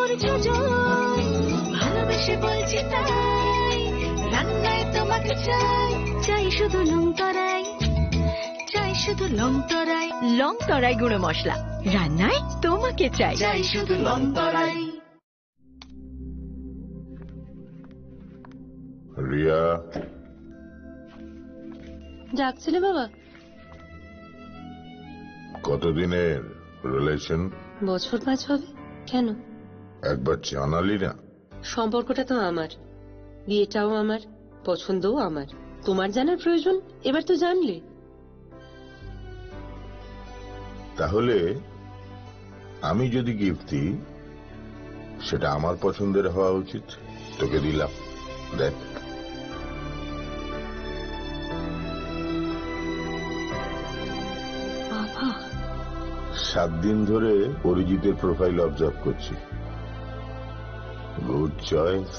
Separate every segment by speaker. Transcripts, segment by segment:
Speaker 1: আদর যোজন, ভালোবেসে বলছি তাই, রান্নায় তোমাকে চাই, চাই শুধু লং তরাই, চাই শুধু লং তরাই। লং তরাই গুঁড়ো মশলা, রান্নায় তোমাকে চাই, চাই শুধু লং তরাই।
Speaker 2: রিয়া,
Speaker 3: ডাকছিলে বাবা?
Speaker 2: কতদিনের রিলেশন?
Speaker 3: বছর 5 হবে। কেন?
Speaker 2: একবার জানালি না?
Speaker 3: সম্পর্কটা তো আমার, বিয়েটাও আমার, পছন্দও আমার। তোমার জানার প্রয়োজন, এবার তো জানলে।
Speaker 2: তাহলে আমি যদি গিফট দিই, সেটা আমার পছন্দের হওয়া উচিত। তোকে দিলাম, দেখ।
Speaker 3: বাবা,
Speaker 2: 7 দিন ধরে অরিজিতের প্রোফাইল অবজার্ভ করছি। Good choice.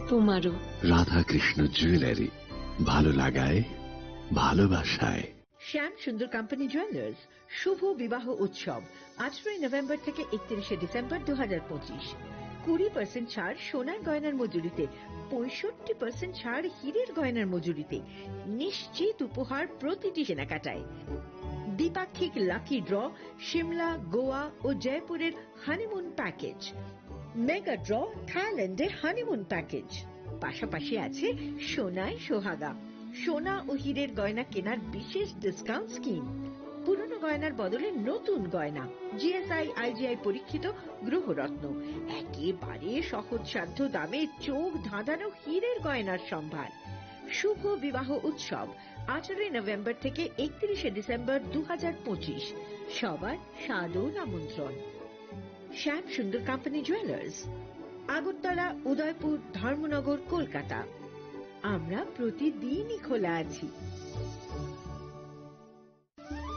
Speaker 3: তোমারও।
Speaker 4: রাধাকৃষ্ণ জুয়েলারি, ভালো লাগায়, ভালোবাসায়।
Speaker 5: শ্যাম সুন্দর কোম্পানি জুয়েলার্স শুভ বিবাহ উৎসব 18 নভেম্বর থেকে 31 ডিসেম্বর 2025। 20% ছাড় সোনার গয়নার মজুরিতে, 65% ছাড় হীরের গয়নার মজুরিতে, নিশ্চিত উপহার প্রতিটি কেনাকাটায়। দ্বিপাক্ষিক লাকি ড্র, সিমলা, গোয়া ও জয়পুরের হানিমুন প্যাকেজ। মেগা ড্র, থাইল্যান্ডে হানিমুন প্যাকেজ। পাশাপাশি আছে সোনায় সোহাগা, সোনা ও হীরের গয়না কেনার বিশেষ ডিসকাউন্ট স্কিম। পুরনো গয়নার বদলে নতুন গয়না, জিএসআই আইজিআই পরীক্ষিত গ্রহরত্ন, একেবারে সহজসাধ্য দামে চোখ ধাঁধানো হীরের গয়নার সম্ভার। শুভ বিবাহ উৎসব 18 নভেম্বর থেকে 31 ডিসেম্বর 2025। সবার সাদর আমন্ত্রণ। শ্যাম সুন্দর কোম্পানি জুয়েলার্স, আগরতলা, উদয়পুর, ধর্মনগর, কলকাতা। আমরা প্রতিদিনই খোলা আছি।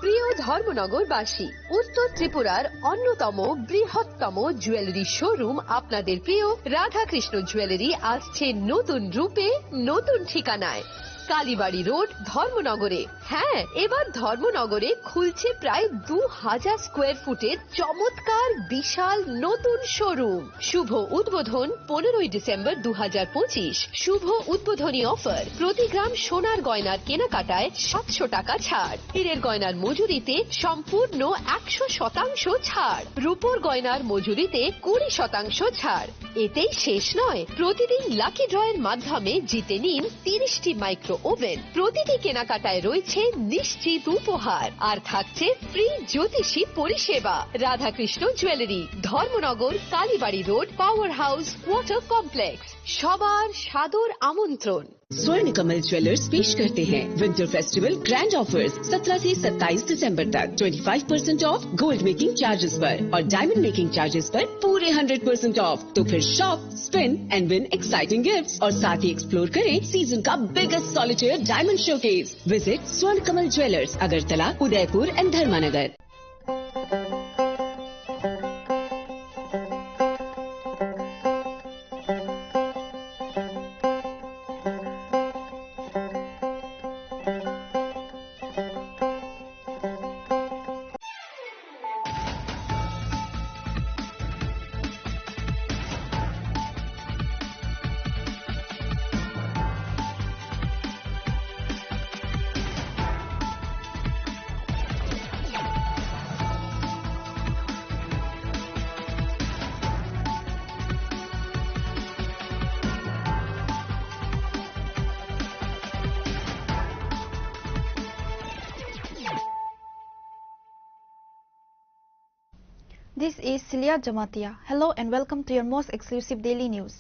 Speaker 6: প্রিয় ধর্মনগরবাসী, উত্তর ত্রিপুরার অন্যতম বৃহত্তম জুয়েলারি শোরুম আপনাদের প্রিয় রাধাকৃষ্ণ জুয়েলারি আসছে নতুন রূপে, নতুন ঠিকানায়। কালীবাড়ি রোড, ধর্মনগরে। হ্যাঁ, এবার ধর্মনগরে খুলছে প্রায় 2000 স্কোয়ার ফুটের চমৎকার বিশাল নতুন শোরুম। শুভ উদ্বোধন 15 ডিসেম্বর 2025। শুভ উদ্বোধনী অফার, প্রতি গ্রাম সোনার গয়নার কেনাকাটায় 700 টাকা ছাড়, হীরের গয়নার মজুরিতে সম্পূর্ণ 100% ছাড়, রূপোর গয়নার মজুরিতে 20% ছাড়। এতেই শেষ নয়, প্রতিদিন লাকি ড্রয়ের মাধ্যমে জিতে নিন 30টি মাইক্রো ওভেন। প্রতিটি কেনাকাটায় রয়েছে নিশ্চিত উপহার, আর থাকছে ফ্রি জ্যোতিষী পরিষেবা। Radhakrishna jewellery, Dharmanagar, Kalibari road, power house, water complex. সবার সাদর আমন্ত্রণ।
Speaker 7: स्वर्ण कमल ज्वेलर्स पेश करते हैं विंटर फेस्टिवल ग्रैंड ऑफर्स 17 से 27 दिसंबर तक। 25% ऑफ गोल्ड मेकिंग चार्जेस पर और डायमंड मेकिंग चार्जेस पर पूरे 100% ऑफ। तो फिर shop, spin and win exciting gifts और साथ ही एक्सप्लोर करें सीजन का biggest solitaire diamond showcase. Visit Swarna Kamal jewellers, Agartala, Udaipur and Dharmanagar.
Speaker 8: This is Celia Jamatia. Hello and welcome to your most exclusive daily news.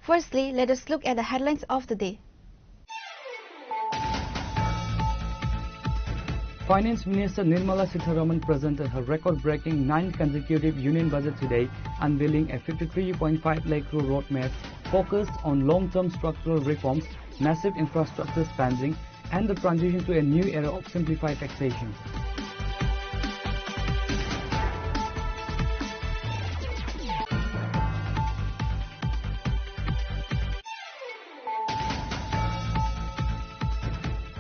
Speaker 8: Firstly, let us look at the headlines of the day.
Speaker 9: Finance Minister Nirmala Sitharaman presented her record-breaking 9th consecutive union budget today, unveiling a 53.5 lakh crore roadmap focused on long-term structural reforms, massive infrastructure spending, and the transition to a new era of simplified taxation.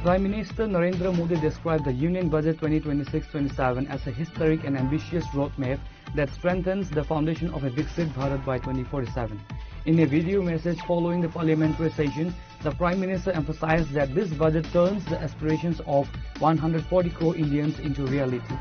Speaker 9: Prime Minister Narendra Modi described the Union Budget 2026-27 as a historic and ambitious roadmap that strengthens the foundation of a Viksit Bharat by 2047. In a video message following the parliamentary session, the Prime Minister emphasized that this budget turns the aspirations of 140 crore Indians into reality.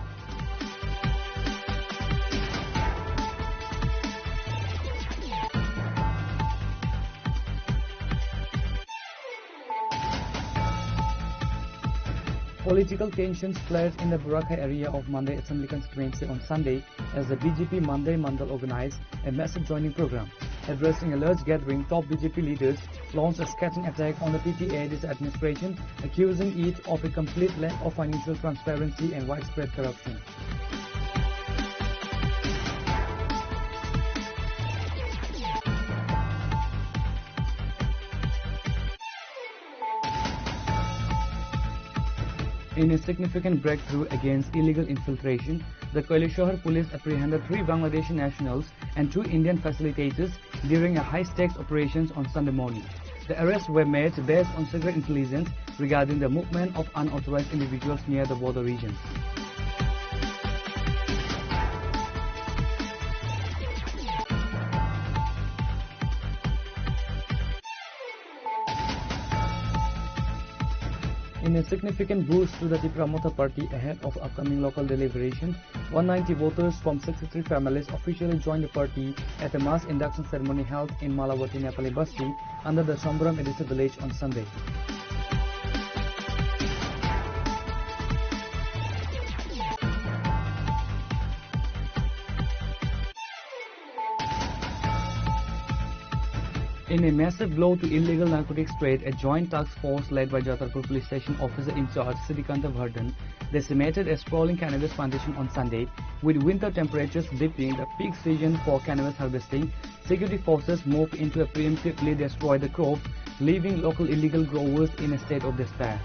Speaker 9: Political tensions flared in the Barakha area of Mandai Assembly constituency on Sunday as the BJP Mandai Mandal organized a massive joining program. Addressing a large gathering, top BJP leaders launched a scathing attack on the PPAD's administration, accusing it of a complete lack of financial transparency and widespread corruption. In a significant breakthrough against illegal infiltration, the Kailashahar police apprehended 3 Bangladeshi nationals and 2 Indian facilitators during a high-stakes operations on Sunday morning. The arrests were made based on secret intelligence regarding the movement of unauthorized individuals near the border region. In a significant boost to the Tipramotha party ahead of upcoming local deliberations, 190 voters from 63 families officially joined the party at a mass induction ceremony held in Malawati, Nepali Basti under the Sambram Edisa village on Sunday. In a massive blow to illegal narcotics trade, a joint task force led by Jatarpur Police Station Officer in charge Siddhikanta Vardhan decimated a sprawling cannabis plantation on Sunday. With winter temperatures dipping the peak season for cannabis harvesting, security forces moved in to preemptively destroy the crops, leaving local illegal growers in a state of despair.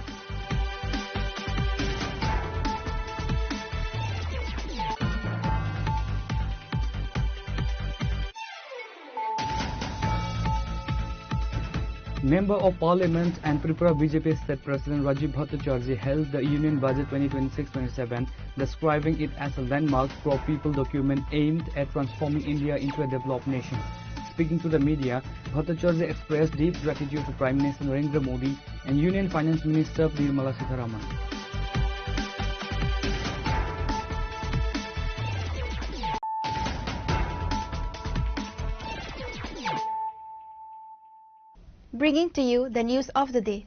Speaker 9: Member of Parliament and Tripura BJP State President Rajiv Bhattacharjee held the Union Budget 2026-27, describing it as a landmark pro-people document aimed at transforming India into a developed nation. Speaking to the media, Bhattacharjee expressed deep gratitude to Prime Minister Narendra Modi and Union Finance Minister Nirmala Sitharaman.
Speaker 8: Bringing to you the news of the day.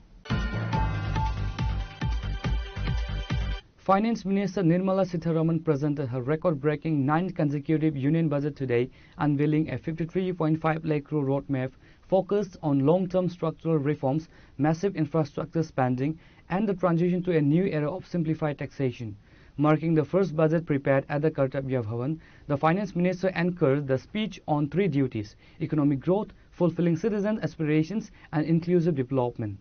Speaker 9: Finance Minister Nirmala Sitharaman presented her record-breaking 9th consecutive Union Budget today, unveiling a 53.5 lakh crore roadmap focused on long-term structural reforms, massive infrastructure spending, and the transition to a new era of simplified taxation. Marking the first budget prepared at the Kartavya Bhavan, the Finance Minister anchored the speech on 3 duties: economic growth, fulfilling citizens' aspirations, and inclusive development.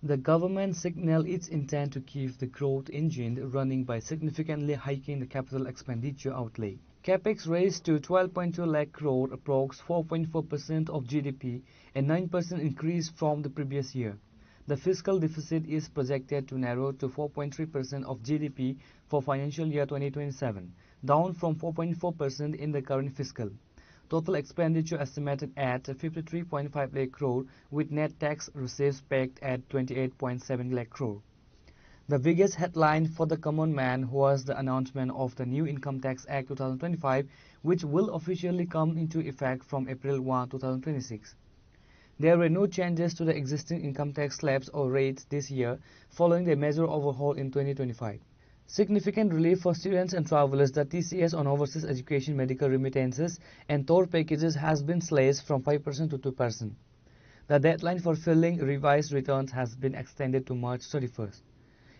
Speaker 9: The government signaled its intent to keep the growth engine running by significantly hiking the capital expenditure outlay. Capex raised to 12.2 lakh crore, approx 4.4% of GDP, a 9% increase from the previous year. The fiscal deficit is projected to narrow to 4.3% of GDP for financial year 2027, down from 4.4% in the current fiscal. Total expenditure estimated at 53.5 lakh crore, with net tax receipts pegged at 28.7 lakh crore. The biggest headline for the common man was the announcement of the new Income Tax Act 2025, which will officially come into effect from April 1, 2026. There were no changes to the existing income tax slabs or rates this year, following the major overhaul in 2025. Significant relief for students and travelers, the TCS on overseas education, medical remittances, and tour packages has been slashed from 5% to 2%. The deadline for filing revised returns has been extended to March 31st.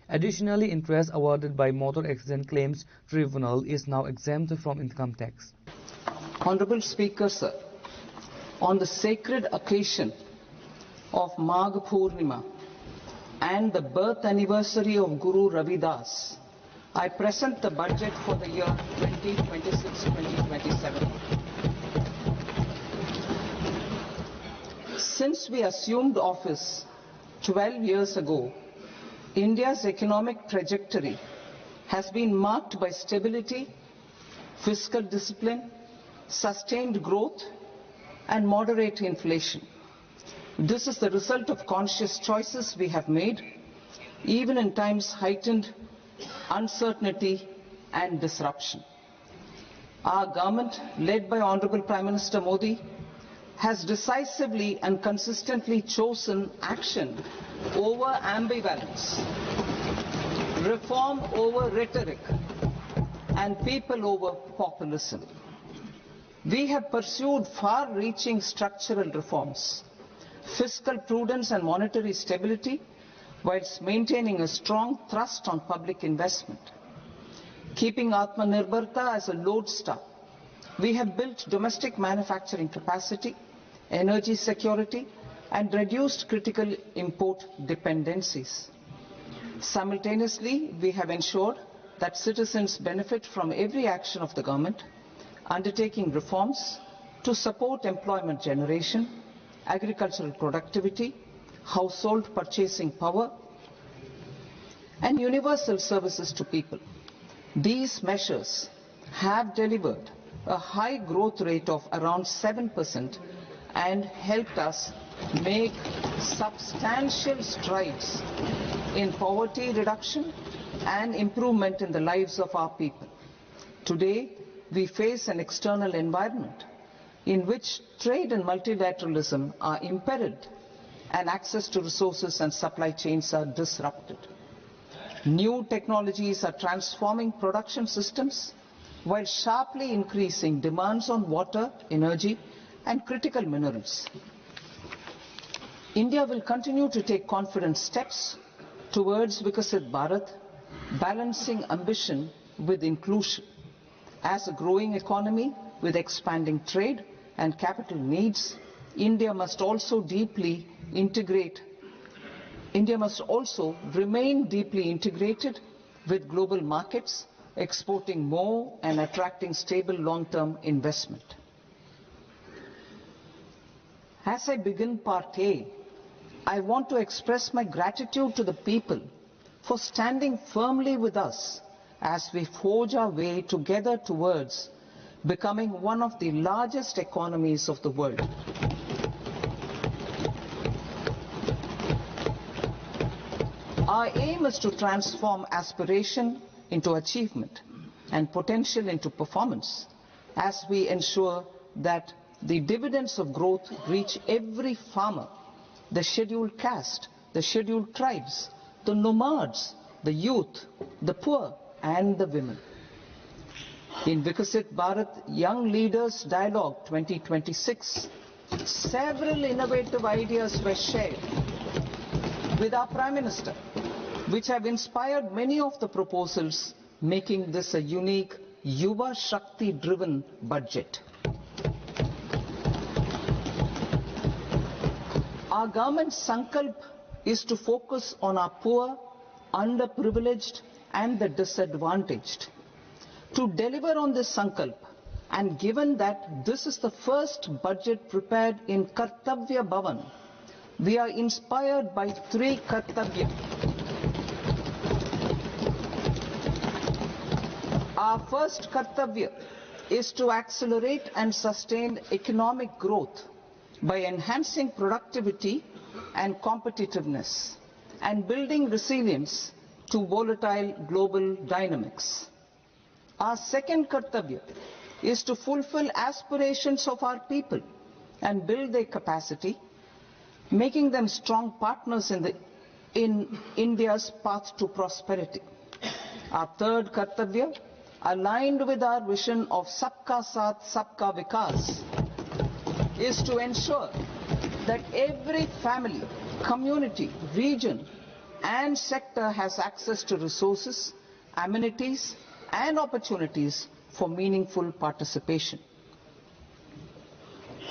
Speaker 9: Additionally, interest awarded by Motor Accident Claims Tribunal is now exempt from income tax.
Speaker 10: Honorable Speaker, sir, on the sacred occasion of Magh Purnima and the birth anniversary of Guru Ravidas, I present the budget for the year 2026-2027. Since we assumed office 12 years ago, India's economic trajectory has been marked by stability, fiscal discipline, sustained growth, and moderate inflation. This is the result of conscious choices we have made, even in times heightened uncertainty and disruption. Our government, led by Honorable Prime Minister Modi, has decisively and consistently chosen action over ambivalence, reform over rhetoric, and people over populism. We have pursued far-reaching structural reforms, fiscal prudence and monetary stability, whilst maintaining a strong thrust on public investment. Keeping Atmanirbharta as a lodestar, we have built domestic manufacturing capacity, energy security, and reduced critical import dependencies. Simultaneously, we have ensured that citizens benefit from every action of the government, undertaking reforms to support employment generation, agricultural productivity, household purchasing power, and universal services to people. These measures have delivered a high growth rate of around 7% and helped us make substantial strides in poverty reduction and improvement in the lives of our people. Today, we face an external environment in which trade and multilateralism are impaired and access to resources and supply chains are disrupted. New technologies are transforming production systems while sharply increasing demands on water, energy, and critical minerals. India will continue to take confident steps towards Viksit Bharat, balancing ambition with inclusion. As a growing economy with expanding trade and capital needs, India must also remain deeply integrated with global markets, exporting more and attracting stable long-term investment. As I begin Part A, I want to express my gratitude to the people for standing firmly with us as we forge our way together towards becoming one of the largest economies of the world. Our aim is to transform aspiration into achievement and potential into performance as we ensure that the dividends of growth reach every farmer, the scheduled caste, the scheduled tribes, the nomads, the youth, the poor, and the women. In Viksit Bharat Young Leaders Dialogue 2026, several innovative ideas were shared with our Prime Minister, which have inspired many of the proposals, making this a unique Yuva Shakti-driven budget. Our government's sankalp is to focus on our poor, underprivileged, and the disadvantaged. To deliver on this sankalp, and given that this is the first budget prepared in Kartavya Bhavan, we are inspired by three Kartavya. Our first Kartavya is to accelerate and sustain economic growth by enhancing productivity and competitiveness and building resilience to volatile global dynamics. Our second Kartavya is to fulfill aspirations of our people and build their capacity, making them strong partners in India's path to prosperity. Our third Kartavya, aligned with our vision of Sabka Saath, Sabka Vikas, is to ensure that every family, community, region, and sector has access to resources, amenities, and opportunities for meaningful participation.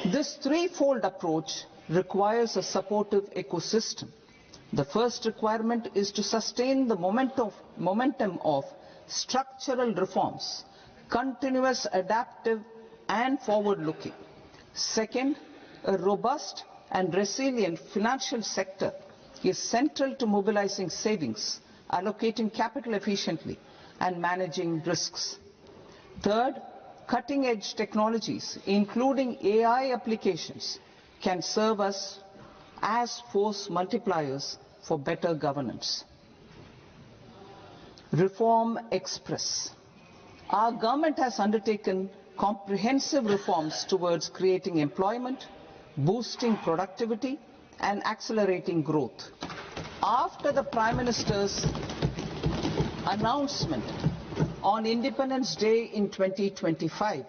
Speaker 10: This threefold approach requires a supportive ecosystem. The first requirement is to sustain the momentum of structural reforms, continuous, adaptive, and forward-looking. Second, a robust and resilient financial sector is central to mobilizing savings, allocating capital efficiently, and managing risks. Third, cutting-edge technologies, including AI applications, can serve us as force multipliers for better governance. Reform Express. Our government has undertaken comprehensive reforms towards creating employment, boosting productivity, and accelerating growth. After the Prime Minister's announcement on Independence Day in 2025,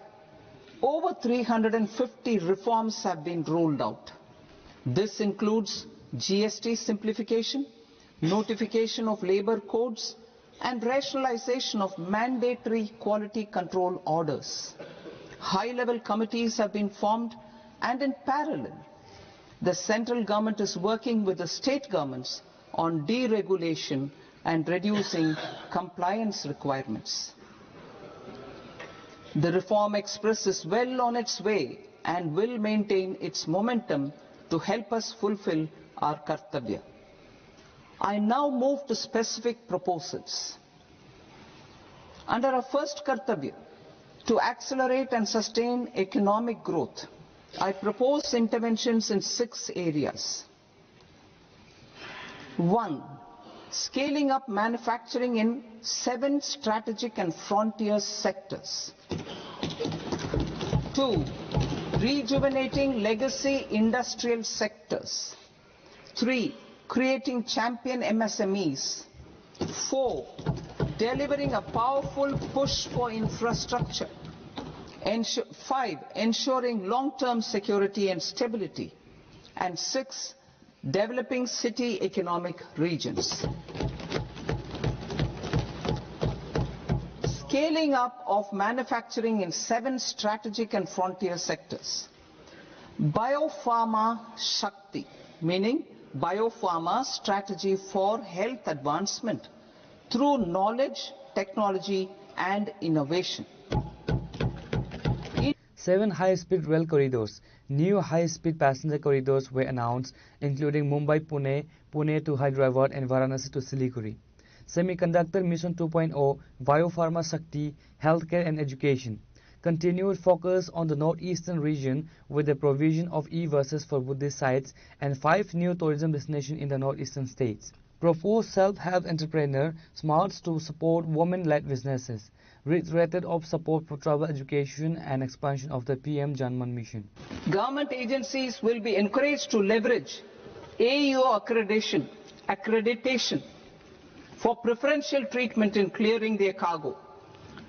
Speaker 10: over 350 reforms have been rolled out. This includes GST simplification, notification of labor codes, and rationalization of mandatory quality control orders. High-level committees have been formed, and in parallel, the central government is working with the state governments on deregulation and reducing compliance requirements. The Reform Express is well on its way and will maintain its momentum to help us fulfill our kartavya. I now move to specific proposals. Under our first kartavya, to accelerate and sustain economic growth, I propose interventions in 6 areas. 1. Scaling up manufacturing in 7 strategic and frontier sectors. 2. Rejuvenating legacy industrial sectors. 3. Creating champion MSMEs. 4. Delivering a powerful push for infrastructure. 5. Ensuring long-term security and stability. And 6. Developing city economic regions. Scaling up of manufacturing in 7 strategic and frontier sectors. Biopharma Shakti, meaning biopharma strategy for health advancement through knowledge, technology, and innovation.
Speaker 9: 7 high-speed rail corridors. New high-speed passenger corridors were announced, including Mumbai-Pune, Pune to Hyderabad, and Varanasi to Siliguri. Semiconductor Mission 2.0, Biopharma Shakti, Healthcare and Education. Continued focus on the northeastern region with the provision of e-buses for Buddhist sites and 5 new tourism destinations in the northeastern states. Proposed self-help entrepreneur smarts to support women-led businesses. Reiterated of support for travel education and expansion of the PM Janman mission.
Speaker 10: Government agencies will be encouraged to leverage AEO accreditation for preferential treatment in clearing their cargo.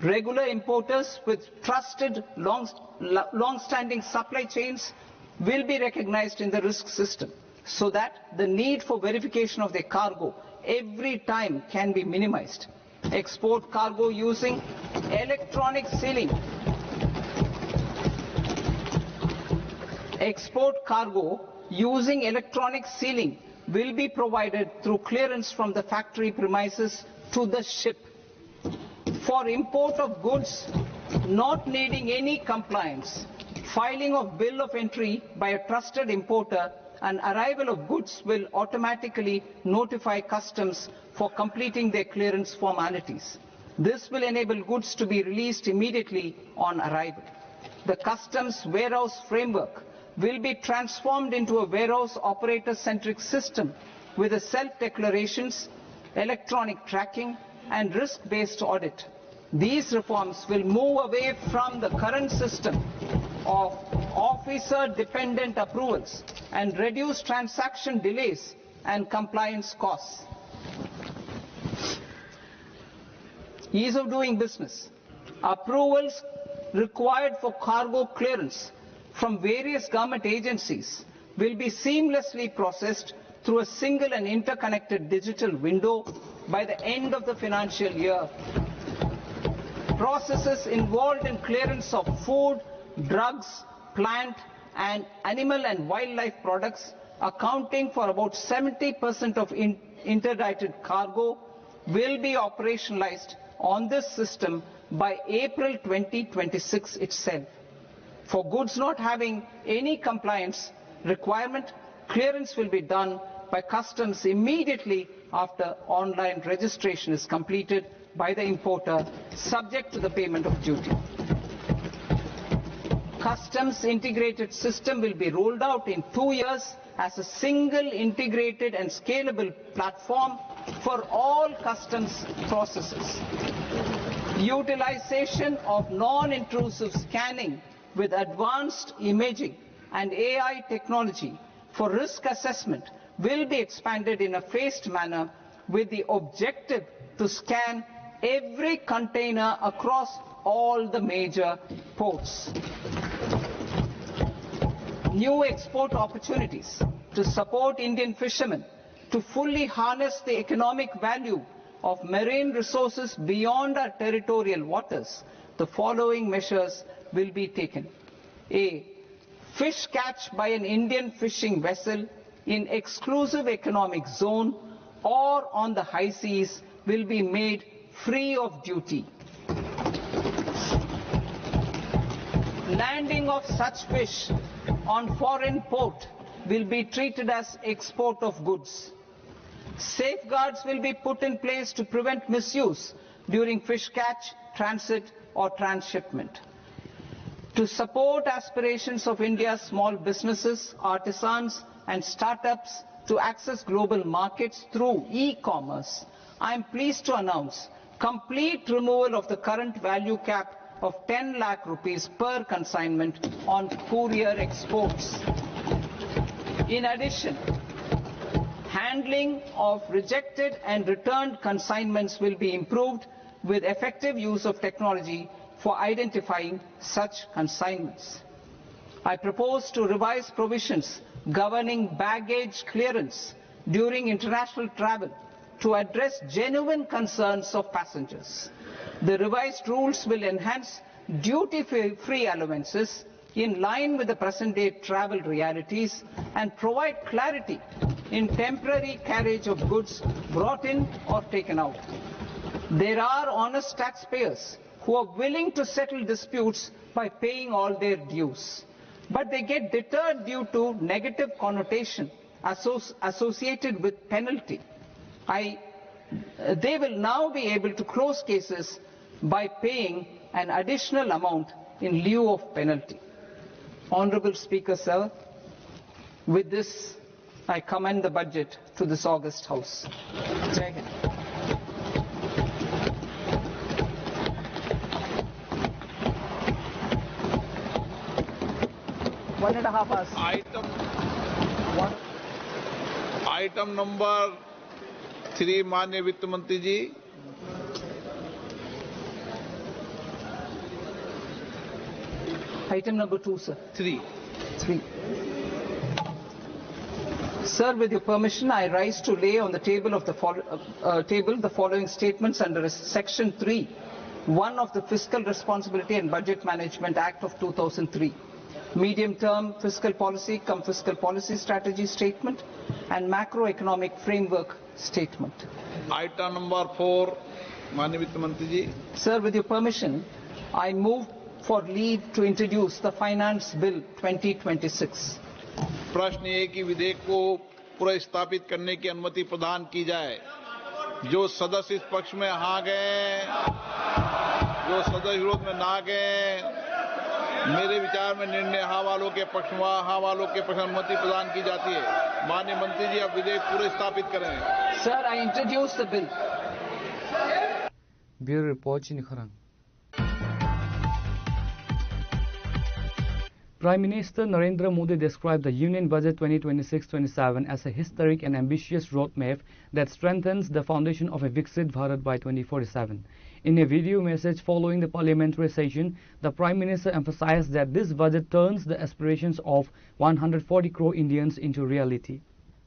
Speaker 10: Regular importers with trusted long-standing supply chains will be recognized in the risk system so that the need for verification of their cargo every time can be minimized. Export cargo using electronic sealing. Export cargo using electronic sealing will be provided through clearance from the factory premises to the ship. For import of goods not needing any compliance, filing of bill of entry by a trusted importer and arrival of goods will automatically notify customs for completing their clearance formalities. This will enable goods to be released immediately on arrival. The customs warehouse framework will be transformed into a warehouse operator-centric system with a self-declarations, electronic tracking, and risk-based audit. These reforms will move away from the current system of officer-dependent approvals and reduce transaction delays and compliance costs. Ease of doing business. Approvals required for cargo clearance from various government agencies will be seamlessly processed through a single and interconnected digital window by the end of the financial year. Processes involved in clearance of food, drugs, plant and animal and wildlife products accounting for about 70% of interdicted cargo will be operationalized on this system by April 2026 itself. For goods not having any compliance requirement, clearance will be done by customs immediately after online registration is completed by the importer, subject to the payment of duty. Customs integrated system will be rolled out in 2 years as a single integrated and scalable platform for all customs processes. Utilization of non-intrusive scanning with advanced imaging and AI technology for risk assessment will be expanded in a phased manner with the objective to scan every container across all the major ports. New export opportunities to support Indian fishermen to fully harness the economic value of marine resources beyond our territorial waters. The following measures will be taken. A. Fish catch by an Indian fishing vessel in exclusive economic zone or on the high seas will be made free of duty. Landing of such fish on foreign port will be treated as export of goods. Safeguards will be put in place to prevent misuse during fish catch, transit or transshipment. To support aspirations of India's small businesses, artisans and startups to access global markets through e-commerce, I am pleased to announce complete removal of the current value cap of 10 lakh rupees per consignment on courier exports. In addition, handling of rejected and returned consignments will be improved with effective use of technology for identifying such consignments. I propose to revise provisions governing baggage clearance during international travel to address genuine concerns of passengers. The revised rules will enhance duty-free allowances in line with the present-day travel realities and provide clarity in temporary carriage of goods brought in or taken out. There are honest taxpayers who are willing to settle disputes by paying all their dues, but they get deterred due to negative connotation associated with penalty. They will now be able to close cases by paying an additional amount in lieu of penalty. Honourable Speaker, sir, with this I commend the budget to this august House. Jai Hind. One and a half hours.
Speaker 11: Item number 3 माननीय वित्त मंत्री जी।
Speaker 10: Item number 2, sir.
Speaker 11: 3.
Speaker 10: Sir, with your permission, I rise to lay on the table of the following statements under Section 3, 1 of the Fiscal Responsibility and Budget Management Act of 2003. Medium-term fiscal policy cum fiscal policy strategy statement and macroeconomic framework statement.
Speaker 11: Item number 4, माननीय वित्त मंत्री जी।
Speaker 10: Sir, with your permission, I move for leave to introduce the Finance Bill 2026.
Speaker 11: प्रश्न ये कि विधेयक को पुनर्स्थापित करने की अनुमति प्रदान की जाए। जो सदस्य इस पक्ष में हाँ गए, जो सदस्य विरोध में ना गए, मेरे विचार में निर्णय हाँ वालों के पक्ष में हाँ वालों के पक्ष में अनुमति प्रदान की जाती है। माननीय मंत्री जी, अब विधेयक पुनर्स्थापित करें।
Speaker 10: Sir, I introduce the bill.
Speaker 9: Bureau report Chinikhorang. Prime Minister Narendra Modi described the Union Budget 2026-27 as a historic and ambitious roadmap that strengthens the foundation of a Viksit Bharat by 2047. In a video message following the parliamentary session, the Prime Minister emphasized that this budget turns the aspirations of 140 crore Indians into reality.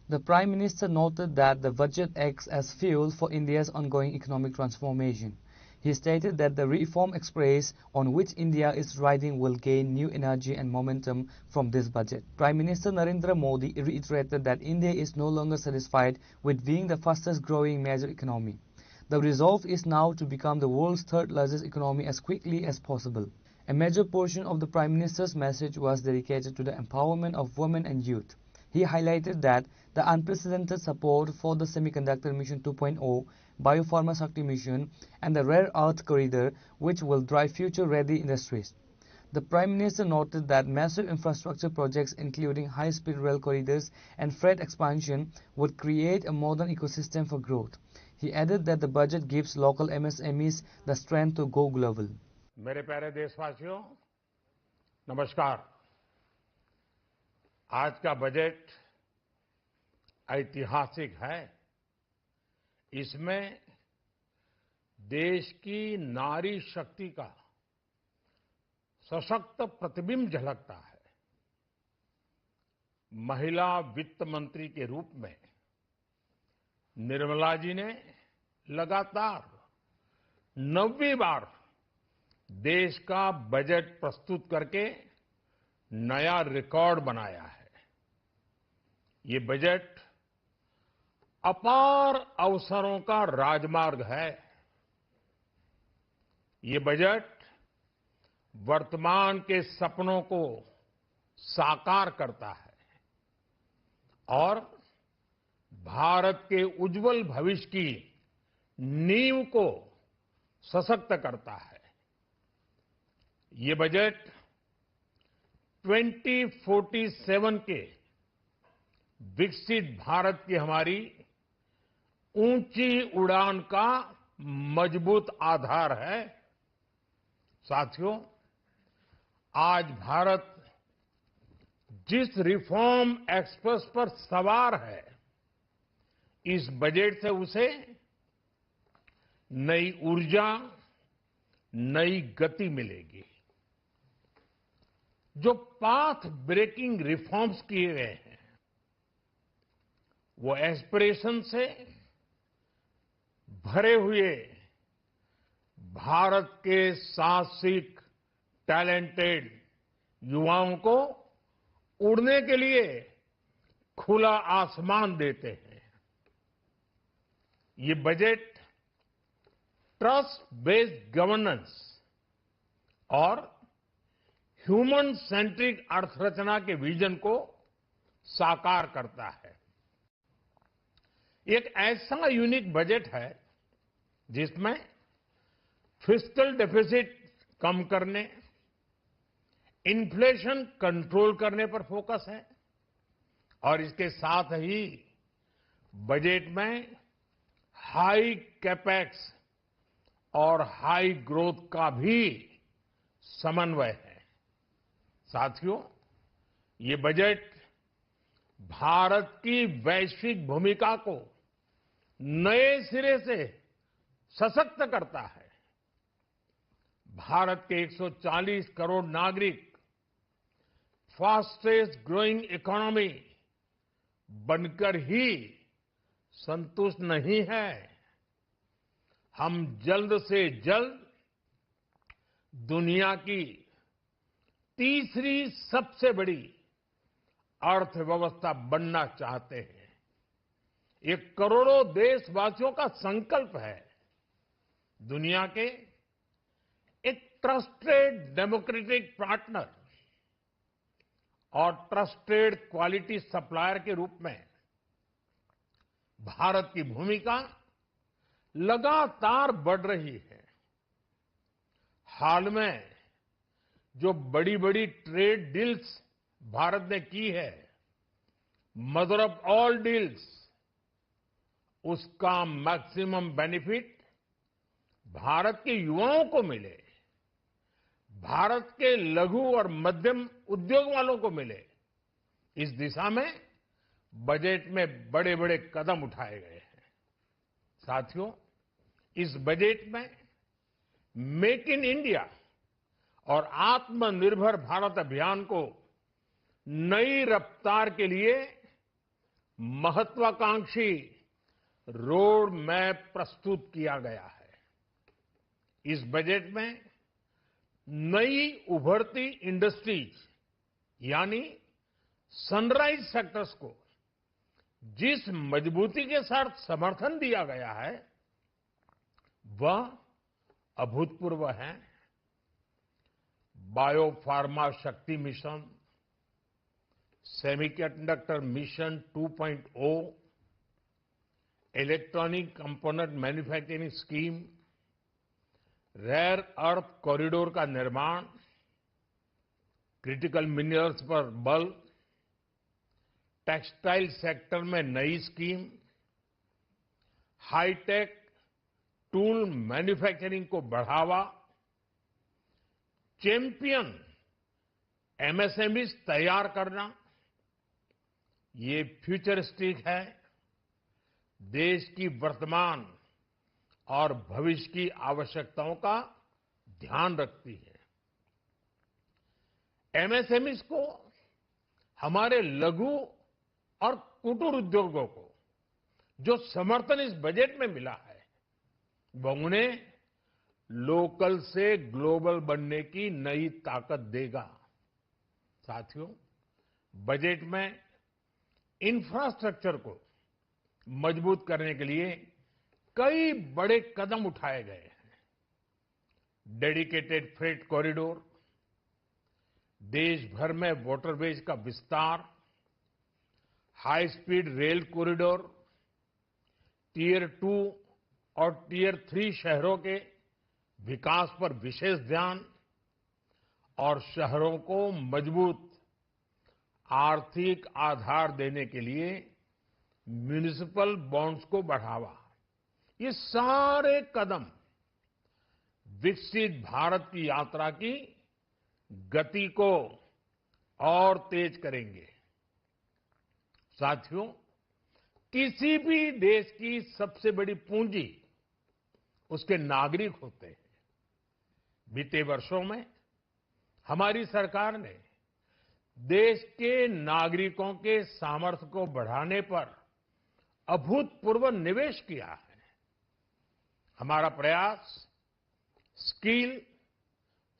Speaker 9: The Prime Minister noted that the budget acts as fuel for India's ongoing economic transformation. He stated that the reform express on which India is riding will gain new energy and momentum from this budget. Prime Minister Narendra Modi reiterated that India is no longer satisfied with being the fastest growing major economy. The resolve is now to become the world's third largest economy as quickly as possible. A major portion of the Prime Minister's message was dedicated to the empowerment of women and youth. He highlighted that the unprecedented support for the Semiconductor Mission 2.0, Biopharma Shakti Mission, and the Rare Earth Corridor, which will drive future-ready industries. The Prime Minister noted that massive infrastructure projects including high-speed rail corridors and freight expansion would create a modern ecosystem for growth. He added that the budget gives local MSMEs the strength to go global.
Speaker 12: मेरे प्यारे देशवासियों, नमस्कार। आज का budget ऐतिहासिक है। इसमें देश की नारी शक्ति का सशक्त प्रतिबिंब झलकता है। महिला वित्त मंत्री के रूप में निर्मला जी ने लगातार 9वीं बार देश का बजट प्रस्तुत करके नया रिकॉर्ड बनाया है। ये बजट अपार अवसरों का राजमार्ग है। ये बजट वर्तमान के सपनों को साकार करता है और भारत के उज्जवल भविष्य की नींव को सशक्त करता है। ये बजट 2047 के विकसित भारत की हमारी ऊंची उड़ान का मजबूत आधार है। साथियों, आज भारत जिस रिफॉर्म एक्सप्रेस पर सवार है, इस बजट से उसे नई ऊर्जा, नई गति मिलेगी। जो पाथ ब्रेकिंग रिफॉर्म्स किए गए हैं, वो एस्पिरेशन से भरे हुए भारत के साहसिक, टैलेंटेड युवाओं को उड़ने के लिए खुला आसमान देते हैं। ये बजट ट्रस्ट बेस्ड गवर्नेंस और ह्यूमन सेंट्रिक अर्थरचना के विजन को साकार करता है। एक ऐसा यूनिक बजट है जिसमें फिस्कल डेफिसिट कम करने, इन्फ्लेशन कंट्रोल करने पर फोकस है और इसके साथ ही बजट में हाई कैपेक्स और हाई ग्रोथ का भी समन्वय है। साथियों, ये बजट भारत की वैश्विक भूमिका को नए सिरे से सशक्त करता है। भारत के 140 करोड़ नागरिक फास्टेस्ट ग्रोइंग इकोनॉमी बनकर ही संतुष्ट नहीं है। हम जल्द से जल्द दुनिया की तीसरी सबसे बड़ी अर्थव्यवस्था बनना चाहते हैं। ये करोड़ों देशवासियों का संकल्प है। दुनिया के एक ट्रस्टेड डेमोक्रेटिक पार्टनर और ट्रस्टेड क्वालिटी सप्लायर के रूप में भारत की भूमिका लगातार बढ़ रही है। हाल में जो बड़ी बड़ी ट्रेड डील्स भारत ने की है, मदर ऑफ ऑल डील्स, उसका मैक्सिमम बेनिफिट भारत के युवाओं को मिले, भारत के लघु और मध्यम उद्योग वालों को मिले। इस दिशा में बजट में बड़े बड़े कदम उठाए गए हैं। साथियों, इस बजट में मेक इन इंडिया और आत्मनिर्भर भारत अभियान को नई रफ्तार के लिए महत्वाकांक्षी रोड मैप प्रस्तुत किया गया है। इस बजट में नई उभरती इंडस्ट्रीज यानी सनराइज सेक्टर्स को जिस मजबूती के साथ समर्थन दिया गया है, वह अभूतपूर्व है। Bio pharma Shakti mission, semiconductor mission 2.0, electronic component manufacturing scheme, rare earth corridor का निर्माण, क्रिटिकल मिनरल्स पर बल, टेक्सटाइल सेक्टर में नई स्कीम, हाईटेक टूल मैन्युफैक्चरिंग को बढ़ावा, चैंपियन एमएसएमईज तैयार करना, ये फ्यूचरिस्टिक है, देश की वर्तमान और भविष्य की आवश्यकताओं का ध्यान रखती है। एमएसएमईज को, हमारे लघु और कुटीर उद्योगों को जो समर्थन इस बजट में मिला है, वो उन्हें लोकल से ग्लोबल बनने की नई ताकत देगा। साथियों, बजट में इंफ्रास्ट्रक्चर को मजबूत करने के लिए कई बड़े कदम उठाए गए हैं। डेडिकेटेड फ्रेट कॉरिडोर, देश भर में वाटरवेज का विस्तार, high speed rail corridor, tier 2 और टियर 3 शहरों के विकास पर विशेष ध्यान और शहरों को मजबूत आर्थिक आधार देने के लिए म्युनिसिपल बॉन्ड्स को बढ़ावा। ये सारे कदम विकसित भारत की यात्रा की गति को और तेज करेंगे। साथियों, किसी भी देश की सबसे बड़ी पूंजी उसके नागरिक होते हैं। बीते वर्षों में हमारी सरकार ने देश के नागरिकों के सामर्थ्य को बढ़ाने पर अभूतपूर्व निवेश किया है। हमारा प्रयास स्किल,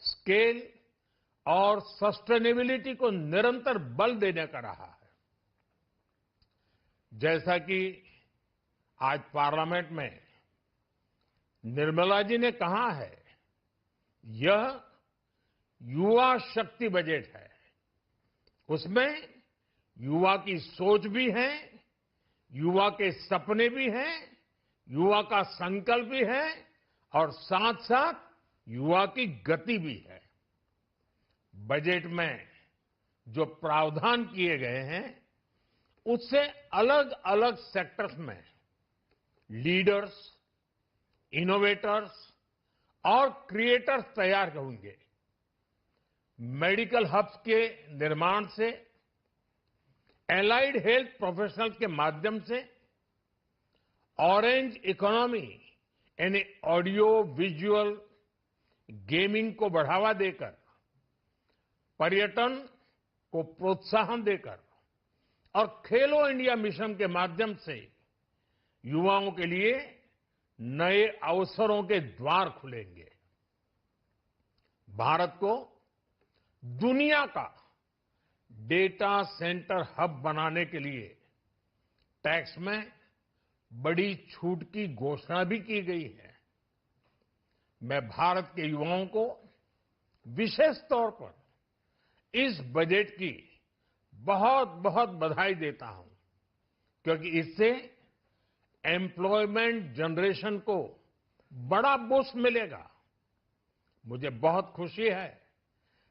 Speaker 12: स्केल और सस्टेनेबिलिटी को निरंतर बल देने का रहा है। जैसा कि आज पार्लियामेंट में निर्मला जी ने कहा है, यह युवा शक्ति बजट है। उसमें युवा की सोच भी है, युवा के सपने भी हैं, युवा का संकल्प भी है और साथ साथ युवा की गति भी है। बजट में जो प्रावधान किए गए हैं, उससे अलग अलग सेक्टर्स में लीडर्स, इनोवेटर्स और क्रिएटर्स तैयार होंगे। मेडिकल हब्स के निर्माण से, एलाइड हेल्थ प्रोफेशनल्स के माध्यम से, ऑरेंज इकोनॉमी यानी ऑडियो विजुअल गेमिंग को बढ़ावा देकर, पर्यटन को प्रोत्साहन देकर और खेलो इंडिया मिशन के माध्यम से युवाओं के लिए नए अवसरों के द्वार खुलेंगे। भारत को दुनिया का डेटा सेंटर हब बनाने के लिए टैक्स में बड़ी छूट की घोषणा भी की गई है। मैं भारत के युवाओं को विशेष तौर पर इस बजट की बहुत बहुत बधाई देता हूं, क्योंकि इससे एम्प्लॉयमेंट जनरेशन को बड़ा बूस्ट मिलेगा। मुझे बहुत खुशी है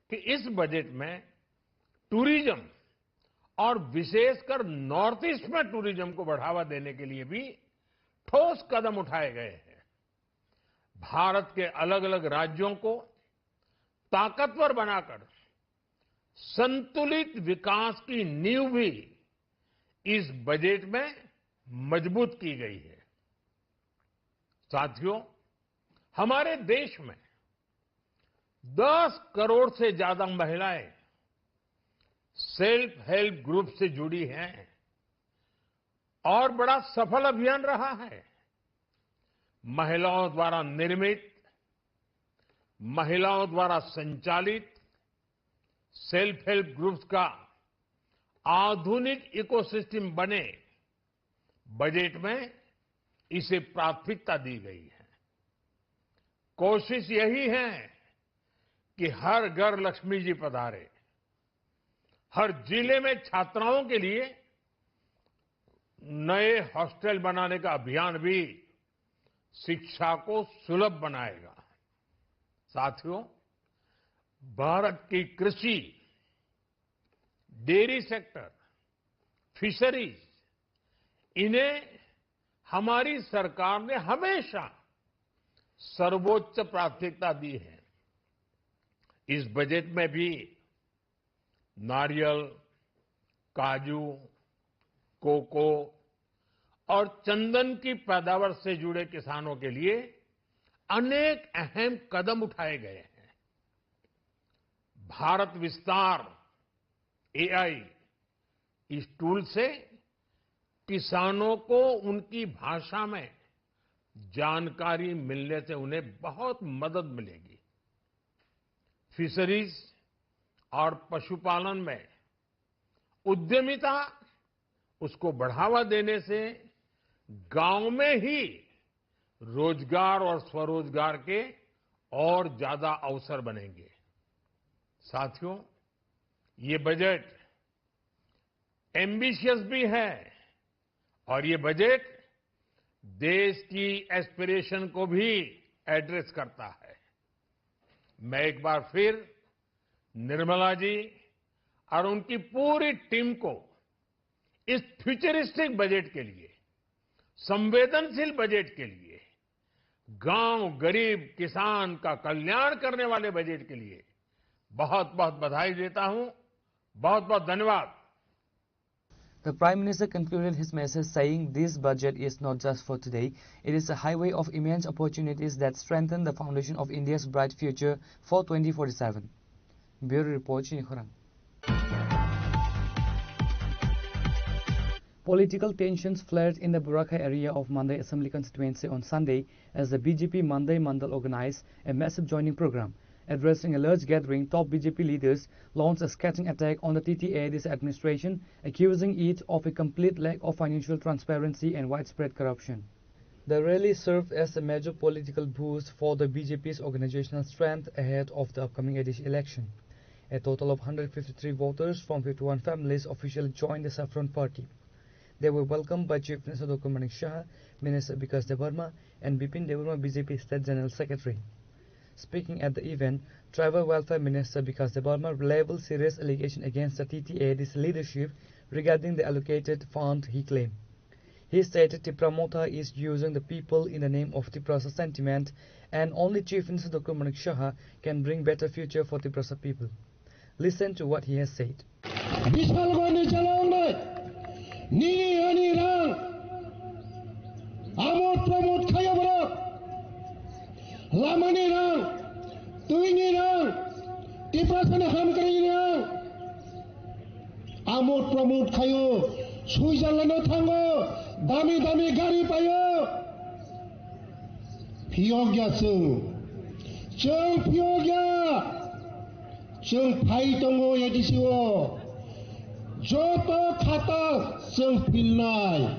Speaker 12: कि इस बजट में टूरिज्म और विशेषकर नॉर्थ ईस्ट में टूरिज्म को बढ़ावा देने के लिए भी ठोस कदम उठाए गए हैं। भारत के अलग अलग राज्यों को ताकतवर बनाकर संतुलित विकास की नींव भी इस बजट में मजबूत की गई है। साथियों, हमारे देश में 10 करोड़ से ज्यादा महिलाएं सेल्फ हेल्प ग्रुप से जुड़ी हैं और बड़ा सफल अभियान रहा है। महिलाओं द्वारा निर्मित, महिलाओं द्वारा संचालित सेल्फ हेल्प ग्रुप्स का आधुनिक इकोसिस्टम बने, बजट में इसे प्राथमिकता दी गई है। कोशिश यही है कि हर घर लक्ष्मी जी पधारे, हर जिले में छात्राओं के लिए नए हॉस्टल बनाने का अभियान भी शिक्षा को सुलभ बनाएगा। साथियों, भारत की कृषि, डेयरी सेक्टर, फिशरीज, इन्हें हमारी सरकार ने हमेशा सर्वोच्च प्राथमिकता दी है। इस बजट में भी नारियल, काजू, कोको और चंदन की पैदावार से जुड़े किसानों के लिए अनेक अहम कदम उठाए गए हैं। भारत विस्तार एआई, इस टूल से किसानों को उनकी भाषा में जानकारी मिलने से उन्हें बहुत मदद मिलेगी। फिशरीज और पशुपालन में उद्यमिता, उसको बढ़ावा देने से गांव में ही रोजगार और स्वरोजगार के और ज्यादा अवसर बनेंगे। साथियों, ये बजट एम्बिशियस भी है और ये बजट देश की एस्पिरेशन को भी एड्रेस करता है। मैं एक बार फिर निर्मला जी और उनकी पूरी टीम को इस फ्यूचरिस्टिक बजट के लिए, संवेदनशील बजट के लिए, गांव, गरीब, किसान का कल्याण करने वाले बजट के लिए बहुत बहुत बधाई देता हूं। बहुत बहुत धन्यवाद।
Speaker 9: The Prime Minister concluded his message saying this budget is not just for today, it is a highway of immense opportunities that strengthen the foundation of India's bright future for 2047. Bureau Report, Chinikhorang. Political tensions flared in the Burrakha area of Mandai Assembly constituency on Sunday as the BJP Mandai Mandal organized a massive joining program. Addressing a large gathering, top BJP leaders launched a scathing attack on the TTAD's administration, accusing it of a complete lack of financial transparency and widespread corruption. The rally served as a major political boost for the BJP's organizational strength ahead of the upcoming Adish election. A total of 153 voters from 51 families officially joined the Saffron Party. They were welcomed by Chief Minister Dr. Manik Shah, Minister Bikas Debarma, and Bipin Debarma, BJP State General Secretary. Speaking at the event, Tribal Welfare Minister Bikas Debarma leveled serious allegations against the TTAD's leadership regarding the allocated fund he claimed. He stated Tipra Motha is using the people in the name of Tiprasa sentiment, and only Chief Minister Dr. Manik Shah can bring better future for Tiprasa people. Listen to what he has said.
Speaker 13: Lamani rang, tuingi rang, tiprasana ham kari rang. Amut pramut kayo, Switzerland thango, dami dami gari payo. Piogya chung piogya, chung pai tongo yadisiwo. Joto kata chung pilnai,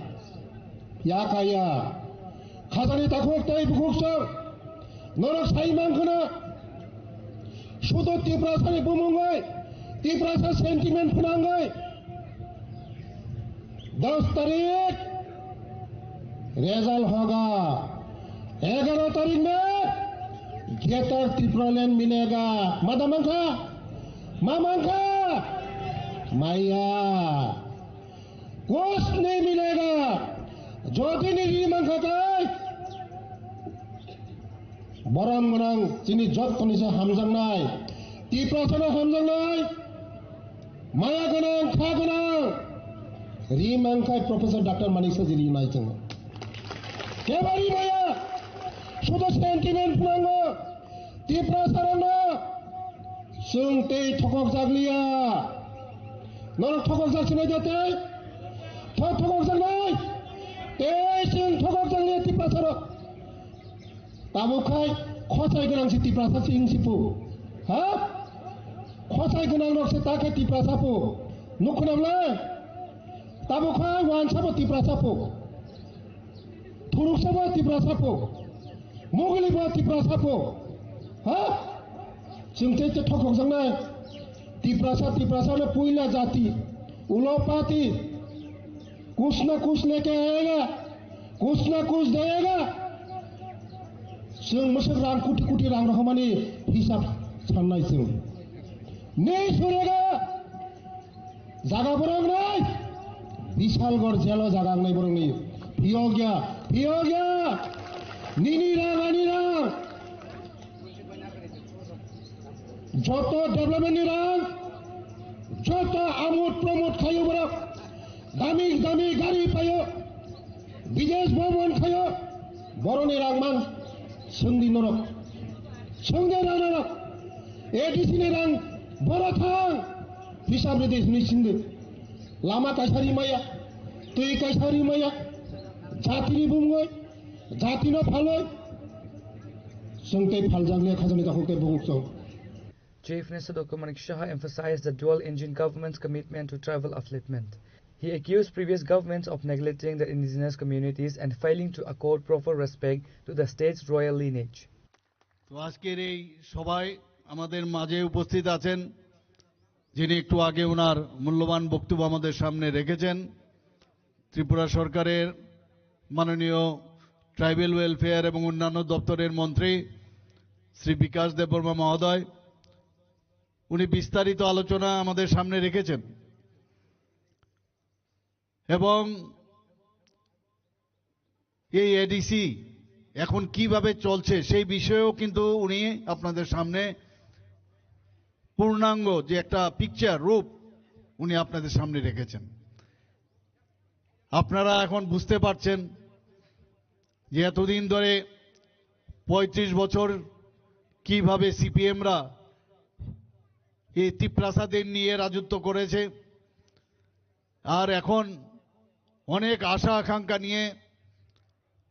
Speaker 13: yakaya. Khazani takok tay bukuk sang. 너는 사이만큼나 수도 띠프라산이 부문 거이 띠프라산 센티멘트 푸는 거이 10 तारीख result होगा 11 तारीख में greater Tripuraland मिलेगा मादामंखा मामंखा माया कुछ नहीं मिलेगा जो दिन नहीं मंखा का बरंगरंग जिनी जब कनिसे हमजंगनाय तिप्रासना हमजंगनाय माया गनां खा गनां रिमांखाय प्रोफेसर डॉक्टर मानिक सजिरि नायजों केबारि माया सुदो सेंटिमेंट फुनांगो तिप्रासना जों ते थकक जागलिया नर थकक जासिनाय जाते थकक जागनाय ते जों थकक जागलिया तिप्रासना ताबुखाय खसाय गोनां से तिप्रासा सिं सिपु हा खसाय गोनां रक से ताके तिप्रासा पु नुखनामला ताबुखाय वानसाबो तिप्रासा पु थुरुसाबो तिप्रासा पु मोगलिबो तिप्रासा पु हा जोंते थकक जांनाय तिपरासा में पुइला जाति उलोपाती कुछ न कुछ लेके आएगा, कुछ न कुछ देगा। जों मसक रां कुटी कुटी रां रखमानी हिसाब साननाय जों नहीं सुनेगा। जागा बरं नहीं विशालगढ़ जेल जागा नहीं बरं नहीं फियो गया नीनी रां जोतो डेवलपमेंट रां जोतो आमोद प्रमोद खायो बरं दामी गाड़ी पायो विदेश भवन खायो बर'नि रां मान सोंदि नरक एडिसिनि रां बर' थां हिसाब देश निसिंदो लामा काछारी माया दै काछारी माया जातिनि बुङै जातिनो फालै जोंते फालजांले खाजोनि दाखौते बुङो।
Speaker 9: Chief Minister Dr. Manik Shah emphasized the dual-engine government's commitment to tribal upliftment. He accused previous governments of neglecting the indigenous communities and failing to accord proper respect to the state's royal lineage.
Speaker 14: তো আজকের এই সভায় আমাদের মাঝে উপস্থিত আছেন যিনি একটু আগে ওনার মূল্যবান বক্তব্য আমাদের সামনে রেখেছেন, ত্রিপুরা সরকারের মাননীয় ট্রাইবেল ওয়েলফেয়ার এবং অন্যান্য দপ্তরের মন্ত্রী শ্রী বিকাশ দেববর্মা মহোদয়। উনি বিস্তারিত আলোচনা আমাদের সামনে রেখেছেন এবং এই এডিসি এখন কিভাবে চলছে সেই বিষয়েও কিন্তু উনি আপনাদের সামনে পূর্ণাঙ্গ যে একটা পিকচার রূপ উনি আপনাদের সামনে রেখেছেন। আপনারা এখন বুঝতে পারছেন যে এতদিন ধরে ৩৫ বছর কিভাবে সিপিএমরা এই তিপ্রাসাদের নিয়ে রাজত্ব করেছে, আর এখন অনেক আশা আকাঙ্ক্ষা নিয়ে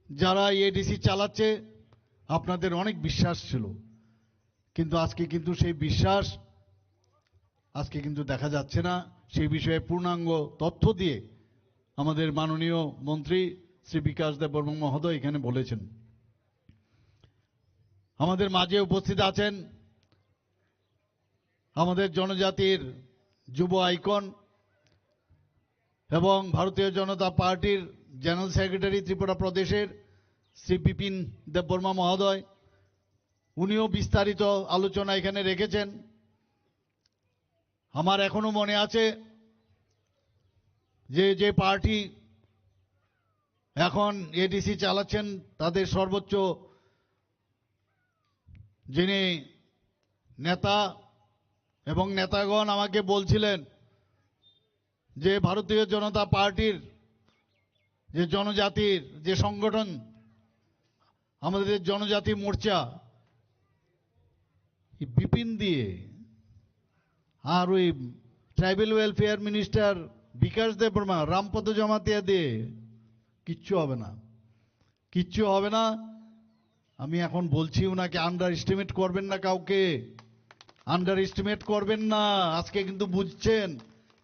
Speaker 14: যারা এডিসি চালাচ্ছে আপনাদের অনেক বিশ্বাস ছিল, কিন্তু আজকে কিন্তু সেই বিশ্বাস আজকে কিন্তু দেখা যাচ্ছে না। সেই বিষয়ে পূর্ণাঙ্গ তথ্য দিয়ে আমাদের মাননীয় মন্ত্রী শ্রী বিকাশ দেববর্মা মহোদয় এখানে বলেছেন। আমাদের মাঝে উপস্থিত আছেন আমাদের জনজাতির যুব আইকন এবং ভারতীয় জনতা পার্টির জেনারেল সেক্রেটারি ত্রিপুরা প্রদেশের শ্রী বিপিন দেববর্মা মহোদয়। উনিও বিস্তারিত আলোচনা এখানে রেখেছেন। আমার এখনো মনে আছে যে পার্টি এখন এডিসি চালাচ্ছেন তাদের সর্বোচ্চ যিনি নেতা এবং নেতাগণ আমাকে বলছিলেন যে ভারতীয় জনতা পার্টির যে জনজাতির যে সংগঠন আমাদের জনজাতি মোর্চা বিপিন দিয়ে আর ওই ট্রাইবেল ওয়েলফেয়ার মিনিস্টার বিকাশ দেববর্মা রামপদ জমাতিয়া দিয়ে কিচ্ছু হবে না। আমি এখন বলছি ওনাকে আন্ডার এস্টিমেট করবেন না, কাউকে আন্ডার এস্টিমেট করবেন না। আজকে কিন্তু বুঝছেন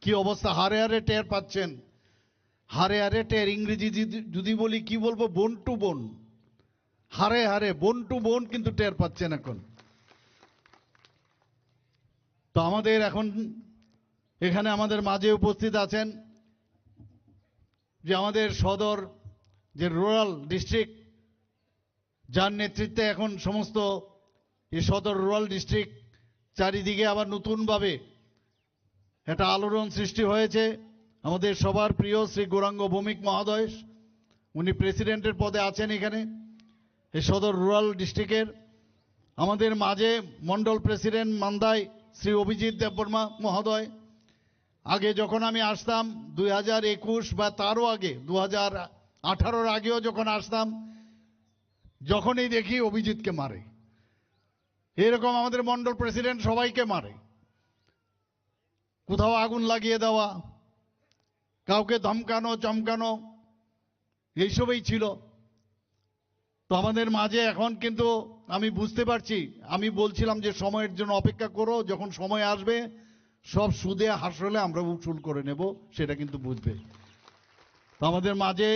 Speaker 14: কি অবস্থা, হারে হারে টের পাচ্ছেন, হারে হারে টের। ইংরেজি যদি বলি কি বলবো, বোন টু বোন, হারে হারে বোন টু বোন কিন্তু টের পাচ্ছেন এখন। তো আমাদের এখন এখানে আমাদের মাঝে উপস্থিত আছেন যে আমাদের সদর যে রুরাল ডিস্ট্রিক্ট, যার নেতৃত্বে এখন সমস্ত এই সদর রুরাল ডিস্ট্রিক্ট চারিদিকে আবার নতুনভাবে একটা আলোড়ন সৃষ্টি হয়েছে। আমাদের সবার প্রিয় শ্রী গৌরাঙ্গ ভৌমিক মহোদয়, উনি প্রেসিডেন্টের পদে আছেন এখানে এই সদর রুরাল ডিস্ট্রিক্টের। আমাদের মাঝে মন্ডল প্রেসিডেন্ট মান্দাই শ্রী অভিজিৎ দেববর্মা মহোদয়। আগে যখন আমি আসতাম 2021 বা তারও আগে 2018 আগেও যখন আসতাম, যখনই দেখি অভিজিৎকে মারে, এরকম আমাদের মন্ডল প্রেসিডেন্ট সবাইকে মারে, কোথাও আগুন লাগিয়ে দেওয়া, কাউকে ধমকানো চমকানো, এইসবই ছিল। তো আমাদের মাঝে এখন কিন্তু আমি বুঝতে পারছি, আমি বলছিলাম যে সময়ের জন্য অপেক্ষা করো, যখন সময় আসবে সব সুদে হাসলে আমরা উসুল করে নেব, সেটা কিন্তু বুঝবে। তো আমাদের মাঝে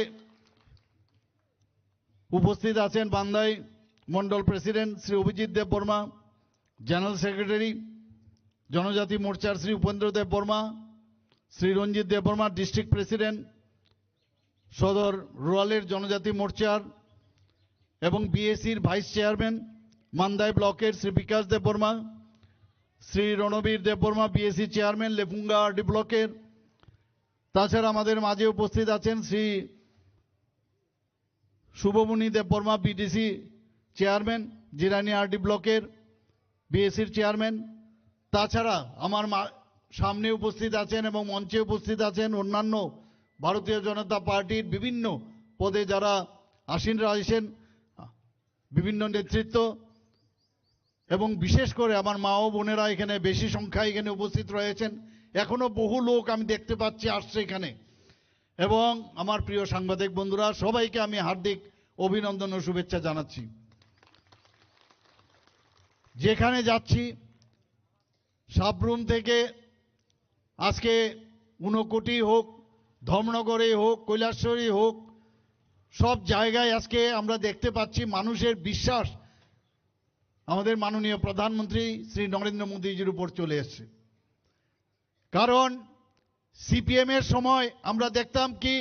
Speaker 14: উপস্থিত আছেন Bandai Mandal president Shri Abhijit Debbarma, general secretary জনজাতি মোর্চার শ্রী উপেন্দ্র দেব বর্মা, শ্রী রঞ্জিত দেব বর্মা ডিস্ট্রিক্ট প্রেসিডেন্ট সদর রুরালের জনজাতি মোর্চার এবং বিএসির ভাইস চেয়ারম্যান মান্দাই ব্লকের Shri Bikash Deb Barma, Shri Ranbir Deb Barma BAC chairman Lefunga RD ব্লকের। তাছাড়া আমাদের মাঝে উপস্থিত আছেন Shri Shubhamoni Deb Barma BDC chairman Jirania RD ব্লকের বিএসির চেয়ারম্যান। তাছাড়া আমার সামনে উপস্থিত আছেন এবং মঞ্চে উপস্থিত আছেন অন্যান্য ভারতীয় জনতা পার্টির বিভিন্ন পদে যারা আসীন রয়েছেন, বিভিন্ন নেতৃত্ব, এবং বিশেষ করে আমার মা ও বোনেরা এখানে বেশি সংখ্যায় এখানে উপস্থিত রয়েছেন। এখনো বহু লোক আমি দেখতে পাচ্ছি আসছে এখানে। এবং আমার প্রিয় সাংবাদিক বন্ধুরা, সবাইকে আমি হার্দিক অভিনন্দন ও শুভেচ্ছা জানাচ্ছি। যেখানে যাচ্ছি, সাবরুম থেকে আজকে ঊনকোটি হোক, ধর্মনগরে হোক, কৈলাসহরী হোক, সব জায়গায় আজকে আমরা দেখতে পাচ্ছি মানুষের বিশ্বাস আমাদের মাননীয় প্রধানমন্ত্রী শ্রী নরেন্দ্র মোদীজির উপর চলে এসেছে। কারণ সিপিএম এর সময় আমরা দেখতাম কি,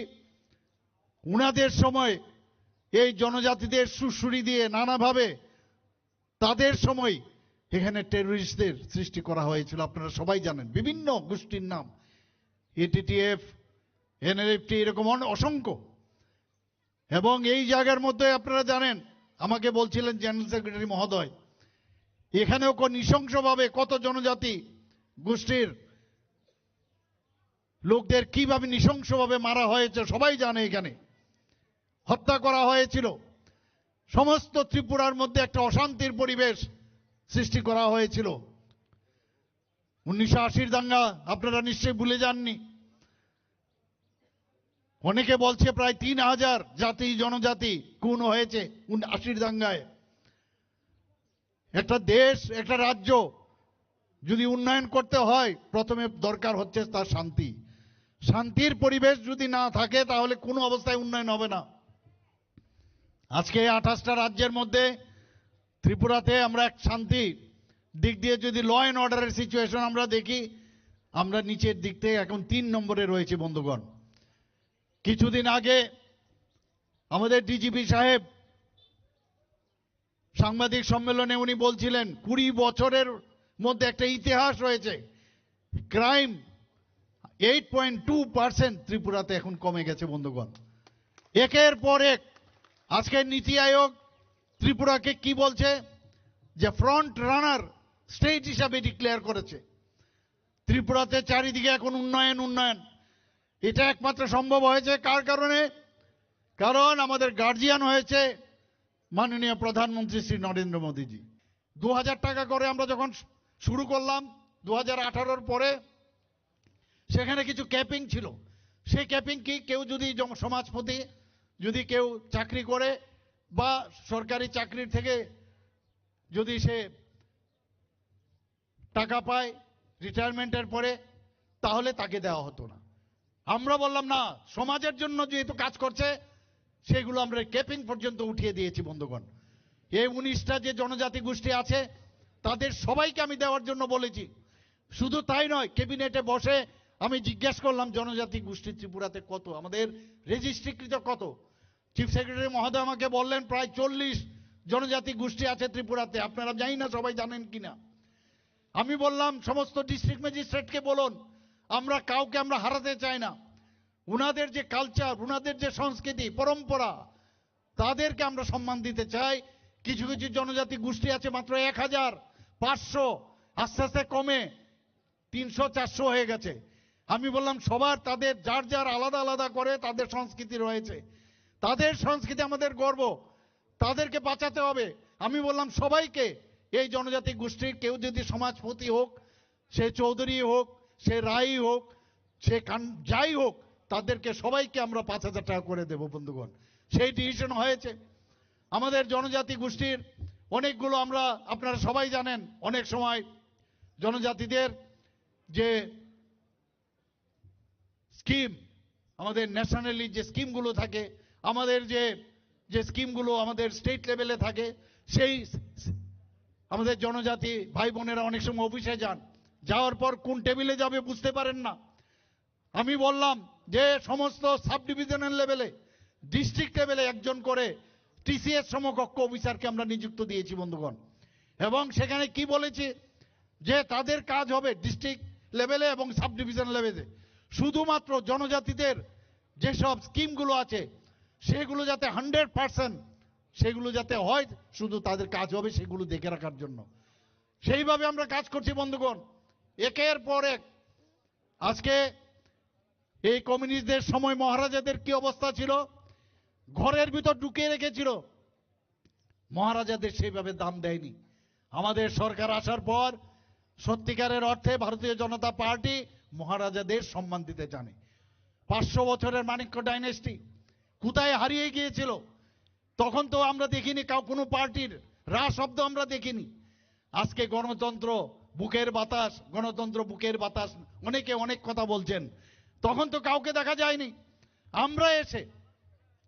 Speaker 14: উনাদের সময় এই জনজাতিদের সুড়সুড়ি দিয়ে নানাভাবে তাদের সময় এখানে টেররিস্টদের সৃষ্টি করা হয়েছিল। আপনারা সবাই জানেন, বিভিন্ন গোষ্ঠীর নাম, এটিটিএফ, এনএলএফটি, এরকম অসংখ্য। এবং এই জায়গার মধ্যে আপনারা জানেন, আমাকে বলছিলেন জেনারেল সেক্রেটারি মহোদয়, এখানেও নৃশংসভাবে কত জনজাতি গোষ্ঠীর লোকদের কিভাবে নৃশংসভাবে মারা হয়েছে সবাই জানে। এখানে হত্যা করা হয়েছিল। সমস্ত ত্রিপুরার মধ্যে একটা অশান্তির পরিবেশ সৃষ্টি করা হয়েছিল। 1980 দাঙ্গা আপনারা নিশ্চয়ই ভুলে যাননি। অনেকে বলছে প্রায় 3000 জাতি জনজাতি খুন হয়েছে 80 দাঙ্গায়। একটা দেশ, একটা রাজ্য যদি উন্নয়ন করতে হয়, প্রথমে দরকার হচ্ছে তার শান্তি। শান্তির পরিবেশ যদি না থাকে তাহলে কোনো অবস্থায় উন্নয়ন হবে না। আজকে 28টা রাজ্যের মধ্যে ত্রিপুরাতে আমরা এক শান্তি দিক দিয়ে যদি ল অ্যান্ড অর্ডারের সিচুয়েশন আমরা দেখি, আমরা নিচের দিক থেকে এখন 3 নম্বরে রয়েছে বন্ধুগণ। কিছুদিন আগে আমাদের ডিজিপি সাহেব সাংবাদিক সম্মেলনে উনি বলছিলেন 20 বছরের মধ্যে একটা ইতিহাস রয়েছে। ক্রাইম 8.2% ত্রিপুরাতে এখন কমে গেছে বন্ধুগণ। একের পর এক আজকে নীতি আয়োগ ত্রিপুরাকে কি বলছে, যে ফ্রন্ট রানার স্টেট হিসাবে ডিক্লেয়ার করেছে। ত্রিপুরাতে চারিদিকে এখন উন্নয়ন উন্নয়ন। এটা একমাত্র সম্ভব হয়েছে কার কারণে? কারণ আমাদের গার্জিয়ান হয়েছে মাননীয় প্রধানমন্ত্রী শ্রী নরেন্দ্র মোদীজি। 2000 টাকা করে আমরা যখন শুরু করলাম 2018 পরে, সেখানে কিছু ক্যাপিং ছিল। সেই ক্যাপিং কি, কেউ যদি সমাজপতি যদি কেউ চাকরি করে বা সরকারি চাকরির থেকে যদি সে টাকা পায় রিটায়ারমেন্টের পরে, তাহলে তাকে দেওয়া হতো না। আমরা বললাম না, সমাজের জন্য যেহেতু কাজ করছে সেগুলো আমরা ক্যাপিং পর্যন্ত উঠিয়ে দিয়েছি বন্ধুগণ। এই 19টা যে জনজাতি গোষ্ঠী আছে তাদের সবাইকে আমি দেওয়ার জন্য বলেছি। শুধু তাই নয়, ক্যাবিনেটে বসে আমি জিজ্ঞেস করলাম জনজাতি গোষ্ঠী ত্রিপুরাতে কত, আমাদের রেজিস্ট্রিকৃত কত। চিফ সেক্রেটারি মহোদয় আমাকে বললেন প্রায় 40 জনজাতি গোষ্ঠী আছে ত্রিপুরাতে। আপনারা জানি না সবাই জানেন কিনা। আমি বললাম সমস্ত ডিস্ট্রিক্ট ম্যাজিস্ট্রেটকে বলুন, আমরা কাউকে আমরা হারাতে চাই না। উনাদের যে কালচার, উনাদের যে সংস্কৃতি পরম্পরা, তাদেরকে আমরা সম্মান দিতে চাই। কিছু কিছু জনজাতি গোষ্ঠী আছে মাত্র 1500, আস্তে আস্তে কমে 300-400 হয়ে গেছে। আমি বললাম সবার তাদের যার যার আলাদা আলাদা করে তাদের সংস্কৃতি রয়েছে, তাদের সংস্কৃতি আমাদের গর্ব, তাদেরকে বাঁচাতে হবে। আমি বললাম সবাইকে, এই জনজাতি গোষ্ঠীর কেউ যদি সমাজপতি হোক, সে চৌধুরী হোক, সে রাই হোক, সে যাই হোক, তাদেরকে সবাইকে আমরা 5000 টাকা করে দেব বন্ধুগণ। সেই ডিসিশন হয়েছে। আমাদের জনজাতি গোষ্ঠীর অনেকগুলো আমরা, আপনারা সবাই জানেন, অনেক সময় জনজাতিদের যে স্কিম, আমাদের ন্যাশনালি যে স্কিমগুলো থাকে, আমাদের যে স্কিমগুলো আমাদের স্টেট লেভেলে থাকে, সেই আমাদের জনজাতি ভাই বোনেরা অনেক সময় অফিসে যান, যাওয়ার পর কোন টেবিলে যাবে বুঝতে পারেন না। আমি বললাম যে সমস্ত সাব ডিভিশনাল লেভেলে, ডিস্ট্রিক্ট লেভেলে একজন করে টিসিএস সমকক্ষ অফিসারকে আমরা নিযুক্ত দিয়েছি বন্ধুগণ। এবং সেখানে কি বলেছি যে তাদের কাজ হবে ডিস্ট্রিক্ট লেভেলে এবং সাব ডিভিশন লেভেলে শুধুমাত্র জনজাতিদের যেসব স্কিমগুলো আছে সেগুলো যাতে 100% সেগুলো যাতে হয়, শুধু তাদের কাজ হবে সেগুলো দেখে রাখার জন্য। সেইভাবে আমরা কাজ করছি বন্ধুগণ। একের পর এক আজকে এই কমিউনিস্টদের সময় মহারাজাদের কি অবস্থা ছিল, ঘরের ভিতর ঢুকিয়ে রেখেছিল, মহারাজাদের সেইভাবে দাম দেয়নি। আমাদের সরকার আসার পর সত্যিকারের অর্থে ভারতীয় জনতা পার্টি মহারাজাদের সম্মান দিতে জানে। 500 বছরের মাণিক্য ডাইনেস্টি কোথায় হারিয়ে গিয়েছিল, তখন তো আমরা দেখিনি কোনো পার্টির রা শব্দ আমরা দেখিনি। আজকে গণতন্ত্র বুকের বাতাস, গণতন্ত্র বুকের বাতাস, অনেকে অনেক কথা বলছেন, তখন তো কাউকে দেখা যায়নি। আমরা এসে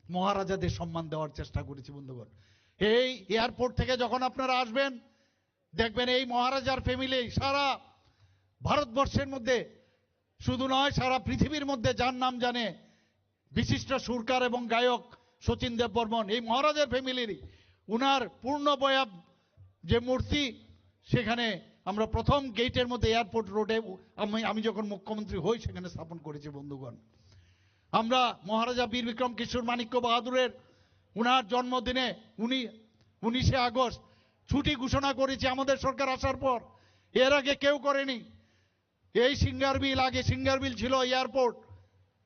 Speaker 14: মহারাজাদের সম্মান দেওয়ার চেষ্টা করেছি বন্ধুগণ। এই এয়ারপোর্ট থেকে যখন আপনারা আসবেন দেখবেন এই মহারাজার ফ্যামিলি সারা ভারতবর্ষের মধ্যে শুধু নয় সারা পৃথিবীর মধ্যে যার নাম জানে বিশিষ্ট সুরকার এবং গায়ক শচীন দেববর্মন, এই মহারাজার ফ্যামিলিরই উনার পূর্ণবয়া যে মূর্তি সেখানে আমরা প্রথম গেটের মধ্যে এয়ারপোর্ট রোডে আমি যখন মুখ্যমন্ত্রী হই সেখানে স্থাপন করেছি বন্ধুগণ। আমরা মহারাজা বীর বিক্রম কিশোর মাণিক্য বাহাদুরের উনার জন্মদিনে 19শে আগস্ট ছুটি ঘোষণা করেছি আমাদের সরকার আসার পর। এর আগে কেউ করেনি। এই সিঙ্গারবিল, আগে সিঙ্গারবিল ছিল এয়ারপোর্ট,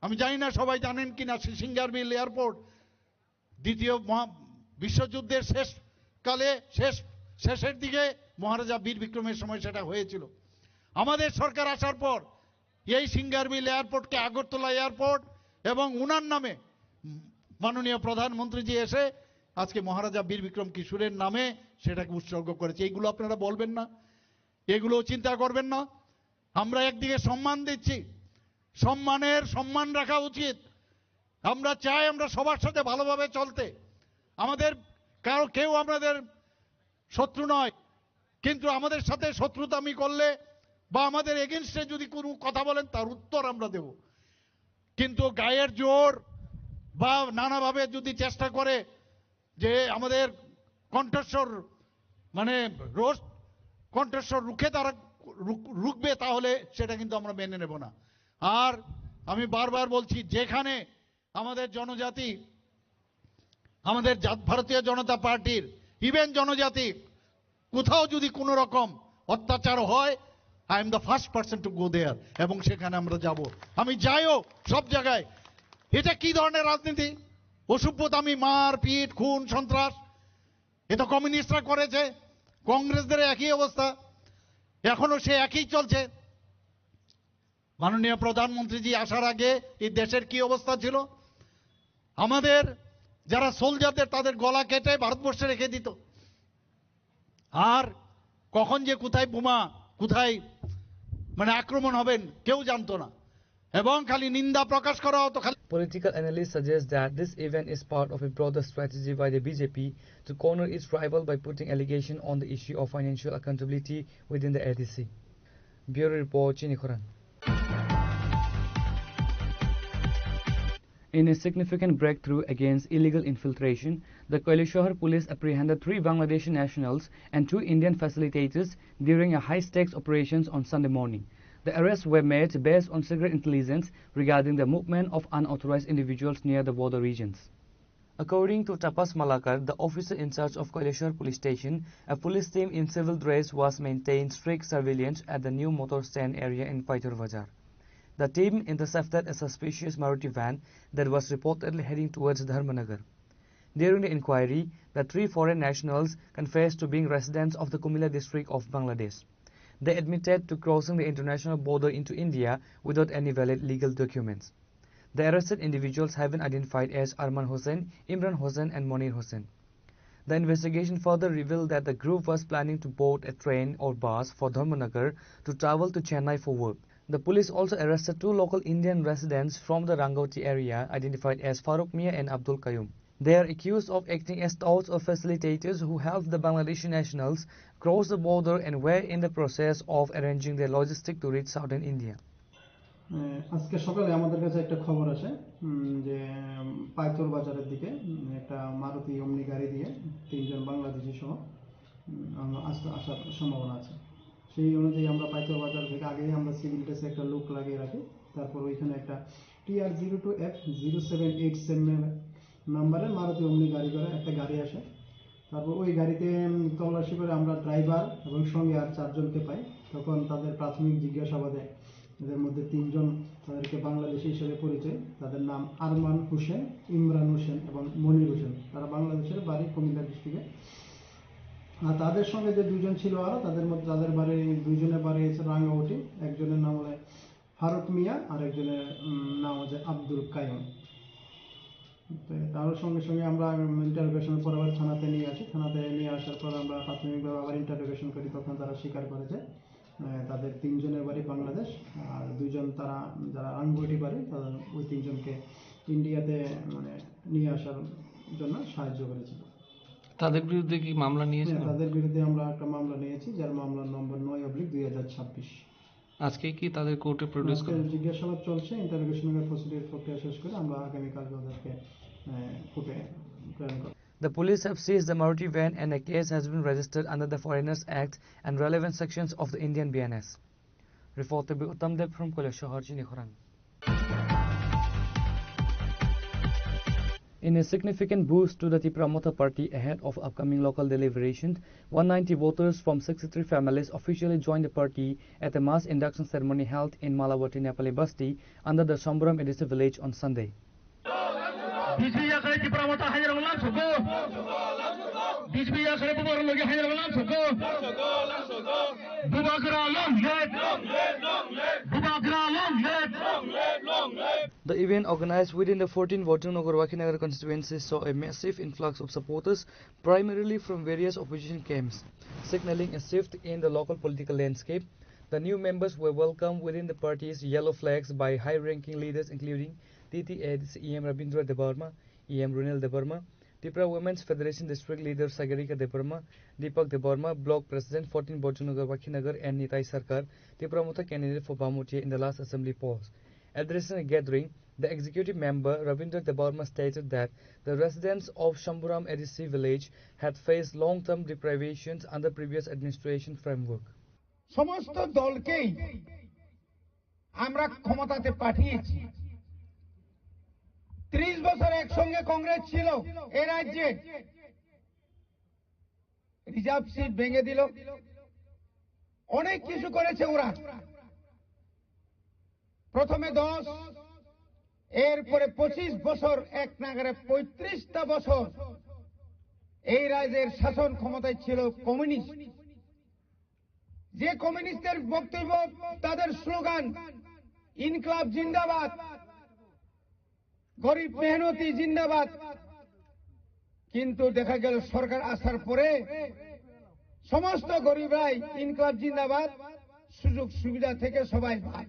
Speaker 14: আমি জানি না সবাই জানেন কিনা সিঙ্গারবিল এয়ারপোর্ট দ্বিতীয় বিশ্বযুদ্ধের শেষের দিকে মহারাজা বীর বিক্রমের সময় সেটা হয়েছিল। আমাদের সরকার আসার পর এই সিঙ্গারবিল এয়ারপোর্টকে আগরতলা এয়ারপোর্ট এবং উনার নামে মাননীয় প্রধানমন্ত্রীজি এসে আজকে মহারাজা বীর বিক্রম কিশোরের নামে সেটাকে উৎসর্গ করেছে। এইগুলো আপনারা বলবেন না, এগুলো চিন্তা করবেন না। আমরা একদিকে সম্মান দিচ্ছি, সম্মান রাখা উচিত। আমরা চাই আমরা সবার সাথে ভালোভাবে চলতে, আমাদের কেউ আমাদের শত্রু নয়, কিন্তু আমাদের সাথে শত্রুতামি করলে বা আমাদের এগেনস্টে যদি কোনো কথা বলেন তার উত্তর আমরা দেব। কিন্তু গায়ের জোর বা নানাভাবে যদি চেষ্টা করে যে আমাদের কণ্ঠস্বর কণ্ঠস্বর রুখে তারা রুখবে, তাহলে সেটা কিন্তু আমরা মেনে নেব না। আর আমি বারবার বলছি, যেখানে আমাদের জনজাতি, আমাদের ভারতীয় জনতা পার্টির ইভেন জনজাতি কোথাও যদি কোনো রকম অত্যাচার হয়, I am the first person to go there, এবং সেখানে আমরা যাব। আমি যাইও সব জায়গায়। এটা কি ধরনের রাজনীতি? অসভ্যতামি, মারপিট, খুন, সন্ত্রাস, এটা কমিউনিস্টরা করেছে, কংগ্রেসদের একই অবস্থা, এখনো সে একই চলছে। মাননীয় প্রধানমন্ত্রীজি আসার আগে এই দেশের কি অবস্থা ছিল? আমাদের যারা সোলজারদের তাদের গলা কেটে ভারতবর্ষে রেখে দিত। আর কখন যে কোথায় বোমা, কোথায় আক্রমণ হবেন কেউ জানতো না, এবং খালি নিন্দা প্রকাশ করা হতো।
Speaker 9: Political analysts suggest that this event is part of a broader strategy by the BJP to corner its rival by putting allegation on the issue of financial accountability within the ADC. Bureau Report, Chini Khoran. In a significant breakthrough against illegal infiltration, the Kailashahar police apprehended 3 Bangladeshi nationals and 2 Indian facilitators during a high-stakes operations on Sunday morning. The arrests were made based on secret intelligence regarding the movement of unauthorized individuals near the border regions. According to Tapas Malakar, the officer in charge of Kailashahar police station, a police team in civil dress was maintained strict surveillance at the new motor stand area in Paitar Bazar. The team intercepted a suspicious Maruti van that was reportedly heading towards Dharmanagar. During the inquiry, the 3 foreign nationals confessed to being residents of the Kumila district of Bangladesh. They admitted to crossing the international border into India without any valid legal documents. The arrested individuals have been identified as Arman Hossain, Imran Hossain and Monir Hossain. The investigation further revealed that the group was planning to board a train or bus for Dharmanagar to travel to Chennai for work. The police also arrested 2 local Indian residents from the Rangauti area identified as Farooq Mia and Abdul Qayyum. They are accused of acting as touts or facilitators who helped the Bangladeshi nationals cross the border and were in the process of arranging their logistics to reach southern India.
Speaker 15: আজকে সকালে আমাদের কাছে একটা খবর আসে যে পাইথর বাজারের দিকে একটা মারুতি অমনি গাড়ি দিয়ে 3 জন বাংলাদেশি সহ আসার সম্ভাবনা আছে। সেই অনুযায়ী আমরা পাইথর বাজার থেকে আগেই আমরা সিভিল ড্রেসে একটা লুক লাগিয়ে রাখি। তারপর ওইখানে একটা TR02F0787 নাম্বারে মারুতি অমনি গাড়ি করে একটা গাড়ি আসে। তারপর ওই গাড়িতে তল্লাশি করে আমরা ড্রাইভার এবং সঙ্গে আর 4 জনকে পাই। তখন তাদের প্রাথমিক জিজ্ঞাসাবাদে এদের মধ্যে 3 জন তাদেরকে বাংলাদেশি হিসেবে পরিচয়। তাদের নাম আরমান হোসেন, ইমরান হোসেন এবং মনির হোসেন। তারা বাংলাদেশের বাড়ি কুমিল্লা ডিস্ট্রিক্টে। আর তাদের সঙ্গে যে 2 জন ছিল আরো তাদের মধ্যে তাদের বাড়ি 2 জনের বাড়ি হচ্ছে রাঙ্গাউটি। একজনের নাম হলো ফারুক মিয়া আর একজনের নাম হচ্ছে আব্দুল কাইম। তার সঙ্গে সঙ্গে আমরা ইন্টারোগেশনের পর আবার থানাতে নিয়ে আসি। থানাতে নিয়ে আসার পর আমরা প্রাথমিকভাবে আবার ইন্টারোগেশন করি। তখন তারা স্বীকার করেছে তাদের 3 জনের বাড়ি বাংলাদেশ আর 2 জন তারা যারা রাঙ্গুটি বাড়ি তাদের ওই 3 জনকে ইন্ডিয়াতে মানে নিয়ে আসার জন্য সাহায্য করেছিল।
Speaker 16: তাদের বিরুদ্ধে কি মামলা নিয়েছেন?
Speaker 15: তাদের বিরুদ্ধে আমরা একটা মামলা নিয়েছি যার মামলার নম্বর 9/2026।
Speaker 16: আজকে কি তাদের কোর্টে প্রডিউস করা
Speaker 15: জিজ্ঞাসাবাদ চলছে। ইন্টারোগেশনের প্রসিডিউর প্রক্রিয়া শেষ করে আমরা আগামীকাল তাদেরকে কোর্টে প্রেরণ করব।
Speaker 9: The police have seized the Maruti van and a case has been registered under the Foreigners Act and relevant sections of the Indian BNS. Reporter by Uttam Deb from Koleshahar, Chinikhorang. In a significant boost to the Tipramotha party ahead of upcoming local deliberations, 190 voters from 63 families officially joined the party at a mass induction ceremony held in Malawati, Nepali Basti under the Shamburam Edisi village on Sunday. The event, organized within the 14 voting Nagar constituencies, saw a massive influx of supporters, primarily from various opposition camps, signaling a shift in the local political landscape. The new members were welcomed within the party's yellow flags by high-ranking leaders including TTA's EM Rabindra Debarma, EM Runil Debarma, Tripura Women's Federation District Leader Sagarika Debarma, Deepak Debarma, Block President 14 Bojanagar Wakhinagar and Nitai Sarkar, Tipramotha candidate for Bamutia in the last assembly polls. Addressing a gathering, the executive member Ravindra Debarma stated that the residents of Shamburam Edisi village had faced long-term deprivations under previous administration framework.
Speaker 17: সমস্ত দলকেই আমরা ক্ষমতাতে পাঠিয়েছি। 30 বছর একসঙ্গে কংগ্রেস ছিল এই রাজ্যে, reserve seat ভেঙে দিল, অনেক কিছু করেছে ওরা। প্রথমে 10, এরপরে 25 বছর এক নাগারে 35টা বছর এই রাজ্যের শাসন ক্ষমতায় ছিল কমিউনিস্ট। যে কমিউনিস্টের বক্তব্য তাদের স্লোগান ইনকলাব জিন্দাবাদ, গরিব মেহনতি জিন্দাবাদ। কিন্তু দেখা গেল সরকার আসার পরে সমস্ত গরিবরাই ইনকলাব জিন্দাবাদ, সুযোগ সুবিধা থেকে সবাই বাদ,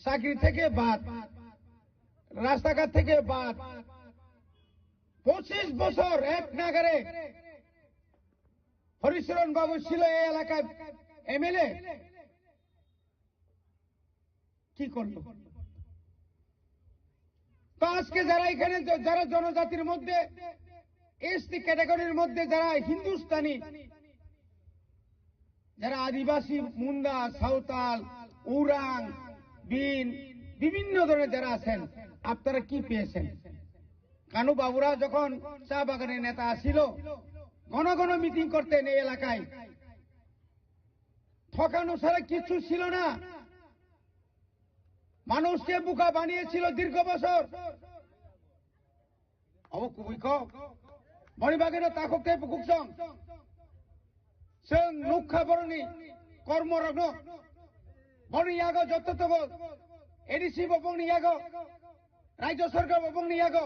Speaker 17: চাকরি থেকে বাদ, রাস্তাঘাট থেকে বাদ। 25 বছর এক নাগারে হরিচরণ বাবু ছিল এই এলাকায় এমএলএ, কি করল? তো আজকে যারা এখানে যারা জনজাতির মধ্যে এসটি ক্যাটাগরির মধ্যে যারা হিন্দুস্তানি, যারা আদিবাসী, মুন্ডা, সাঁওতাল, উরাং, বিন, বিভিন্ন ধরনের যারা আছেন, আপনারা কি পেয়েছেন? কানু বাবুরা যখন চা বাগানের নেতা আসিল, ঘন ঘন মিটিং করতেন এই এলাকায়, ঠকানো ছাড়া কিছু ছিল না। মানুষকে বোকা বানিয়েছিল দীর্ঘ বছর। মণিবাগের তাকে কুকসং जों नुखा बरनि कर्मरग्न बरनि यागो जततब एडिसि बबंनि यागो राज्य सरकार बबंनि यागो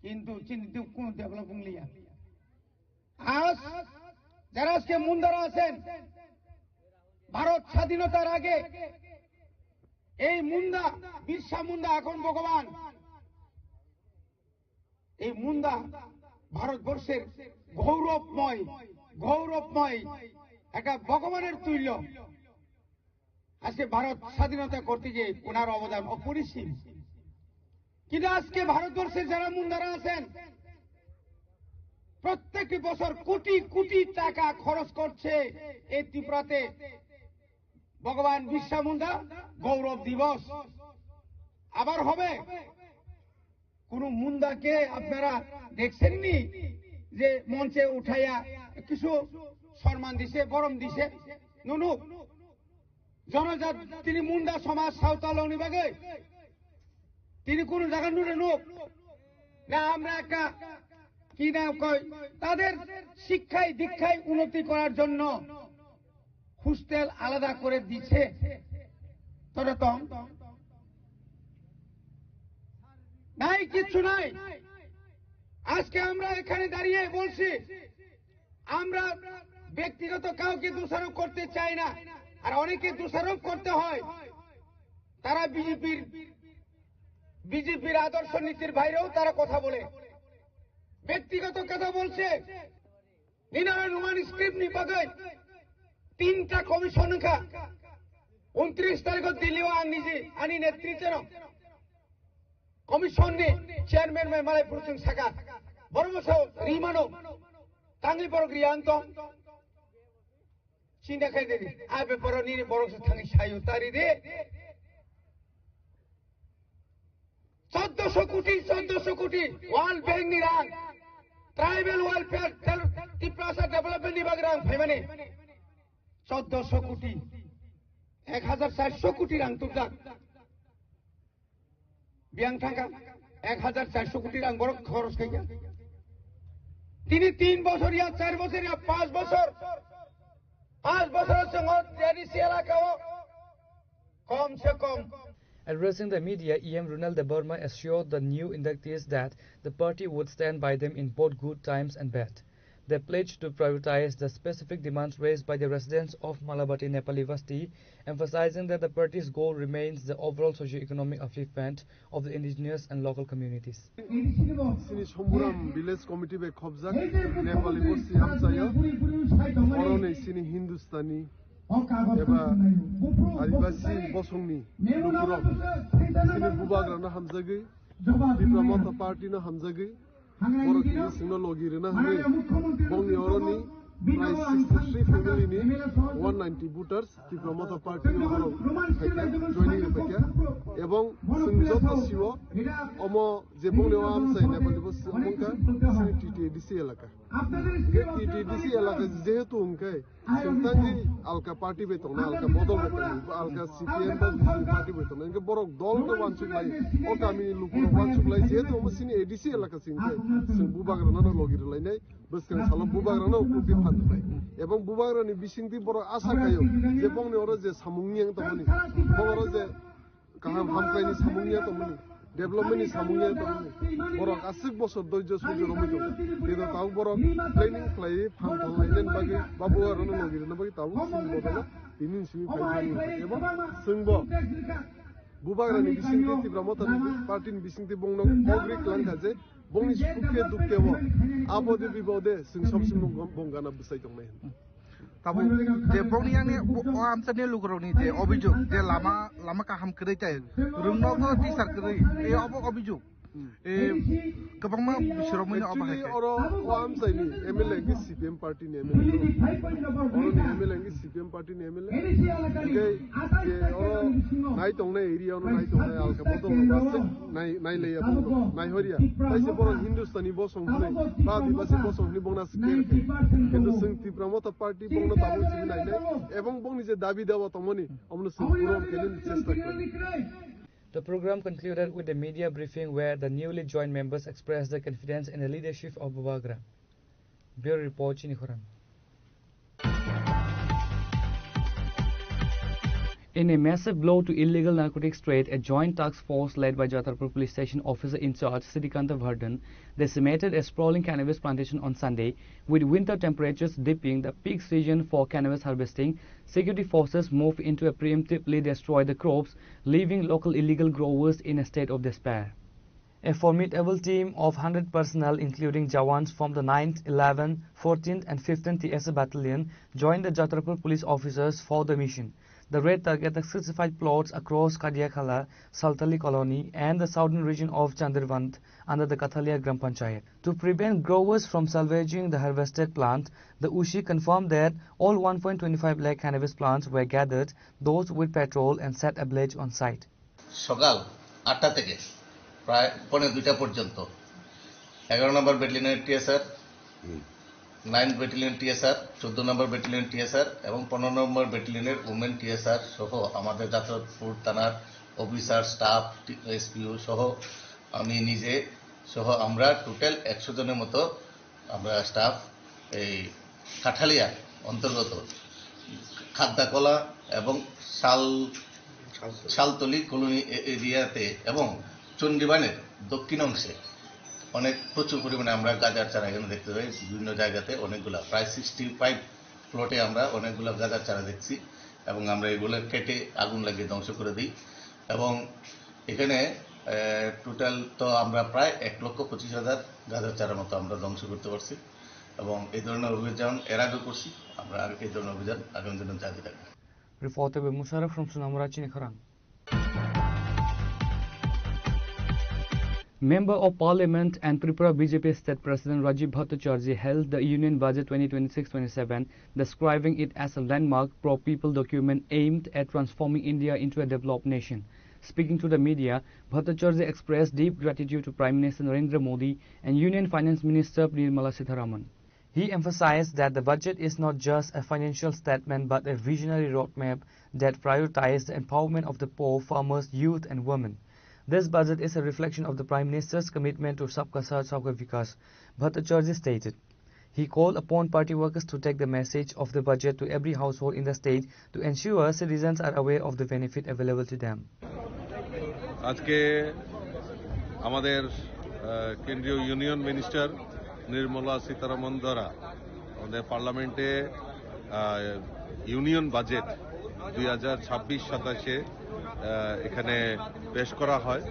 Speaker 17: किन्तु चिन्तित कोन डेभेलप बुंलिया आज যারা আজকে মুন্দারা আছেন ভারত স্বাধীনতার আগে এই মুন্দা বিরসা মুন্ডা এখন ভগবান এই মুন্দা ভারতবর্ষের গৌরবময় একটা ভগবানের তুল্য। আজকে ভারত স্বাধীনতা করতে গিয়ে ওনার অবদান অপরিসীম। কিন্তু আজকে ভারতবর্ষের যারা মুন্দারা আছেন প্রত্যেকটি বছর কোটি কোটি টাকা খরচ করছে এই ত্রিপুরাতে ভগবান বিরসা মুন্ডা গৌরব দিবস আবার হবে। কোন মুন্দাকে আপনারা দেখছেননি যে মঞ্চে উঠাইয়া কিছু সম্মান দিছে, বরম দিছে? নুনু জনজাত তিনি মুন্ডা সমাজ সাঁওতাল বিভাগে তিনি কোন জায়গা নুরে নুক না আমরা একটা কি নাম কয় তাদের শিক্ষায় দীক্ষায় উন্নতি করার জন্য হোস্টেল আলাদা করে দিচ্ছে। তোরা তো নাই, কিচ্ছু নাই। আজকে আমরা এখানে দাঁড়িয়ে বলছি আমরা ব্যক্তিগত কাউকে দোষারোপ করতে চাই না, আর অনেকে দোষারোপ করতে হয়। তারা বিজেপির আদর্শ নীতির বাইরেও তারা কথা বলে, ব্যক্তিগত কথা বলছে। নিনারুমান স্ক্রিপ্ট নিপাগে 3টা কমিশন খা 29 তারিখ দিল্লিও আনি নেতৃত্বের কমিশন নে চেয়ারম্যান মালাই পুরুষং সাকা বরমস রিমানো তাংলি বড় গ্রিয়ান্ত চিন্তা খাই দেরি আবে বড় নিরে বড় থাঙ্গি সায়ু তারি দে 1400 কোটি ওয়ার্ল্ড ব্যাংক নি রাং ট্রাইবেল ওয়েলফেয়ার ত্রিপুরা ডেভেলপমেন্ট বিভাগ রাং ফাইমানে 1400 কোটি 1400 কোটি রাং তুলজাক বিয়াং থাকা 1400 কোটি রাং বড় খরচ খাইয়া তিনি 3 বছর ইয়া 4 বছর ইয়া 5 বছর সঙ্গে জেডিসি এলাকাও কম সে কম।
Speaker 9: Addressing the media, EM Runal Deborma assured the new inductees that the party would stand by them in both good times and bad. They pledged to prioritize the specific demands raised by the residents of Malabati Nepali Vasti, emphasizing that the party's goal remains the overall socio-economic upliftment of the indigenous and local communities.
Speaker 18: Sini Somburam Village Committee be Khobjak Nepali Vasti Hamsaya Orone Sini Hindustani Eba Adivasi Bosongni Lukurok Sini Bubagrana Hamzagi Dipramata Party na Hamzagi Borok ini sino logi rena hari Bongi Oroni Price 63 family ni 190 voters Dipramata Party Borok joining repekya Ebong Singjot Asiwo Omo Jebong Lewa Amsai Nepali Vasti Omongka Sini TTDC elaka TTDC elaka jehetu ungkai Sintangi alka party betong na alka bodol betong alka CPM party betong na borok dol ke wansuk lai o kami lupuro wansuk lai jehetu omo sini ADC elaka singkai sing bubagrana na logir lai nai beskan salam bubagrana upi phan lai ebong bubagrani bisingti borok asa kayo je bongni oro je samungnyang tomoni bongoro je kaham hamkai ni samungnya tomoni development ni samungnya tomoni borok asik bosor doijo sujo romito kedo tau borok planning play phang thong lai nen bagi babuarana logir na bagi tau sing bodala tinin simi phai ebong singbo bubagrani bisingti Dipramata party ni bisingti bongnong ogrik langka je bongni sukke dukke wo abode bibode sing sobsim bongana bisai tongnai
Speaker 19: তাবো যে বংনিয়ানি ও আমসানি লুকরনি যে অভিযোগ যে লামা কাহাম করেই চাই রুমনগর teacher করেই এই অভিযোগ এই গোবাংমা বিশ্বরমনি অবাহাই
Speaker 18: অর ও আমসাইনি এমএলএ কি সিপিএম পার্টি নি এমএলএ অর এমএলএ কি সিপিএম পার্টি নি এমএলএ যে অর নাই তংনে এরিয়া অর নাই তংনে আলকা বদল নাই লেয়া নাই হরিয়া তাইসে বড় হিন্দুস্তানি বসংনি বা আদিবাসী বসংনি বংনা স্কেল কিন্তু সিং Dipramata পার্টি বংনা তাবো চিনি নাই এবং বংনি যে দাবি দেওয়া তমনি আমনো সিং পুরন কেনিন চেষ্টা করি।
Speaker 9: The program concluded with a media briefing where the newly joined members expressed their confidence in the leadership of Bubagra. Bureau Report, Chinikhorang. In a massive blow to illegal narcotics trade, a joint task force led by Jatarpur Police Station Officer in charge Siddhikanta Vardhan decimated a sprawling cannabis plantation on Sunday. With winter temperatures dipping the peak season for cannabis harvesting, security forces moved in to preemptively destroy the crops, leaving local illegal growers in a state of despair. A formidable team of 100 personnel, including Jawans from the 9th, 11th, 14th and 15th TSA Battalion, joined the Jatrapur police officers for the mission. The raid targeted 65 plots across Kadiakhala, Saltali Colony and the southern region of Chandravant under the Kathalia Gram Panchayat. To prevent growers from salvaging the harvested plant, the USHI confirmed that all 1.25 lakh cannabis plants were gathered, those with petrol, and set ablaze on site.
Speaker 20: সকাল 8টা থেকে প্রায় 1:30 পর্যন্ত 11 নম্বর ব্যাটালিয়নের TSR, 9 battalion TSR, 14 নম্বর battalion TSR এবং 15 নম্বর ব্যাটালিয়নের women TSR সহ আমাদের যাত্রাপুর থানার officer, staff, SPO সহ আমি নিজে সহ আমরা টোটাল 100 জনের মতো আমরা স্টাফ এই কাঠালিয়া অন্তর্গত খাদ্দাকলা এবং শালতলি কলোনি এরিয়াতে এবং চন্ডীবানের দক্ষিণ অংশে অনেক প্রচুর পরিমাণে আমরা গাঁজার চারা এখানে দেখতে পাই। বিভিন্ন জায়গাতে অনেকগুলা প্রায় 65 প্লটে আমরা অনেকগুলো গাঁজার চারা দেখছি এবং আমরা এগুলো কেটে আগুন লাগিয়ে ধ্বংস করে দিই এবং এখানে টোটাল তো আমরা প্রায় 1,25,000 গাঁজার চারার মতো আমরা ধ্বংস করতে পারছি এবং এই ধরনের অভিযান এর আগে করছি। আমরা এই ধরনের অভিযান আগামী দিনে জারি রাখবো।
Speaker 9: Reporter by Musharraf from Sunamura, Chinikharang. Member of Parliament and Tripura BJP State President Rajiv Bhattacharjee held the Union Budget 2026-27, describing it as a landmark pro-people document aimed at transforming India into a developed nation. Speaking to the media, Bhattacharjee expressed deep gratitude to Prime Minister Narendra Modi and Union Finance Minister Nirmala Sitharaman. He emphasized that the budget is not just a financial statement but a visionary roadmap that prioritizes the empowerment of the poor, farmers, youth and women. This budget is a reflection of the Prime Minister's commitment to Sabka Saath Sabka Vikas, Bhattacharjee stated. He called upon party workers to take the message of the budget to every household in the state to ensure citizens are aware of the benefit available to them.
Speaker 21: আজকে আমাদের কেন্দ্রীয় union minister Nirmala Sitharaman দ্বারা আমাদের পার্লামেন্টে union budget 2026-27 এখানে পেশ করা হয়।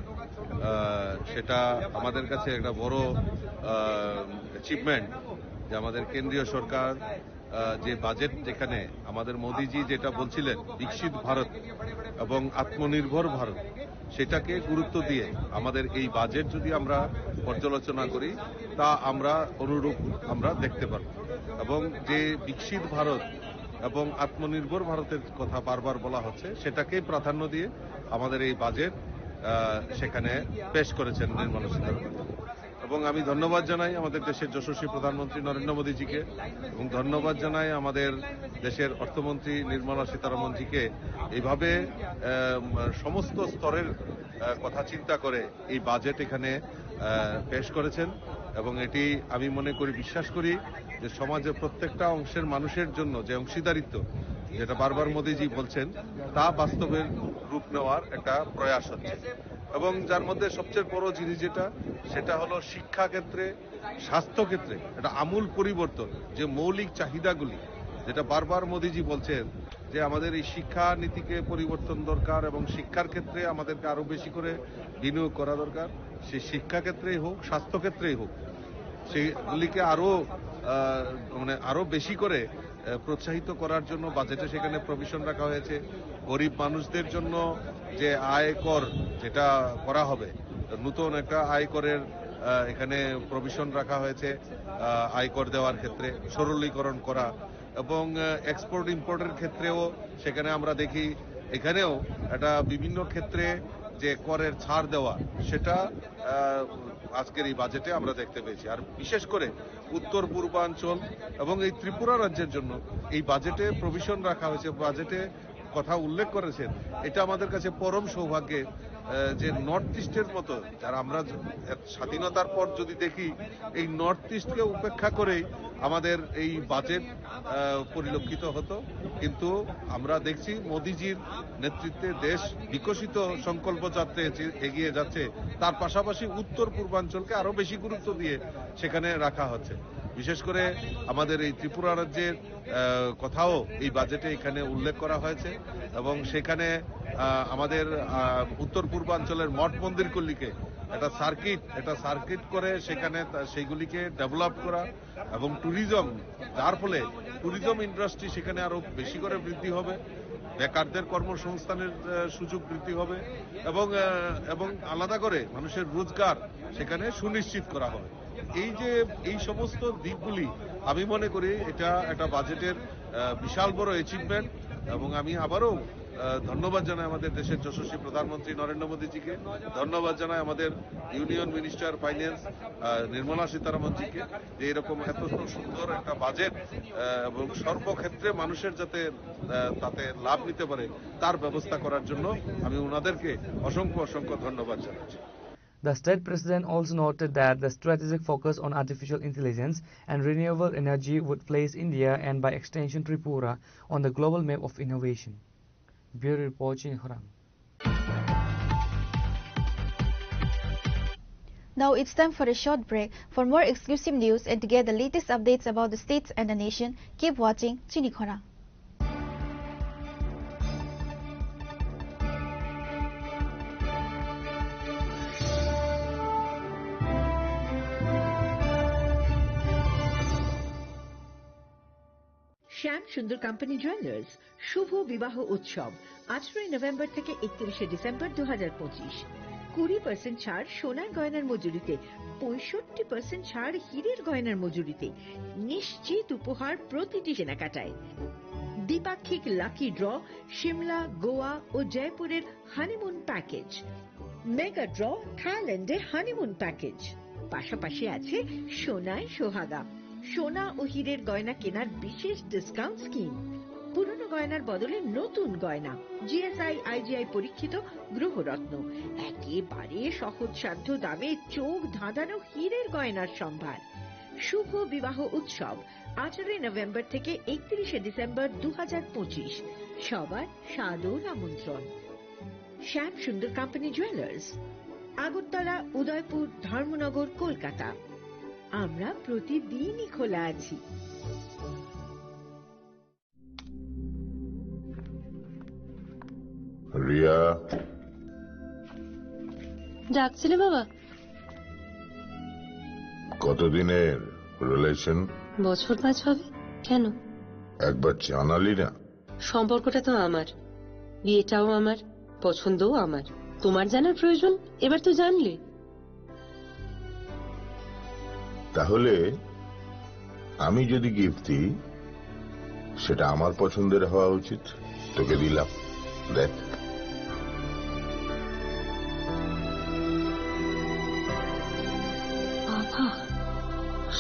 Speaker 21: সেটা আমাদের কাছে একটা বড় অ্যাচিভমেন্ট যে আমাদের কেন্দ্রীয় সরকার যে বাজেট, যেখানে আমাদের মোদিজি যেটা বলছিলেন বিকশিত ভারত এবং আত্মনির্ভর ভারত, সেটাকে গুরুত্ব দিয়ে আমাদের এই বাজেট যদি আমরা পর্যালোচনা করি তা আমরা অনুরূপ আমরা দেখতে পারব এবং যে বিকশিত ভারত এবং আত্মনির্ভর ভারতের কথা বারবার বলা হচ্ছে সেটাকেই প্রাধান্য দিয়ে আমাদের এই বাজেট সেখানে পেশ করেছেন নির্মলা সীতারামন। এবং আমি ধন্যবাদ জানাই আমাদের দেশের যশস্বী প্রধানমন্ত্রী নরেন্দ্র মোদীজিকে এবং ধন্যবাদ জানাই আমাদের দেশের অর্থমন্ত্রী নির্মলা সীতারামনজিকে এইভাবে সমস্ত স্তরের কথা চিন্তা করে এই বাজেট এখানে পেশ করেছেন এবং এটি আমি মনে করি, বিশ্বাস করি যে সমাজের প্রত্যেকটা অংশের মানুষের জন্য যে অংশীদারিত্ব যেটা বারবার মোদীজি বলছেন তা বাস্তবের রূপ নেওয়ার একটা প্রয়াস হচ্ছে এবং যার মধ্যে সবচেয়ে বড় জিনিস সেটা হলো শিক্ষা ক্ষেত্রে, স্বাস্থ্য ক্ষেত্রে একটা আমূল পরিবর্তন। যে মৌলিক চাহিদাগুলি যেটা বারবার মোদীজি বলছেন যে আমাদের এই শিক্ষা নীতিকে পরিবর্তন দরকার এবং শিক্ষার ক্ষেত্রে আমাদেরকে আরো বেশি করে বিনিয়োগ করা দরকার। সেই শিক্ষা ক্ষেত্রেই হোক, স্বাস্থ্য ক্ষেত্রেই হোক, সেগুলিকে আরো বেশি করে প্রোৎসাহিত করার জন্য বাজেটে সেখানে প্রভিশন রাখা হয়েছে। গরিব মানুষদের জন্য যে আয়কর যেটা করা হবে, নতুন একটা আয়করের এখানে প্রভিশন রাখা হয়েছে, আয়কর দেওয়ার ক্ষেত্রে সরলীকরণ করা এবং এক্সপোর্ট ইম্পোর্টের ক্ষেত্রেও সেখানে আমরা দেখি এখানেও একটা বিভিন্ন ক্ষেত্রে যে করের ছাড় দেওয়া সেটা আজকের এই বাজেটে আমরা দেখতে পেয়েছি। আর বিশেষ করে উত্তর পূর্বাঞ্চল এবং এই ত্রিপুরা রাজ্যের জন্য এই বাজেটে প্রভিশন রাখা হয়েছে, বাজেটে কথা উল্লেখ করেছেন। এটা আমাদের কাছে পরম সৌভাগ্যের যে নর্থ ইস্টের মতো, যারা আমরা স্বাধীনতার পর যদি দেখি এই নর্থ ইস্টকে উপেক্ষা করেই আমাদের এই বাজেট পরিলক্ষিত হতো, কিন্তু আমরা দেখছি মোদিজির নেতৃত্বে দেশ বিকশিত সংকল্প যাত্রে এগিয়ে যাচ্ছে, তার পাশাপাশি উত্তর পূর্বাঞ্চলকে আরো বেশি গুরুত্ব দিয়ে সেখানে রাখা হচ্ছে। বিশেষ করে আমাদের এই ত্রিপুরা রাজ্যের কথাও এই বাজেটে এখানে উল্লেখ করা হয়েছে এবং সেখানে আমাদের উত্তর পূর্বাঞ্চলের মঠ মন্দিরগুলিকে একটা সার্কিট করে সেখানে সেইগুলিকে ডেভেলপ করা এবং ট্যুরিজম, যার ফলে ট্যুরিজম ইন্ডাস্ট্রি সেখানে আরো বেশি করে বৃদ্ধি হবে, বেকারদের কর্মসংস্থানের সুযোগ বৃদ্ধি হবে এবং আলাদা করে মানুষের রোজগার সেখানে সুনিশ্চিত করা হবে। এই সমস্ত দিকগুলি আমি মনে করি এটা একটা বাজেটের বিশাল বড় অ্যাচিভমেন্ট। এবং আমি আবারও ধন্যবাদ জানাই আমাদের দেশের যশস্বী প্রধানমন্ত্রী নরেন্দ্র মোদীজিকে, ধন্যবাদ জানাই আমাদের ইউনিয়ন মিনিস্টার ফাইন্যান্স নির্মলা সীতারামনজিকে, যে এরকম এত সুন্দর একটা বাজেট এবং সর্বক্ষেত্রে মানুষের যাতে তাতে লাভ নিতে পারে তার ব্যবস্থা করার জন্য আমি ওনাদেরকে অসংখ্য ধন্যবাদ জানাচ্ছি।
Speaker 9: The state president also noted that the strategic focus on artificial intelligence and renewable energy would place India and by extension Tripura on the global map of innovation. Bureau report in Khorang.
Speaker 8: Now it's time for a short break. For more exclusive news and to get the latest updates about the states and the nation, keep watching Chini Khorang.
Speaker 5: শ্যাম সুন্দর company jewellers শুভ বিবাহ উৎসব 18 November থেকে 31 December 2025। 20% ছাড় সোনার গয়নার মজুরিতে, 65% ছাড় হীরের গয়নার মজুরিতে, নিশ্চিত উপহার প্রতিটি কেনাকাটায়। দ্বিপাক্ষিক লাকি ড্র, শিমলা, গোয়া ও জয়পুরের হানিমুন প্যাকেজ, মেগা ড্র থাইল্যান্ডে হানিমুন প্যাকেজ, পাশাপাশি আছে সোনায় সোহাগা, সোনা ও হীরের গয়না কেনার বিশেষ ডিসকাউন্ট স্কিম, পুরনো গয়নার বদলে নতুন গয়না, জিএসআই আইজিআই পরীক্ষিত গ্রহরত্ন, একেবারে সহজসাধ্য দামে চোখ ধাঁধানো হীরের গয়নার সম্ভার। শুভ বিবাহ উৎসব 18 নভেম্বর থেকে 31 ডিসেম্বর 2025। সবার সাদর আমন্ত্রণ। শ্যাম সুন্দর কোম্পানি জুয়েলার্স, আগরতলা, উদয়পুর, ধর্মনগর, কলকাতা। আমরা প্রতিদিনই খোলা আছি।
Speaker 2: রিয়া,
Speaker 3: ডাকছিলে বাবা?
Speaker 2: কতদিনের রিলেশন?
Speaker 3: বছর 5 হবে। কেন?
Speaker 2: একবার জানালি না?
Speaker 3: সম্পর্কটা তো আমার, বিয়েটাও আমার, পছন্দও আমার। তোমার জানার প্রয়োজন, এবার তো জানলে।
Speaker 2: তাহলে আমি যদি গিফট দিই সেটা আমার পছন্দের হওয়া উচিত। তোকে দিলাম, দেখ।
Speaker 3: বাবা,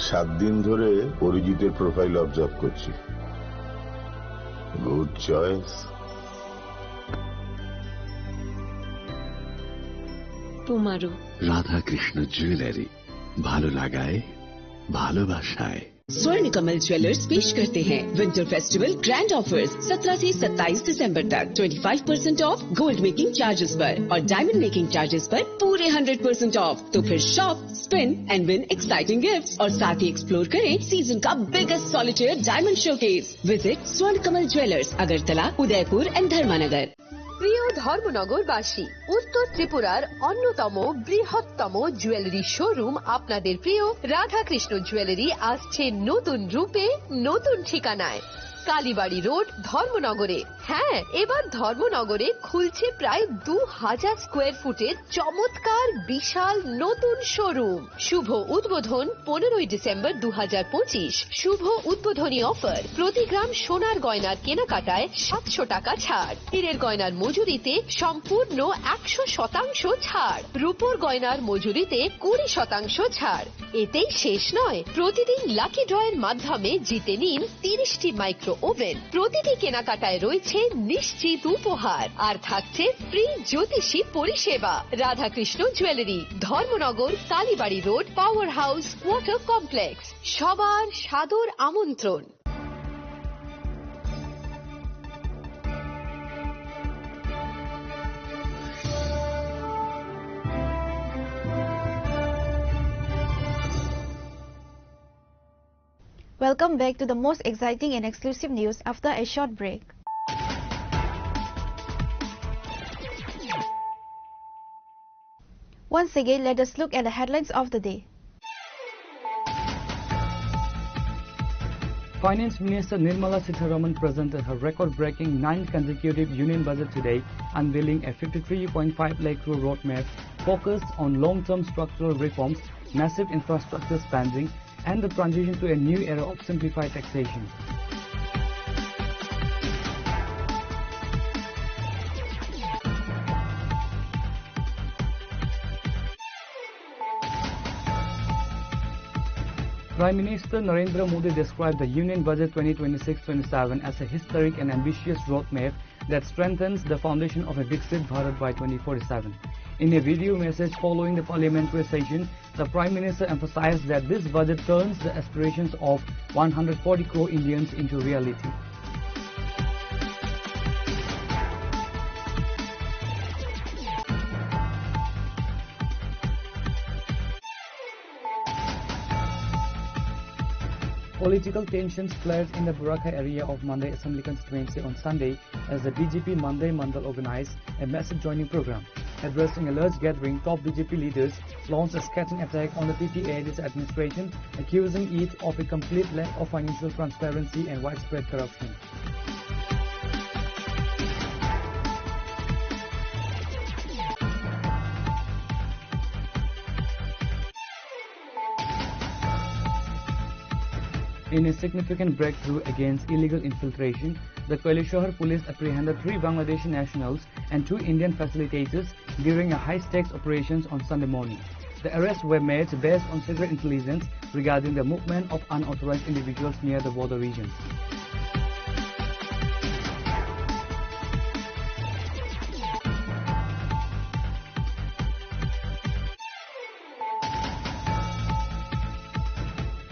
Speaker 2: 7 দিন ধরে অরিজিতের প্রোফাইল অবজার্ভ করছি। Good choice.
Speaker 3: তোমারও।
Speaker 4: রাধা কৃষ্ণ জুয়েলারি, ভালো লাগায় ভালোবাসায়।
Speaker 7: स्वर्ण कमल ज्वेलर्स पेश करते हैं विंटर फेस्टिवल ग्रैंड ऑफर्स 17 से 27 दिसंबर तक 25% ऑफ गोल्ड मेकिंग चार्जेस पर और डायमंड मेकिंग चार्जेस पर पूरे 100% ऑफ। तो फिर shop, spin and win exciting gifts और साथ ही एक्सप्लोर करें सीजन का biggest solitaire diamond showcase. Visit Swarna Kamal jewellers, Agartala, Udaipur and धर्मानगर।
Speaker 6: প্রিয় ধর্মনগরবাসী, উত্তর ত্রিপুরার অন্যতম বৃহত্তম জুয়েলারি শোরুম আপনাদের প্রিয় রাধাকৃষ্ণ জুয়েলারি আসছে নতুন রূপে, নতুন ঠিকানায়। কালীবাড়ি রোড, ধর্মনগরে। হ্যাঁ, এবার ধর্মনগরে খুলছে প্রায় 2000 স্কোয়ার ফুটের চমৎকার বিশাল নতুন শোরুম। শুভ উদ্বোধন 15 ডিসেম্বর 2025। শুভ উদ্বোধনী অফার, প্রতি গ্রাম সোনার গয়নার কেনাকাটায় 700 টাকা ছাড়, হীরের গয়নার মজুরিতে সম্পূর্ণ 100% ছাড়, রূপোর গয়নার মজুরিতে 20% ছাড়। এতেই শেষ নয়, প্রতিদিন লাকি ড্রয়ের মাধ্যমে জিতে নিন 30টি মাইক্রো ওভেন। প্রতিটি কেনাকাটায় রয়েছে নিশ্চিত উপহার আর থাকছে ফ্রি জ্যোতিষী পরিষেবা। Radhakrishna jewellery, Dharmanagar, Kalibari road, power house, water complex. সবার সাদর আমন্ত্রণ।
Speaker 8: Welcome back to the most exciting and exclusive news after a short break. Once again, let us look at the headlines of the day.
Speaker 9: Finance Minister Nirmala Sitharaman presented her record-breaking 9th consecutive union budget today, unveiling a 53.5 lakh crore roadmap focused on long-term structural reforms, massive infrastructure spending, and the transition to a new era of simplified taxation. Prime Minister Narendra Modi described the Union Budget 2026-27 as a historic and ambitious roadmap that strengthens the foundation of a Viksit Bharat by 2047. In a video message following the parliamentary session, the Prime Minister emphasized that this budget turns the aspirations of 140 crore Indians into reality. Political tensions flared in the Barakha area of Mandai Assembly constituency on Sunday as the BJP Mandai Mandal organized a massive joining program. Addressing a large gathering, top BJP leaders launched a scathing attack on the PPA and its administration, accusing it of a complete lack of financial transparency and widespread corruption. In a significant breakthrough against illegal infiltration, the Kailashahar police apprehended 3 Bangladeshi nationals and 2 Indian facilitators during a high-stakes operations on Sunday morning. The arrests were made based on secret intelligence regarding the movement of unauthorized individuals near the border regions.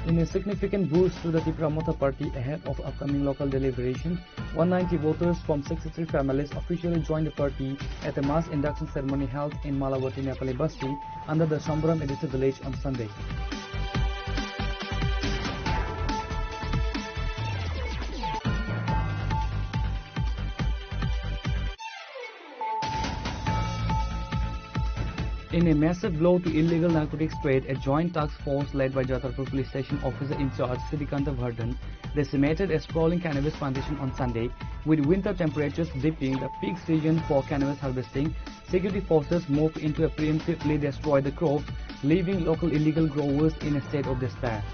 Speaker 9: In a significant boost to the Tripura Mata party ahead of upcoming local deliberations, 190 voters from 63 families officially joined the party at a mass induction ceremony held in Malawati, Nepali Basti under the Shamburam Edisa village on Sunday. In a massive blow to illegal narcotics trade, a joint task force led by Jatarpur Police Station Officer in charge Siddhikanta Vardhan decimated a sprawling cannabis plantation on Sunday. With winter temperatures dipping the peak season for cannabis harvesting, security forces moved in to preemptively destroy the crops, leaving local illegal growers in a state of despair.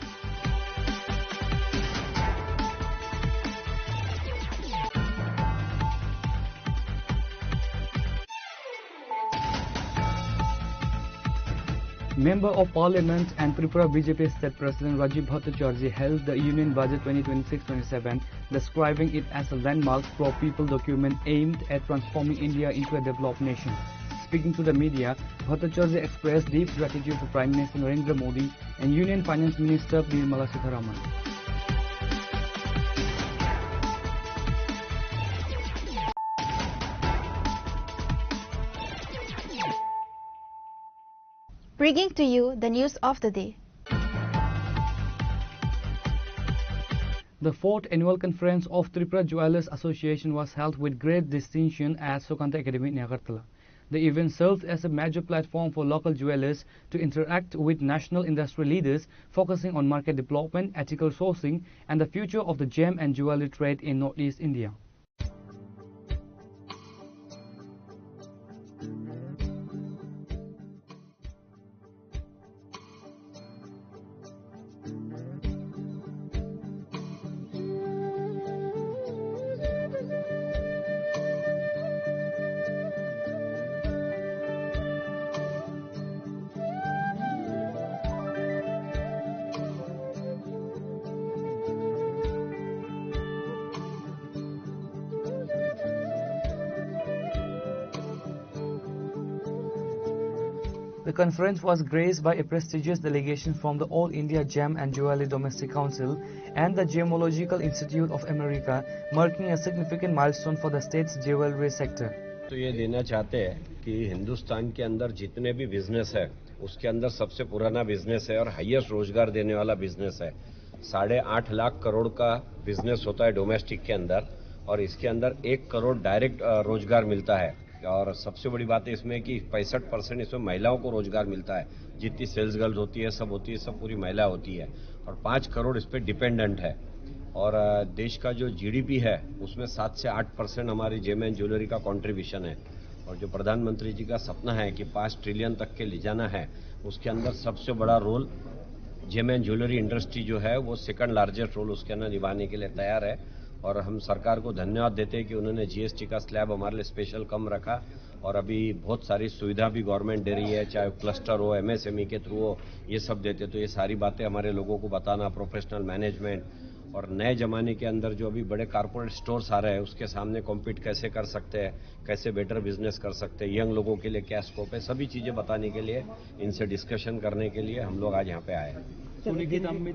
Speaker 9: Member of Parliament and Tripura BJP State President Rajiv Bhattacharjee held the Union Budget 2026-27, describing it as a landmark pro-people document aimed at transforming India into a developed nation. Speaking to the media, Bhattacharjee expressed deep gratitude to Prime Minister Narendra Modi and Union Finance Minister Nirmala Sitharaman.
Speaker 8: Bringing to you the news of the day.
Speaker 9: The 4th annual conference of Tripura Jewellers Association was held with great distinction at Sukanta Academy in Agartala. The event served as a major platform for local jewellers to interact with national industry leaders, focusing on market development, ethical sourcing, and the future of the gem and jewelry trade in Northeast India. The conference was graced by a prestigious delegation from the All India Gem and Jewelry Domestic Council and the Gemological Institute of America, marking a significant milestone for the state's jewelry sector.
Speaker 1: तो ये देना चाहते हैं कि हिंदुस्तान के अंदर जितने भी बिजनेस है उसके अंदर सबसे पुराना बिजनेस है और हाईएस्ट रोजगार देने वाला बिजनेस है। 8.5 लाख करोड़ का बिजनेस होता है डोमेस्टिक के अंदर और इसके अंदर 1 करोड़ डायरेक्ट रोजगार मिलता है। और सबसे बड़ी बात है इसमें कि 65% इसमें महिलाओं को रोजगार मिलता है। जितनी सेल्स गर्ल्स होती है सब पूरी महिला होती है और 5 करोड़ इस पर डिपेंडेंट है। और देश का जो जीडीपी है उसमें 7 से 8% हमारी जेम एंड ज्वेलरी का कंट्रीब्यूशन है। और जो प्रधानमंत्री जी का सपना है कि 5 ट्रिलियन तक के ले जाना है, उसके अंदर सबसे बड़ा role gem and jewellery industry जो है वो सेकंड लार्जेस्ट रोल उसके अंदर निभाने के लिए तैयार है। और हम सरकार को धन्यवाद देते हैं कि उन्होंने जीएसटी का स्लैब हमारे लिए स्पेशल कम रखा और अभी बहुत सारी सुविधा भी गवर्नमेंट दे रही है, चाहे क्लस्टर हो, एमएसएमई के थ्रू हो, ये सब देते। तो ये सारी बातें हमारे लोगों को बताना, प्रोफेशनल मैनेजमेंट और नए जमाने के अंदर जो अभी बड़े कारपोरेट स्टोर्स आ रहे हैं उसके सामने कॉम्पीट कैसे कर सकते हैं, कैसे बेटर बिजनेस कर सकते हैं, यंग लोगों के लिए क्या स्कोप है, सभी चीजें बताने के लिए, इनसे डिस्कशन करने के लिए हम लोग आज यहाँ पे आए हैं।
Speaker 11: सोने के दाम में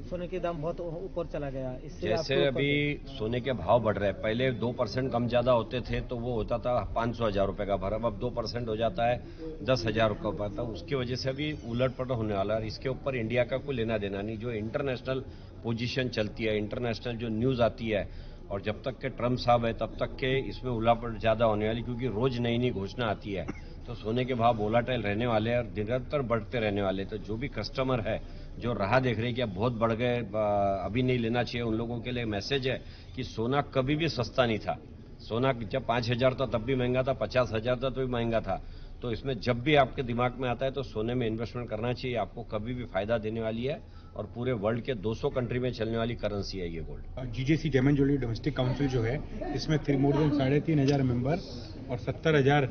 Speaker 11: सोने के दाम बहुत ऊपर चला गया, इससे
Speaker 1: जैसे अभी सोने के भाव बढ़ रहे हैं, पहले 2% कम ज्यादा होते थे तो वो होता था 500,000 रुपए का भरम, अब 2% हो जाता है 10,000 का होता है। उसकी वजह से अभी उलट-पलट होने वाला है। इसके ऊपर इंडिया का कोई लेना देना नहीं। जो इंटरनेशनल पोजीशन चलती है, इंटरनेशनल जो न्यूज आती है, और जब तक के ट्रम्प साहब है तब तक के इसमें उलट ज्यादा होने वाली, क्योंकि रोज नई नई घोषणा आती है। तो सोने के भाव वोलाटाइल रहने वाले हैं और निरंतर बढ़ते रहने वाले। तो जो भी कस्टमर है जो राह देख रहे हैं कि अब बहुत बढ़ गए, अभी नहीं लेना चाहिए, उन लोगों के लिए मैसेज है कि सोना कभी भी सस्ता नहीं था। सोना जब 5,000 था तब भी महंगा था, 50,000 था तो भी महंगा था। तो इसमें जब भी आपके दिमाग में आता है तो सोने में इन्वेस्टमेंट करना चाहिए, आपको कभी भी फायदा देने वाली है और पूरे वर्ल्ड के 200 कंट्री में चलने वाली करेंसी है ये gold.
Speaker 22: GJC gem and jewellery domestic council जो है, इसमें मोर देन 3,500 मेंबर और 70,000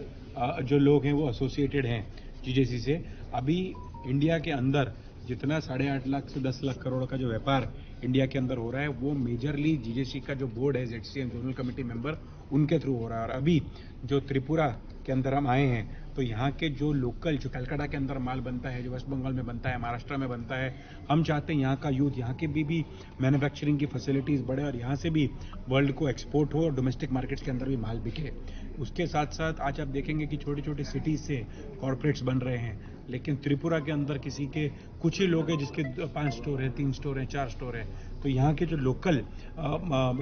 Speaker 22: जो लोग हैं वो एसोसिएटेड हैं जीजेसी से। अभी इंडिया के अंदर जितना 8.5 लाख से 10 लाख करोड़ का जो व्यापार इंडिया के अंदर हो रहा है वो मेजरली जीजेसी का जो बोर्ड है, ZCM जोनल कमेटी मेंबर, उनके थ्रू हो रहा है। और अभी जो त्रिपुरा के अंदर हम आए हैं तो यहाँ के जो लोकल, जो कलकत्ता के अंदर माल बनता है, जो वेस्ट बंगाल में बनता है, महाराष्ट्र में बनता है, हम चाहते हैं यहाँ का यूथ, यहाँ के भी मैन्युफैक्चरिंग की फैसिलिटीज बढ़े और यहाँ से भी वर्ल्ड को एक्सपोर्ट हो और डोमेस्टिक मार्केट्स के अंदर भी माल बिके। उसके साथ साथ आज आप देखेंगे कि छोटे छोटे सिटीज से कॉर्पोरेट्स बन रहे हैं, लेकिन त्रिपुरा के अंदर किसी के कुछ ही लोग हैं जिसके 5 स्टोर है, 3 स्टोर है, 4 स्टोर है। तो यहाँ के जो लोकल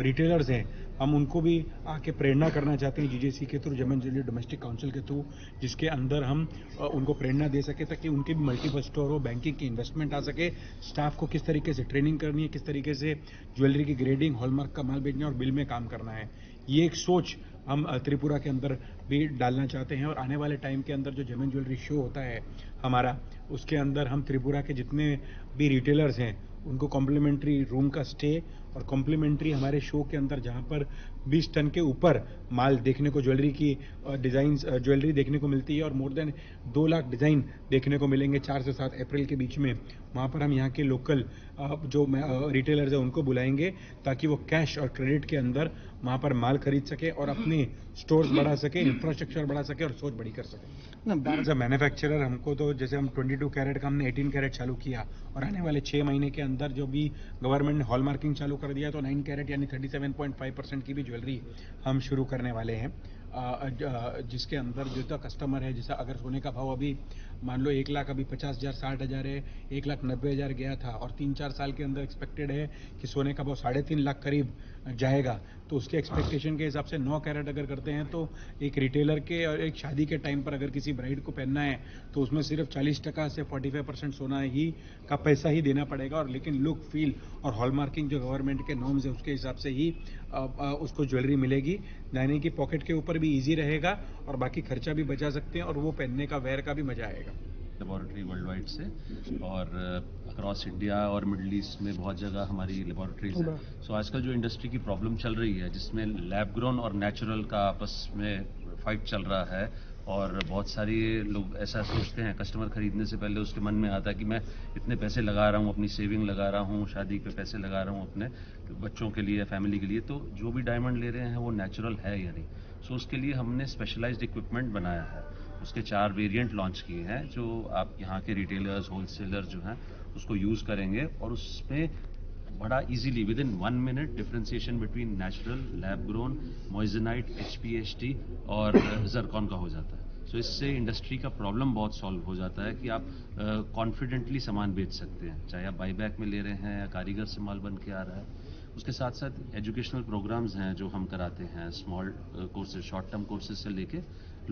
Speaker 22: रिटेलर्स हैं हम उनको भी आके प्रेरणा करना चाहते हैं जीजेसी के थ्रू, gem and jewellery domestic council के थ्रू, जिसके अंदर हम उनको प्रेरणा दे सके ताकि उनके भी मल्टीपल स्टोर हो, बैंकिंग की इन्वेस्टमेंट आ सके, स्टाफ को किस तरीके से ट्रेनिंग करनी है, किस तरीके से ज्वेलरी की ग्रेडिंग, हॉलमार्क का माल बेचना और बिल में काम करना है। ये एक सोच हम त्रिपुरा के अंदर भी डालना चाहते हैं। और आने वाले टाइम के अंदर जो जेम एंड ज्वेलरी शो होता है हमारा, उसके अंदर हम त्रिपुरा के जितने भी रिटेलर्स हैं उनको कॉम्प्लीमेंट्री रूम का स्टे और कॉम्प्लीमेंट्री हमारे शो के अंदर जहां पर 20 टन के ऊपर माल देखने को, ज्वेलरी की डिजाइन ज्वेलरी देखने को मिलती है और मोर देन 2 लाख डिजाइन देखने को मिलेंगे 4 से 7 अप्रैल के बीच में। वहां पर हम यहाँ के लोकल जो रिटेलर्स हैं उनको बुलाएंगे ताकि वो कैश और क्रेडिट के अंदर वहां पर माल खरीद सके और अपने स्टोर्स बढ़ा सके, इंफ्रास्ट्रक्चर बढ़ा सके और सोच बड़ी कर सके। एज अ मैन्युफैक्चरर हमको तो जैसे हम 22 कैरेट का हमने 18 कैरेट चालू किया और आने वाले 6 महीने के अंदर जो भी गवर्नमेंट ने हॉलमार्किंग चालू कर दिया तो 9 कैरेट यानी 37.5% की भी ज्वेलरी हम शुरू करने वाले हैं, जिसके अंदर जो तो कस्टमर है, जैसा अगर सोने का भाव अभी मान लो 1 लाख अभी 50,000 60,000 है, 1,90,000 गया था और 3-4 साल के अंदर एक्सपेक्टेड है कि सोने का भाव 3.5 लाख करीब जाएगा। तो उसके एक्सपेक्टेशन के हिसाब से 9 कैरेट अगर करते हैं तो एक रिटेलर के और एक शादी के टाइम पर अगर किसी ब्राइड को पहनना है तो उसमें सिर्फ 40% से 45% सोना ही का पैसा ही देना पड़ेगा। और लेकिन लुक, फील और हॉलमार्किंग जो गवर्नमेंट के नॉर्म्स है उसके हिसाब से ही उसको ज्वेलरी मिलेगी, यानी कि पॉकेट के ऊपर भी इजी रहेगा और बाकी खर्चा भी बचा सकते हैं और वो पहनने का, वेयर का भी मजा आएगा।
Speaker 23: लेबोरेटरी वर्ल्ड वाइड से और अक्रॉस इंडिया और मिडिल ईस्ट में बहुत जगह हमारी लेबोरेटरीज है। सो आजकल जो इंडस्ट्री की प्रॉब्लम चल रही है जिसमें लैब ग्रोन और नेचुरल का आपस में फाइट चल रहा है और बहुत सारी लोग ऐसा सोचते हैं, कस्टमर खरीदने से पहले उसके मन में आता है कि मैं इतने पैसे लगा रहा हूँ, अपनी सेविंग लगा रहा हूँ, शादी पे पैसे लगा रहा हूँ अपने बच्चों के लिए, फैमिली के लिए, तो जो भी डायमंड ले रहे हैं वो नेचुरल है या नहीं। सो उसके लिए हमने स्पेशलाइज्ड इक्विपमेंट बनाया है, उसके 4 वेरिएंट लॉन्च किए हैं जो आप यहाँ के रिटेलर्स, होलसेलर जो हैं उसको यूज़ करेंगे और उसमें बड़ा easily within 1 minute differentiation between natural, lab grown, moissanite, HPHT और जरकॉन का हो जाता है। सो इससे इंडस्ट्री का प्रॉब्लम बहुत सॉल्व हो जाता है कि आप कॉन्फिडेंटली सामान बेच सकते हैं, चाहे आप बाईबैक में ले रहे हैं या कारीगर से माल बन के आ रहा है, उसके साथ साथ एजुकेशनल प्रोग्राम्स हैं जो हम कराते हैं, small courses, short term courses से लेके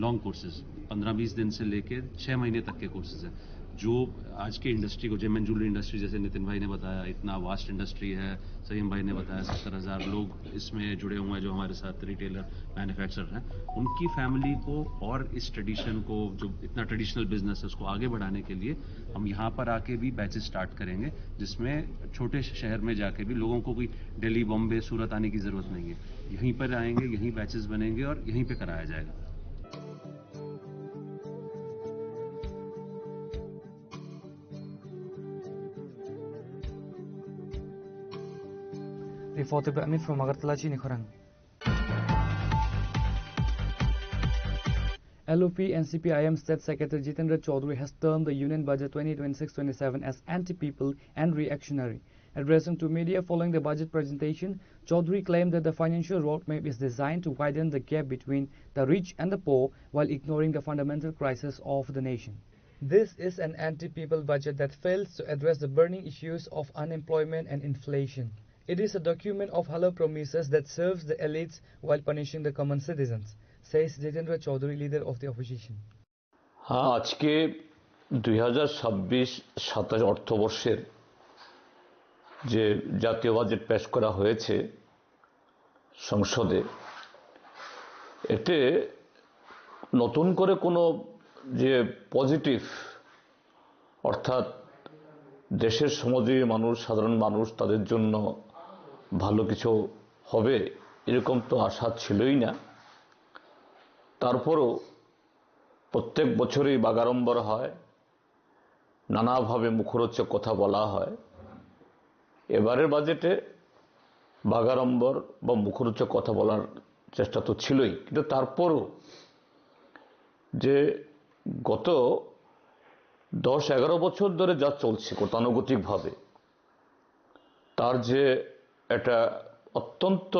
Speaker 23: लॉन्ग कोर्सेज, 15-20 दिन से लेके 6 महीने तक के कोर्सेज हैं, जो आज के इंडस्ट्री को, जेम एंड ज्वेलरी इंडस्ट्री जैसे नितिन भाई ने बताया इतना वास्ट इंडस्ट्री है, सहीम भाई ने बताया 70,000 लोग इसमें जुड़े हुए हैं जो हमारे साथ रिटेलर मैन्युफैक्चरर हैं, उनकी फैमिली को और इस ट्रेडिशन को, जो इतना ट्रेडिशनल बिजनेस है, उसको आगे बढ़ाने के लिए हम यहाँ पर आके भी बैचेस स्टार्ट करेंगे, जिसमें छोटे शहर में जाके भी लोगों को कोई दिल्ली, बॉम्बे, सूरत आने की जरूरत नहीं है, यहीं पर आएंगे, यहीं बैचेस बनेंगे और यहीं पे कराया जाएगा।
Speaker 9: Reported by Amit from Agartala, Chinikhorang. LOP NCP-IM State Secretary Jitendra Chaudhary has termed the Union Budget 2026-27 as anti-people and reactionary. Addressing to media following the budget presentation, Chaudhary claimed that the financial roadmap is designed to widen the gap between the rich and the poor while ignoring the fundamental crisis of the nation. This is an anti-people budget that fails to address the burning issues of unemployment and inflation. It is a document of hollow promises that serves the elites while punishing the common citizens, says Jitendra Chaudhary, leader of the opposition.
Speaker 10: हाँ, आज के 2026-27 অর্থবর্ষের যে জাতীয় budget পেশ করা হয়েছে সংসদে, এতে নতুন করে কোনো যে পজিটিভ, অর্থাৎ দেশের সমাজের মানুষ, সাধারণ মানুষ, তাদের জন্য ভালো কিছু হবে এরকম তো আশা ছিলই না। তারপরও প্রত্যেক বছরই বাগাড়ম্বর হয়, নানাভাবে মুখরোচক কথা বলা হয়। এবারের বাজেটে বাগাড়ম্বর বা মুখরোচক কথা বলার চেষ্টা তো ছিলই, কিন্তু তারপরও যে গত 10-11 বছর ধরে যা চলছে গতানুগতিকভাবে, তার যে একটা অত্যন্ত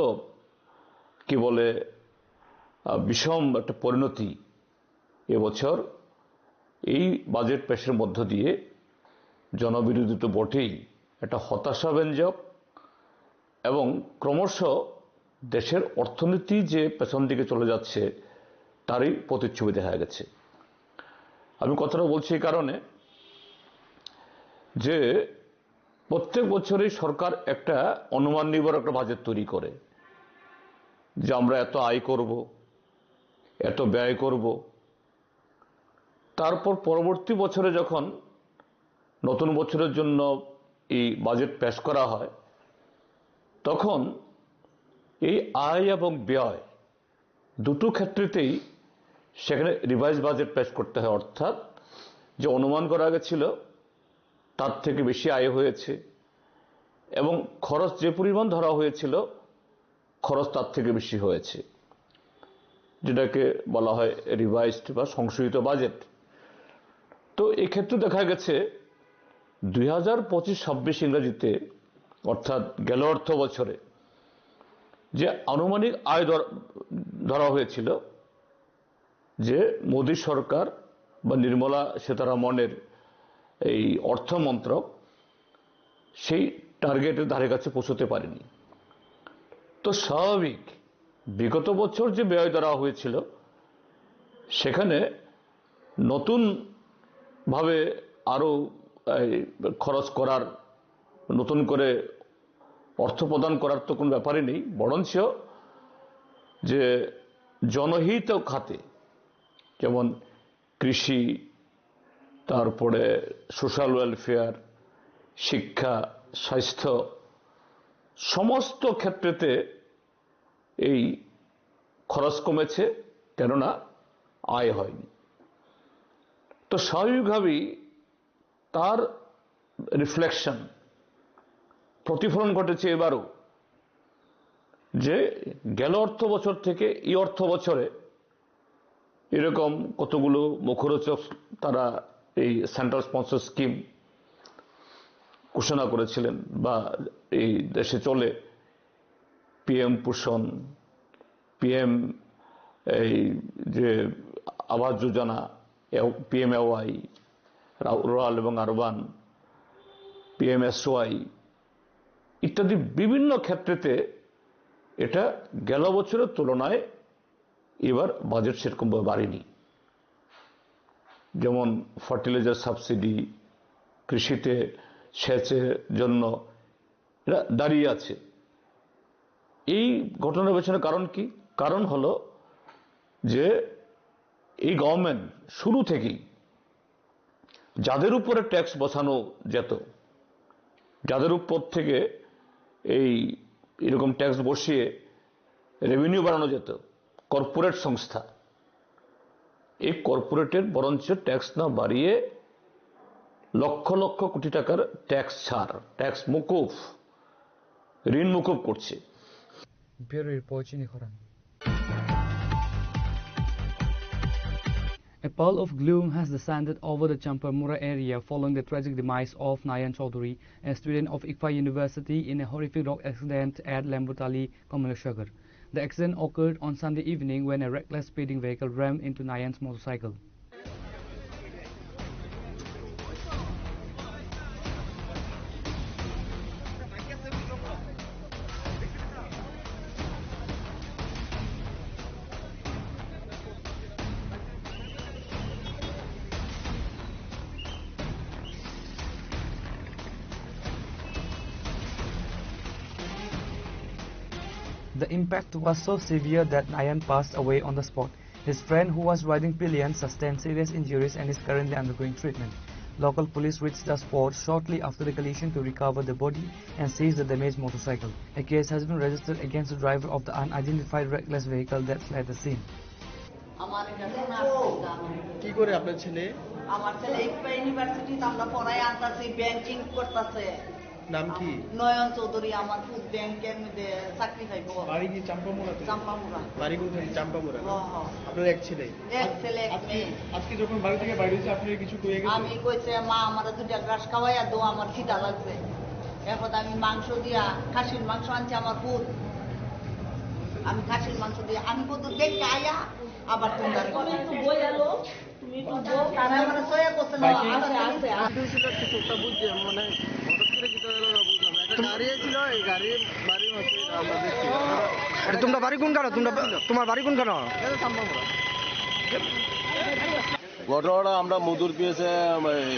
Speaker 10: কি বলে বিষম একটা পরিণতি এবছর এই বাজেট পেশের মধ্য দিয়ে জনবিরোধী তো বটেই, একটা হতাশাব্যঞ্জক এবং ক্রমশ দেশের অর্থনীতি যে পেছন দিকে চলে যাচ্ছে তারই প্রতিচ্ছবি দেখা গেছে। আমি কথাটা বলছি এই কারণে যে প্রত্যেক বছরই সরকার একটা অনুমান নির্ভর একটা বাজেট তৈরি করে যে আমরা এত আয় করব, এত ব্যয় করব। তারপর পরবর্তী বছরে যখন নতুন বছরের জন্য এই বাজেট পেশ করা হয়, তখন এই আয় এবং ব্যয় দুটো ক্ষেত্রেতেই সেখানে রিভাইজ বাজেট পেশ করতে হয়, অর্থাৎ যে অনুমান করা গেছিল তার থেকে বেশি আয় হয়েছে এবং খরচ যে পরিমাণ ধরা হয়েছিল খরচ তার থেকে বেশি হয়েছে, যেটাকে বলা হয় রিভাইজড বা সংশোধিত বাজেট। তো এই ক্ষেত্রে দেখা গেছে 2025-26 ইংরেজিতে, অর্থাৎ গেল অর্থ বছরে যে আনুমানিক আয় ধরা হয়েছিল, যে মোদী সরকার বা নির্মলা সীতারামনের এই অর্থ মন্ত্রক সেই টার্গেটের ধারে কাছে পৌঁছতে পারেনি। তো স্বাভাবিক বিগত বছর যে ব্যয় ধরা হয়েছিল সেখানে নতুনভাবে আরও খরচ করার, নতুন করে অর্থ প্রদান করার তো কোনো ব্যাপারই নেই, বরঞ্চ যে জনহিত খাতে যেমন কৃষি, তারপরে সোশ্যাল ওয়েলফেয়ার, শিক্ষা, স্বাস্থ্য, সমস্ত ক্ষেত্রেতে এই খরচ কমেছে, কেননা আয় হয়নি। তো স্বাভাবিকভাবেই তার রিফ্লেকশন, প্রতিফলন ঘটেছে এবারও, যে গেল অর্থ বছর থেকে এই অর্থ বছরে এরকম কতগুলো মুখরোচক তারা এই সেন্ট্রাল স্পন্সর স্কিম ঘোষণা করেছিলেন বা এই দেশে চলে, পিএম পোষণ, পিএম এই যে আবাস যোজনা, পিএমএওয়াই রুরাল এবং আরবান, পিএমএসওয়াই ইত্যাদি বিভিন্ন ক্ষেত্রেতে এটা গেল বছরের তুলনায় এবার বাজেট সেরকমভাবে বাড়েনি। যেমন ফার্টিলাইজার সাবসিডি, কৃষিতে সেচের জন্য এরা দাঁড়িয়ে আছে। এই ঘটনার পেছনে কারণ কি? কারণ হলো যে এই গভর্নমেন্ট শুরু থেকেই যাদের উপরে ট্যাক্স বসানো যেত, যাদের উপর থেকে এরকম ট্যাক্স বসিয়ে রেভিনিউ বাড়ানো যেত, কর্পোরেট সংস্থা, এই কর্পোরেটের বরঞ্চ ট্যাক্স না বাড়িয়ে লক্ষ লক্ষ কোটি টাকার ট্যাক্স ছাড়, ট্যাক্স মুকুব, ঋণ মুকুব করছে।
Speaker 9: A pall of gloom has descended over the Champamura area following the tragic demise of Nayan Chaudhary, a student of ICFA University, in a horrific road accident at Lambutali, Kamalashnagar. The accident occurred on Sunday evening when a reckless speeding vehicle rammed into Nayan's motorcycle. The impact was so severe that Nayan passed away on the spot. His friend, who was riding pillion, sustained serious injuries and is currently undergoing treatment. Local police reached the spot shortly after the collision to recover the body and seize the damaged motorcycle. A case has been registered against the driver of the unidentified reckless vehicle that fled the scene.
Speaker 12: কি করে আপনার ছেলে?
Speaker 13: আমার ছেলে ইকফা ইউনিভার্সিটিতে আমরা পড়াই আনতাছি, banking করতেছে।
Speaker 12: নাম কি?
Speaker 13: নয়ন চৌধুরী। আমার খুব ব্যাংকের মধ্যে চাকরি পাইব।
Speaker 12: বাড়ি কি চাম্পামুড়াতে?
Speaker 13: চাম্পামুড়া।
Speaker 12: বাড়ি কোথায়? চাম্পামুড়া। আপনার এক ছেলে?
Speaker 13: এক ছেলে এক মেয়ে।
Speaker 12: আজকে যখন বাড়ি থেকে বাইরে হয়েছে আপনি কিছু কয়ে গেছেন?
Speaker 13: আমি কইছে মা আমার দুটা গ্রাস খাওয়াইয়া দো, আমার খিদা লাগছে। এখন আমি মাংস দিয়া, খাসির মাংস আনছি আমার পুত। আমি খাসির মাংস দিয়ে আমি কত দেখে আয়া আবার তোমরা একটু বই আলো, তুমি একটু বল, তারা আমার সয়া করতে না আছে আছে
Speaker 12: আমি ছিল কিছুটা বুঝছি, মানে হঠাৎ করে কি হলো না বুঝলাম। একটা গাড়ি ছিল, এই গাড়ির বাড়ি হচ্ছে আমরা দেখছি।
Speaker 14: এটা তোমরা বাড়ি কোন কারো? তোমার বাড়ি কোন কারো?
Speaker 12: এটা চাম্পামুড়া।
Speaker 24: ঘটনাটা আমরা মধুর পেয়েছে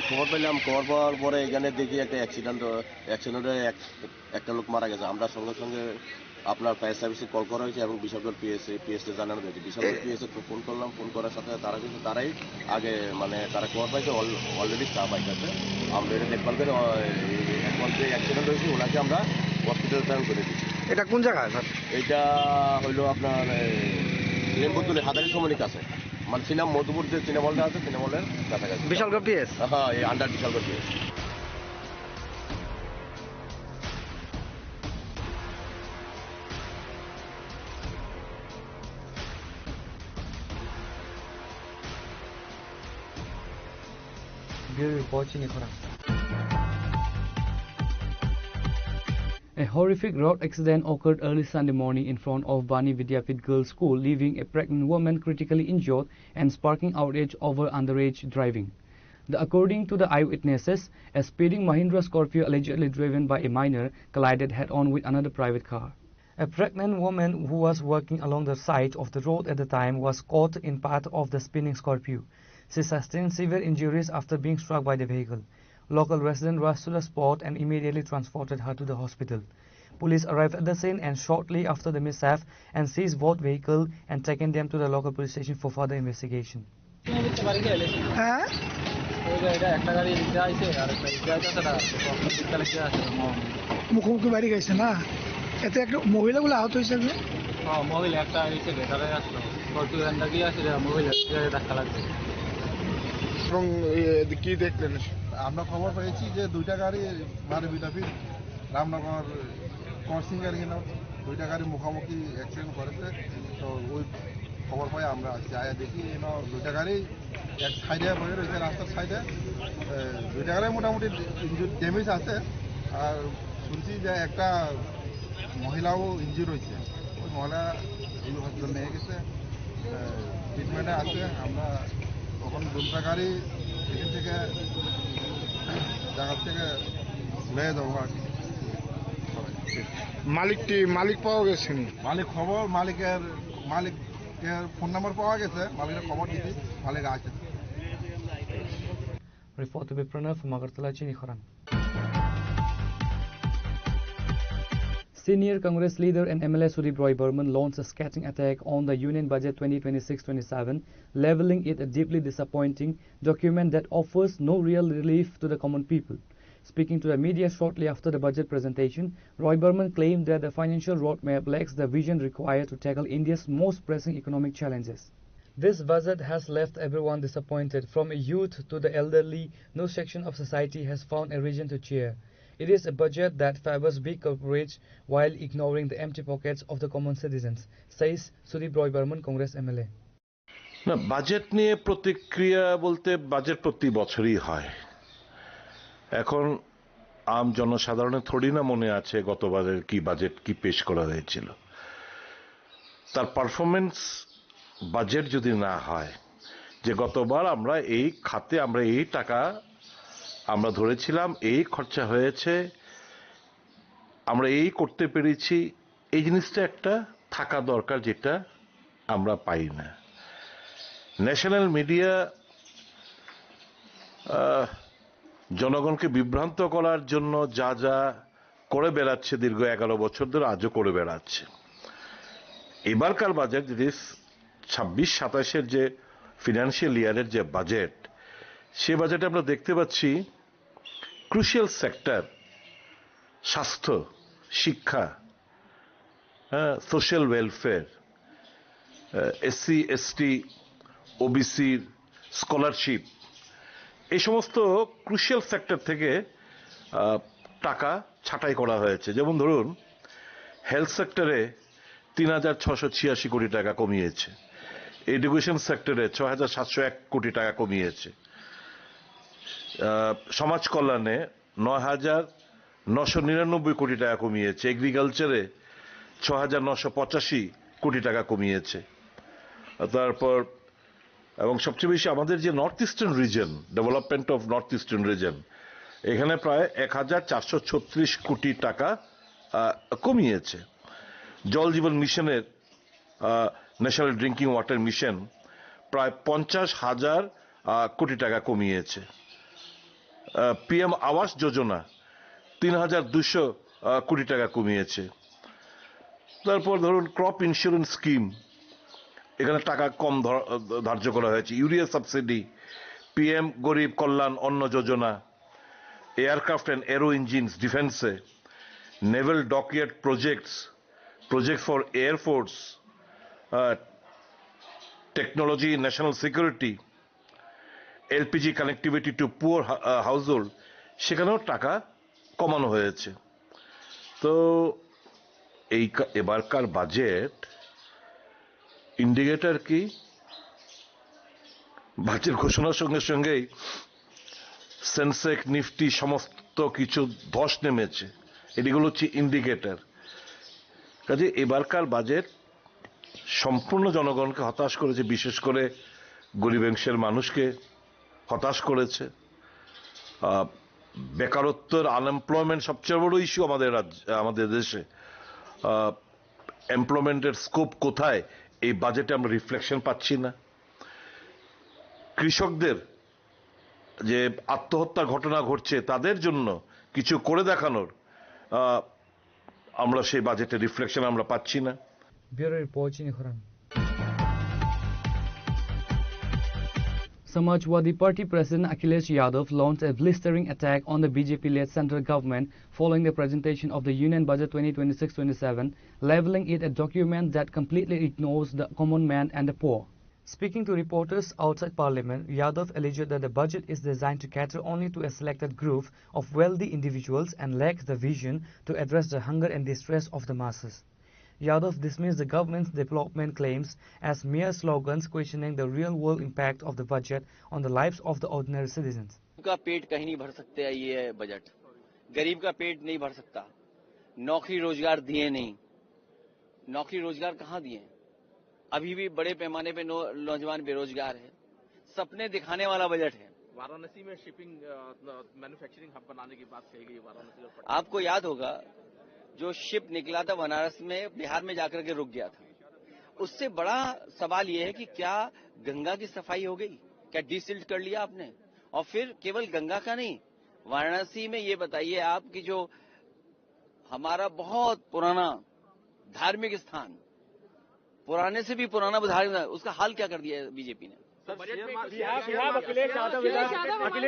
Speaker 24: খবর পেলাম, খবর পাওয়ার পরে এখানে দেখি একটা অ্যাক্সিডেন্টে একটা লোক মারা গেছে। আমরা সঙ্গে সঙ্গে আপনার ফায়ার সার্ভিসে কল করা হয়েছে এবং বিশালগড় পিএসএ জানানো হয়েছে। বিশালগড় পিএসএ ফোন করলাম, ফোন করার সাথে তারা কিন্তু তারাই আগে মানে তারা খবর পাইছে অলরেডি স্টাফ আইতেছে। আমরা এটা দেখভাল করে এখন যে অ্যাক্সিডেন্ট হয়েছে ওনাকে আমরা হসপিটাল ট্রান্সফার করে দিচ্ছি।
Speaker 14: এটা কোন জায়গায় স্যার?
Speaker 24: এটা হইলো আপনার লেম্বুতুলি হাদারি সমনিক আছে, মানে সিনেমা মধুপুর যে সিনেমলটা আছে সিনেমলের কাছাকাছি।
Speaker 14: বিশালগড় পিএস?
Speaker 24: হ্যাঁ, এই under Bishalgarh PS.
Speaker 9: A horrific road accident occurred early Sunday morning in front of Bani Vidyapit Girls' School, leaving a pregnant woman critically injured and sparking outrage over underage driving. According to the eyewitnesses, a speeding Mahindra Scorpio allegedly driven by a minor collided head-on with another private car. A pregnant woman who was walking along the side of the road at the time was caught in path of the spinning Scorpio. She sustained severe injuries after being struck by the vehicle. Local residents rushed to the spot and immediately transported her to the hospital. Police arrived at the scene and shortly after the mishap and seized both vehicles and taken them to the local police station for further investigation.
Speaker 14: মুখোমুখি বাড়ি গেছে না? এতে একটা মহিলাগুলো আহত হয়েছে?
Speaker 11: হ্যাঁ, মহিলা একটা এসে ভেতরে আসলো, স্করপিও ভ্যানটা গিয়ে আসলে মহিলা ধাক্কা লাগছে।
Speaker 18: এবং কি দেখলেন? আমরা খবর পেয়েছি যে দুইটা গাড়ি বানি বিদ্যাপীঠ রামনগর ক্রসিং গাড়ি দুইটা গাড়ি মুখোমুখি অ্যাক্সিডেন্ট করেছে। তো ওই খবর পাই আমরা যাই দেখি দুইটা গাড়ি এক সাইডে হয়ে রয়েছে, রাস্তার সাইডে। দুইটা গাড়ি মোটামুটি ড্যামেজ আছে। আর শুনছি যে একটা মহিলাও ইনজিউর হয়েছে। ওই মহিলা এই হসপিটাল নিয়ে গেছে, ট্রিটমেন্টে আছে। আমরা তখন দুটা গাড়ি এখান থেকে জায়গা থেকে লয়ে যাবো আর কি।
Speaker 14: মালিক পাওয়া গেছে নি?
Speaker 15: মালিক খবর মালিকের ফোন নাম্বার পাওয়া গেছে, মালিকের খবর দিয়েছি, মালিক আছে।
Speaker 9: Report to be Pranav from Agartala, Chinikhara. Senior Congress leader and MLA Sudip Roy Burman launched a scathing attack on the Union Budget 2026-27, leveling it a deeply disappointing document that offers no real relief to the common people. Speaking to the media shortly after the budget presentation, Roy Burman claimed that the financial roadmap lacks the vision required to tackle India's most pressing economic challenges. This budget has left everyone disappointed. From a youth to the elderly, no section of society has found a reason to cheer. It is a budget that favors big corporates while ignoring the empty pockets of the common citizens, says Sudip Roy Burman, Congress MLA.
Speaker 16: না, budget নিয়ে প্রতিক্রিয়া বলতে budget প্রতি বছরই হয়। এখন আম জনসাধারণের থোড়ি না মনে আছে গতবারের কি বাজেট কি পেশ করা হয়েছিল। তার পারফরমেন্স বাজেট যদি না হয় যে গতবার আমরা এই খাতে আমরা এই টাকা আমরা ধরেছিলাম, এই খরচা হয়েছে, আমরা এই করতে পেরেছি, এই জিনিসটা একটা থাকা দরকার, যেটা আমরা পাই না। ন্যাশনাল মিডিয়া জনগণকে বিভ্রান্ত করার জন্য যা যা করে বেড়াচ্ছে দীর্ঘ 11 বছর ধরে আজও করে বেড়াচ্ছে। এবারকার বাজেট যদি 26-27-এর যে ফিনান্সিয়াল ইয়ারের যে বাজেট, সে বাজেটে আমরা দেখতে পাচ্ছি ক্রুশিয়াল সেক্টর, স্বাস্থ্য, শিক্ষা, সোশ্যাল ওয়েলফেয়ার, এসসি এসটি ওবিসির স্কলারশিপ, এই সমস্ত ক্রুশিয়াল সেক্টর থেকে টাকা ছাঁটাই করা হয়েছে। যেমন ধরুন হেলথ সেক্টরে 3,686 কোটি টাকা কমিয়েছে, এডুকেশন সেক্টরে 6,701 কোটি টাকা কমিয়েছে, সমাজ কল্যাণে 9,999 কোটি টাকা কমিয়েছে, এগ্রিকালচারে 6,985 কোটি টাকা কমিয়েছে। তারপর এবং সবচেয়ে বেশি আমাদের যে north eastern reason, development of north eastern reason, এখানে প্রায় 1,436 কোটি টাকা কমিয়েছে। জল জীবন মিশনের ন্যাশনাল ড্রিঙ্কিং ওয়াটার মিশন প্রায় 50,000 কোটি টাকা কমিয়েছে। পিএম আবাস যোজনা 3,200 কোটি টাকা কমিয়েছে। তারপর ধরুন ক্রপ ইন্স্যুরেন্স স্কিম, এখানে টাকা কম ধার্য করা হয়েছে। Urea subsidy, PM Garib Kalyan Anna Yojana, aircraft and aero engines ডিফেন্সে, naval dockyard project for air force, technology, national security, LPG connectivity to poor household, সেখানেও টাকা কমানো হয়েছে। তো এই এবারকার বাজেট ইন্ডিকেটর কি? বাজেট ঘোষণার সঙ্গে সঙ্গেই সেন্সেক্স নিফটি সমস্ত কিছু ধস নেমেছে, এগুলো হচ্ছে ইন্ডিকেটর। কাজে এবারকার বাজেট সম্পূর্ণ জনগণকে হতাশ করেছে, বিশেষ করে গরিব অংশের মানুষকে হতাশ করেছে। বেকারত্বের আনএমপ্লয়মেন্ট সবচেয়ে বড় ইস্যু আমাদের দেশে। এমপ্লয়মেন্টের স্কোপ কোথায়, এই বাজেটে আমরা রিফ্লেকশন পাচ্ছি না। কৃষকদের যে আত্মহত্যার ঘটনা ঘটছে, তাদের জন্য কিছু করে দেখানোর আমরা সেই বাজেটে রিফ্লেকশন আমরা পাচ্ছি না।
Speaker 9: Bureau Report, Chinikhara. Samajwadi Party President Akhilesh Yadav launched a blistering attack on the BJP-led central government following the presentation of the Union Budget 2026-27, leveling it a document that completely ignores the common man and the poor. Speaking to reporters outside Parliament, Yadav alleged that the budget is designed to cater only to a selected group of wealthy individuals and lacks the vision to address the hunger and distress of the masses. Yadav dismissed the government's development claims as mere slogans, questioning the real-world impact of the budget on the lives of the ordinary citizens.
Speaker 17: का पेट कहीं नहीं भर सकते ये budget, गरीब का पेट नहीं भर सकता। नौकरी रोजगार दिए नहीं, नौकरी रोजगार कहाँ दिए? अभी भी बड़े पैमाने पे नौजवान बेरोजगार है। सपने दिखाने वाला बजट है।
Speaker 19: वाराणसी में शिपिंग मैन्युफैक्चरिंग हब बनाने की बात कही गई। वाराणसी
Speaker 17: आपको याद होगा जो शिप निकला था बनारस में, बिहार में जाकर के रुक गया था। उससे बड़ा सवाल यह है कि क्या गंगा की सफाई हो गई, क्या डिसिल्ट कर लिया आपने? और फिर केवल गंगा का नहीं, वाराणसी में ये बताइए आप कि जो हमारा बहुत पुराना धार्मिक स्थान, पुराने से भी पुराना धार्मिक, उसका हाल क्या कर दिया है बीजेपी ने?
Speaker 5: अखिलेश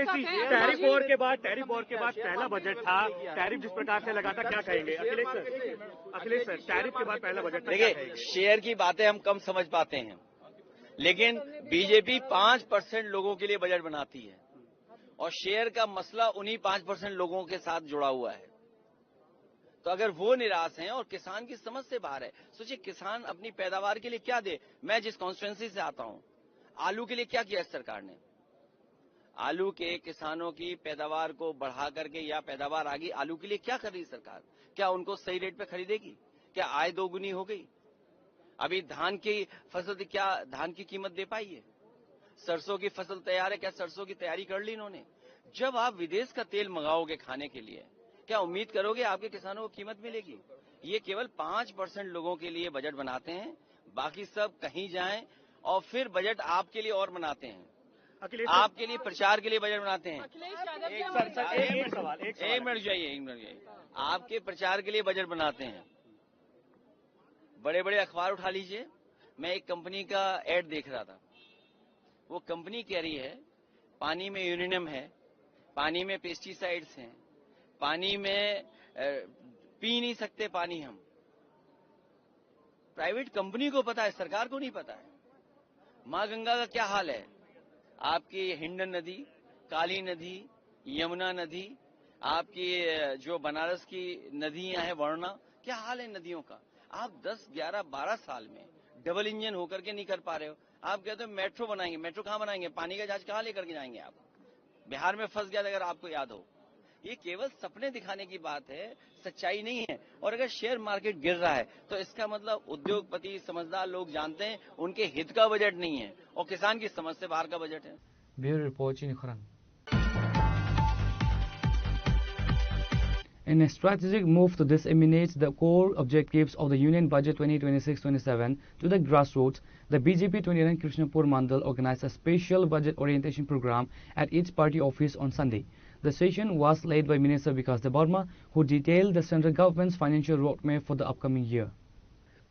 Speaker 5: जी, टैरिफ वॉर के बाद पहला बजट था, टैरिफ जिस प्रकार से लगा था, क्या कहेंगे अखिलेश सर? टैरिफ के बाद पहला बजट था।
Speaker 17: देखिए, शेयर की बातें हम कम समझ पाते हैं, लेकिन बीजेपी 5% लोगों के लिए बजट बनाती है और शेयर का मसला उन्हीं 5% लोगों के साथ जुड़ा हुआ है। तो अगर वो निराश हैं और किसान की समझ से बाहर है, सोचिए किसान अपनी पैदावार के लिए क्या दे। मैं जिस कॉन्स्टिट्यूंसी से आता हूं, आलू के लिए क्या किया सरकार ने? आलू के किसानों की पैदावार को बढ़ा करके, या पैदावार आ गई, आलू के लिए क्या कर रही सरकार? क्या उनको सही रेट पे खरीदेगी? क्या आय दोगुनी हो गई? अभी धान की फसल, क्या धान की कीमत दे पाई है? सरसों की फसल तैयार है, क्या सरसों की तैयारी कर ली इन्होंने? जब आप विदेश का तेल मंगाओगे खाने के लिए, क्या उम्मीद करोगे आपके किसानों को कीमत मिलेगी? ये केवल 5% लोगों के लिए बजट बनाते हैं, बाकी सब कहीं जाएं और फिर बजट आपके लिए और बनाते हैं, आपके लिए प्रचार के लिए बजट बनाते हैं। एक मिनट जाइए, आपके प्रचार के लिए बजट बनाते हैं। बड़े बड़े अखबार उठा लीजिए, मैं एक कंपनी का एड देख रहा था, वो कंपनी कह रही है पानी में यूरेनियम है, पानी में पेस्टिसाइड्स हैं, पानी में पी नहीं सकते पानी हम। प्राइवेट कंपनी को पता है, सरकार को नहीं पता है। मां गंगा का क्या हाल है? आपकी हिंडन नदी, काली नदी, यमुना नदी, आपकी जो बनारस की नदियां हैं, वरुणा, क्या हाल है नदियों का? आप 10, 11, 12 साल में डबल इंजन होकर के नहीं कर पा रहे हो। आप कहते हो मेट्रो बनाएंगे, मेट्रो कहां बनाएंगे? पानी का जहाज कहां लेकर के जाएंगे आप? बिहार में फंस गया, अगर आपको याद हो। ये केवल सपने दिखाने की बात है, सच्चाई नहीं है। और अगर शेयर मार्केट गिर रहा है तो इसका मतलब उद्योगपति, समझदार लोग जानते हैं उनके हित का बजट नहीं है और किसान की समझ से बाहर का बजट है।
Speaker 9: ब्यूरो रिपोर्ट चीनी खुरान। In a strategic move to disseminate the core objectives of the Union Budget 2026-27 to the grassroots, the BJP 29 Krishnapur Mandal organized a special budget orientation program at its party office on Sunday. The session was led by Minister Vikas Debarma, who detailed the central government's financial roadmap for the upcoming year.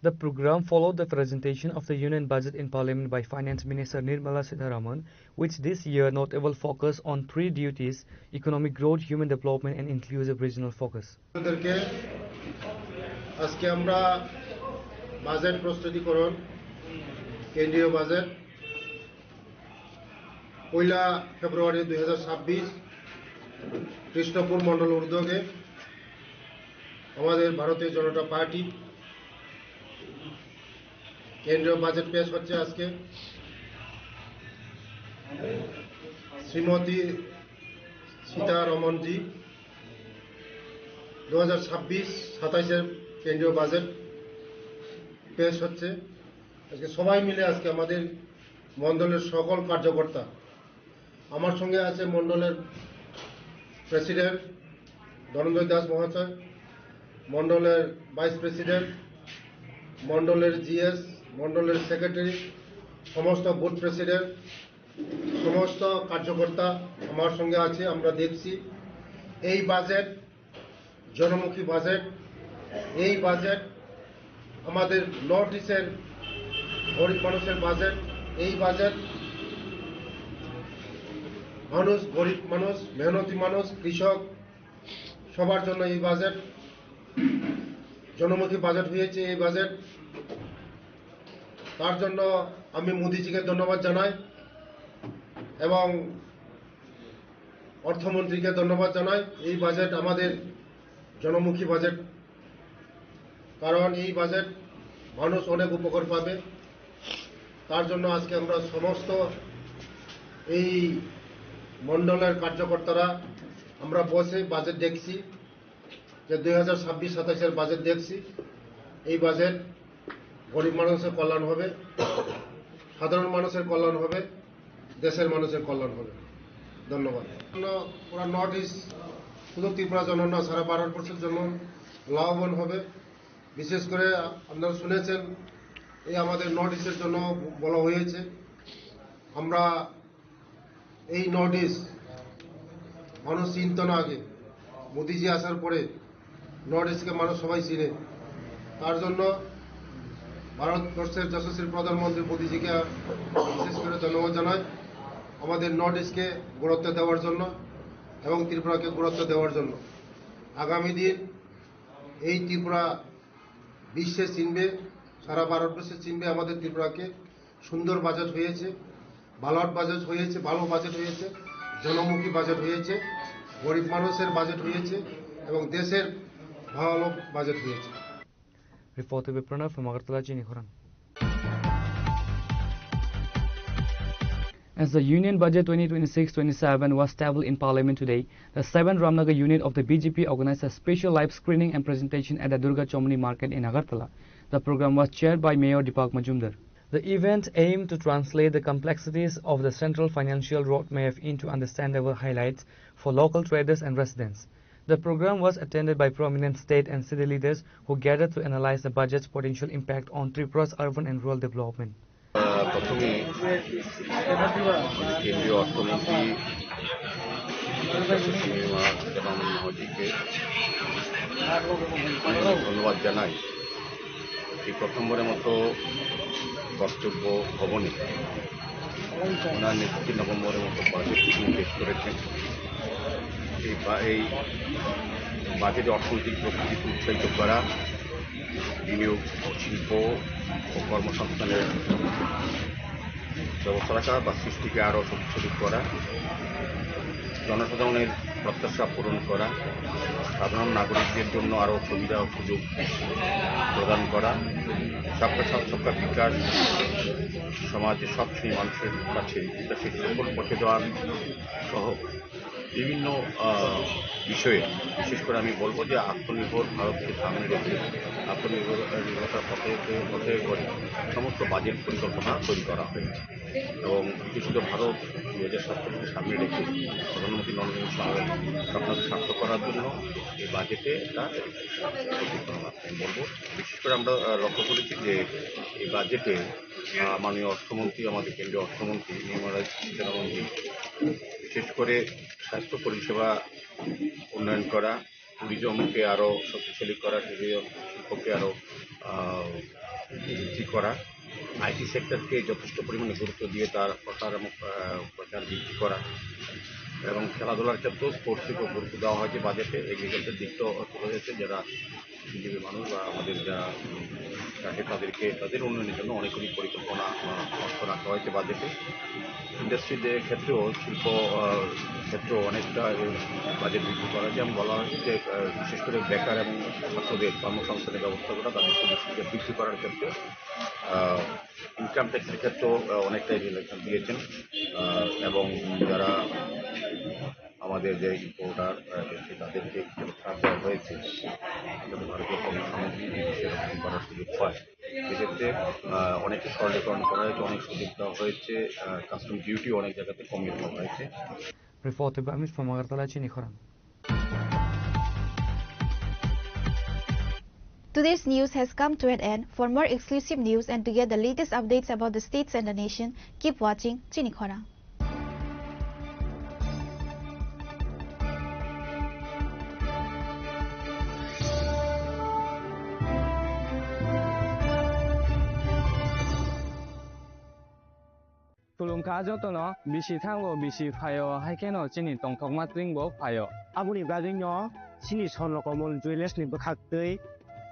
Speaker 9: The program followed the presentation of the Union Budget in Parliament by Finance Minister Nirmala Sitharaman, which this year notable focus on three duties: economic growth, human development and inclusive regional focus.
Speaker 19: আজকে আমরা budget প্রস্তুতিকরণ কেন্দ্রীয় budget 1 ফেব্রুয়ারি 2026 কৃষ্ণপুর মণ্ডল উদ্যোগে আমাদের ভারতীয় জনতা party কেন্দ্রীয় budget পেশ হচ্ছে। আজকে শ্রীমতী সীতারমণজি 2026-27 কেন্দ্রীয় বাজেট পেশ হচ্ছে। আজকে সবাই মিলে আজকে আমাদের মণ্ডলের সকল কার্যকর্তা, আমার সঙ্গে আছে মণ্ডলের প্রেসিডেন্ট ধনঞ্জয় দাস মহাশয়, মণ্ডলের ভাইস প্রেসিডেন্ট, মণ্ডলের জিএস, মণ্ডলের সেক্রেটারি, সমস্ত বুথ প্রেসিডেন্ট, সমস্ত কার্যকর্তা আমার সঙ্গে আছে। আমরা দেখছি এই বাজেট জনমুখী বাজেট, এই বাজেট আমাদের নর্থ ইস্টের গরিব মানুষের বাজেট, এই বাজেট মানুষ, গরিব মানুষ, মেহনতি মানুষ, কৃষক সবার জন্য এই বাজেট জনমুখী বাজেট হয়েছে। এই বাজেট, তার জন্য আমি মোদিজিকে ধন্যবাদ জানাই এবং অর্থমন্ত্রীকে ধন্যবাদ জানাই। এই বাজেট আমাদের জনমুখী বাজেট, কারণ এই বাজেট মানুষ অনেক উপকার পাবে। তার জন্য আজকে আমরা সমস্ত এই মণ্ডলের কার্যকর্তারা আমরা বসে বাজেট দেখছি, যে 2026-27 বাজেট দেখছি। এই বাজেট গরিব মানুষের কল্যাণ হবে, সাধারণ মানুষের কল্যাণ হবে, দেশের মানুষের কল্যাণ হবে। ধন্যবাদ। পুরো নর্থ ইস্ট, শুধু ত্রিপুরা জন্য না, সারা ভারতবর্ষের জন্য লাভবান হবে। বিশেষ করে আপনারা শুনেছেন এই আমাদের নর্থ ইস্টের জন্য বলা হয়েছে। আমরা এই নর্থ ইস্ট মানুষ চিনত না আগে, মোদিজি আসার পরে নর্থ ইস্টকে মানুষ সবাই চিনে। তার জন্য ভারতবর্ষের যশস্বী প্রধানমন্ত্রী মোদিজিকে বিশেষ করে ধন্যবাদ জানাই আমাদের নর্থ ইস্টকে গুরুত্ব দেওয়ার জন্য এবং ত্রিপুরাকে গুরুত্ব দেওয়ার জন্য। আগামী দিন এই ত্রিপুরা বিশ্বে চিনবে, সারা ভারতবর্ষে চিনবে আমাদের ত্রিপুরাকে। সুন্দর বাজেট হয়েছে, ভালো বাজেট হয়েছে, ভালো বাজেট হয়েছে, জনমুখী বাজেট হয়েছে, গরিব মানুষের বাজেট হয়েছে এবং দেশের ভালো বাজেট হয়েছে।
Speaker 9: Reported by Pranav from Agartala, Chinikhora. As the Union Budget 2026-27 was tabled in Parliament today, the 7th Ramnagar unit of the BJP organized a special live screening and presentation at the Durga Chomni Market in Agartala. The program was chaired by Mayor Deepak Majumdar. The event aimed to translate the complexities of the central financial roadmap into understandable highlights for local traders and residents. The program was attended by prominent state and city leaders who gathered to analyze the budget's potential impact on Tripura's urban and rural development.
Speaker 2: প্রথমে কেন্দ্রীয় অর্থমন্ত্রী মহোদয়কে ধন্যবাদ জানাই। এই প্রথমবারের মতো কর্তব্য ভবনে ওনার নেতৃত্বে নভেম্বরের মতো বাজেট পেশ করেছেন। এই বাজেটে অর্থনৈতিক প্রকৃতিকে উৎসাহিত করা, বিনিয়োগ, শিল্প ও কর্মসংস্থানের ব্যবস্থা রাখা বা সৃষ্টিকে আরও শক্তিশালী করা, জনসাধারণের প্রত্যাশা পূরণ করা, সাধারণ নাগরিকদের জন্য আরও সুবিধা ও সুযোগ প্রদান করা, সবকা সাথ সবকা বিকাশ, সমাজের সব শ্রেণীর মানুষের কাছে বিকাশের সকল পথে দেওয়া সহ বিভিন্ন বিষয়ে বিশেষ করে আমি বলবো যে আত্মনির্ভর ভারতকে সামনে রেখে আত্মনির্ভরতার পথে সমস্ত বাজেট পরিকল্পনা তৈরি করা হয়েছে এবং বিকশিত ভারত 2047কে সামনে রেখে প্রধানমন্ত্রী নরেন্দ্র মোদী স্বপ্নকে সার্থক করার জন্য এই বাজেটে একটা পরিকল্পনা আমি বলবো। বিশেষ করে আমরা লক্ষ্য করেছি যে এই বাজেটে মাননীয় অর্থমন্ত্রী, আমাদের কেন্দ্রীয় অর্থমন্ত্রী নির্মলা সীতারামনজি বিশেষ করে স্বাস্থ্য পরিষেবা উন্নয়ন করা, ট্যুরিজমকে আরও শক্তিশালী করা, শিল্পকে আরও বৃদ্ধি করা, আইটি সেক্টরকে যথেষ্ট পরিমাণে গুরুত্ব দিয়ে তার প্রসার এবং প্রচার বৃদ্ধি করা এবং খেলাধুলার ক্ষেত্রেও স্পোর্টসকে গুরুত্ব দেওয়া হয়েছে বাজেটে। এগ্রিকালচার দিকটাও তোলা হয়েছে, যারা বিজেপি মানুষ বা আমাদের যা থাকে তাদের উন্নয়নের জন্য অনেকগুলি পরিকল্পনা অর্থ রাখা হয়েছে বাজেটে। ইন্ডাস্ট্রিদের ক্ষেত্রেও শিল্প ক্ষেত্রেও অনেকটা বাজেট বৃদ্ধি করা হয়েছে এবং বলা হয়েছে যে বিশেষ করে বেকার এবং ছাত্রদের কর্মসংস্থানের ব্যবস্থা করা, তাদের সুযোগ বৃদ্ধি করার ক্ষেত্রে ইনকাম ট্যাক্সের ক্ষেত্রেও অনেকটাই রিলেশন দিয়েছেন এবং যারা আমাদের যে ইম্পোর্টার তাদেরকে ছাড় দেওয়া হয়েছে যাতে ভারতীয় পণ্য সামগ্রী বিদেশে রপ্তানি করার সুযোগ পায়। সেক্ষেত্রে অনেকটা সরলীকরণ করা হয়েছে, অনেক সুযোগ দেওয়া হয়েছে, কাস্টম ডিউটি অনেক জায়গাতে কমিয়ে দেওয়া হয়েছে।
Speaker 9: Reported by Amit from Agartala, Chinikhora.
Speaker 8: Today's news has come to an end. For more exclusive news and to get the latest updates about the states and the nation, keep watching Chinikhora.
Speaker 3: Tulung kajo to no bisi thango bisi phayo haikeno chini tongthok matring bo phayo
Speaker 20: abuni gajing no chini sonro komol jewelers ni bakhaktei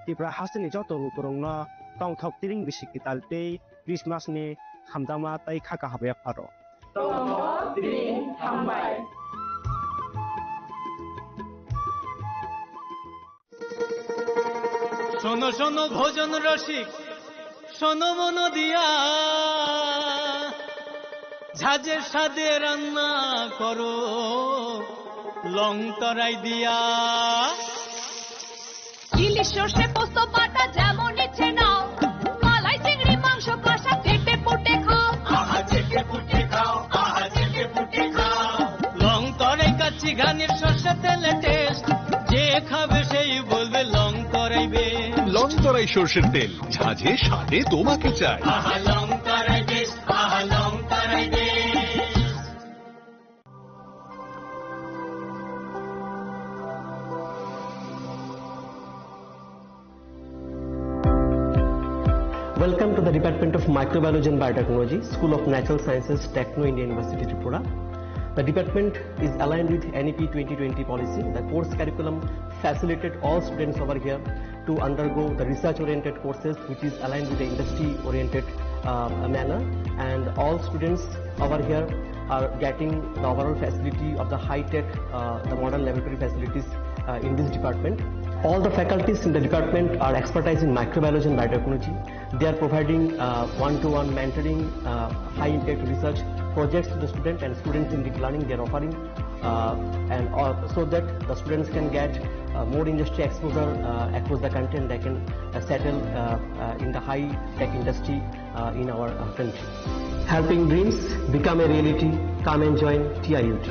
Speaker 20: tipra hasni joto rukurong no tongthok tiring bisi kitaltei Christmas ni hamdama tai khaka habe pharo tongthok tiring hambai
Speaker 21: শোনো শোনো ভোজন রসিক শোনো মন দিয়া ঝাঁঝের স্বাদে রান্না করো লং তরাই দিয়া
Speaker 25: ইলিশ সর্ষে পোস্ত বাটা যেমন ইচ্ছে নাও মালাই চিংড়ি মাংস কষা চেটে পুটে খাও আহা চেটে পুটে খাও আহা চেটে পুটে খাও
Speaker 21: লং তরাই কাচ্চি ঘানির সর্ষে তেলে টেস্ট যে খাবে সেই বলবে লং পাইবে
Speaker 1: লংতরাই সরষের তেল ঝাঁঝে স্বাদে তোমাকে চাই
Speaker 21: আহা লংতরাই দেশ আহা লংতরাই দেশ
Speaker 4: Welcome to the Department of Microbiology and Biotechnology, School of Natural Sciences, Techno India University, Tripura. The department is aligned with NEP 2020 policy. The course curriculum facilitated all students over here to undergo the research-oriented courses, which is aligned with the industry-oriented manner. And all students over here are getting the overall facility of the high-tech, the modern laboratory facilities in this department. All the faculties in the department are expertise in microbiology and biotechnology. They are providing one-to-one mentoring, high-impact research projects to the student, and students in deep learning they are offering, so that the students can get more industry exposure across the country, and they can settle in the high-tech industry in our country. Helping dreams become a reality. Come and join TIUT.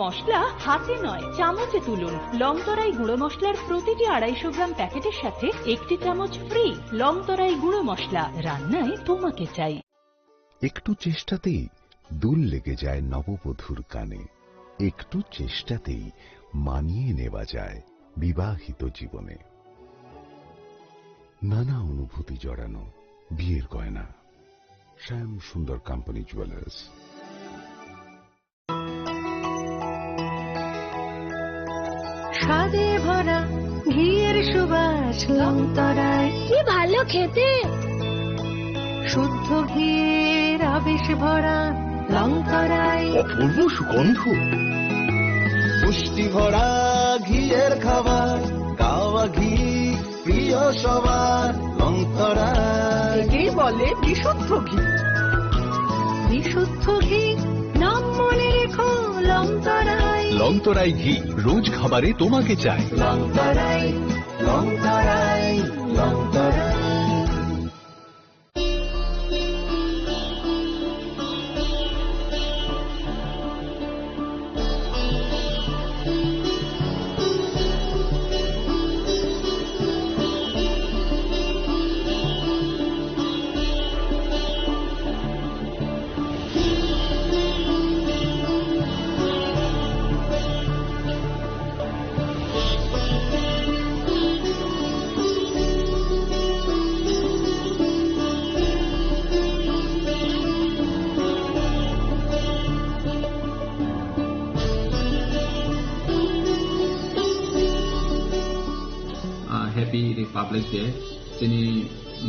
Speaker 6: মশলা হাতে নয় চামচে তুলুন। লংতরাই গুঁড়ো মশলার প্রতিটি 250 গ্রাম প্যাকেটের সাথে 1টি চামচ ফ্রি। লংতরাই গুঁড়ো মশলা, রান্নায় তোমাকে চাই।
Speaker 7: একটু চেষ্টাতেই দুল লেগে যায় নববধূর কানে, একটু চেষ্টাতেই মানিয়ে নেওয়া যায় বিবাহিত জীবনে। নানা অনুভূতি জড়ানো বিয়ের গয়না। শ্যাম সুন্দর কোম্পানি জুয়েলার্স।
Speaker 22: স্বাদে ভরা ঘিয়ের সুবাস লংতরায়, কি ভালো খেতে। শুদ্ধ ঘিয়ের আবেশ ভরা লংতরায়,
Speaker 1: অপূর্ব সুগন্ধ।
Speaker 26: পুষ্টি ভরা ঘিয়ের খাবার, গাওয়া ঘি প্রিয় সবার লংতরায়।
Speaker 22: একেই বলে বিশুদ্ধ ঘি। বিশুদ্ধ ঘি নাম মনে রেখো লংতরায়।
Speaker 1: লংতরাই ঘি রোজ খাবারে তোমাকে চাই।
Speaker 26: লংতরাই লংতরাই লংতরাই।
Speaker 11: Happy Republic Day. Sini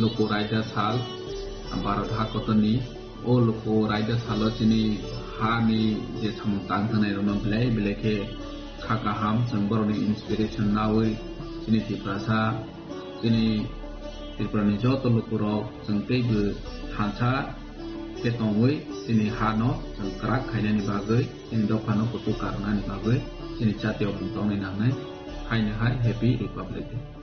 Speaker 11: loko raja sal Bharat hakotoni o loko raja salo sini ha ni je samutang thanai rono blai bleke khaka ham sangboroni inspiration nawi sini tiprasa sini tiprani joto loko ro sangtei gu hansa ketongwi sini hano sangkrak khainani bagai sini dokano kutu karnani bagai sini chatyo buntong ni nangai hai Happy Republic Day.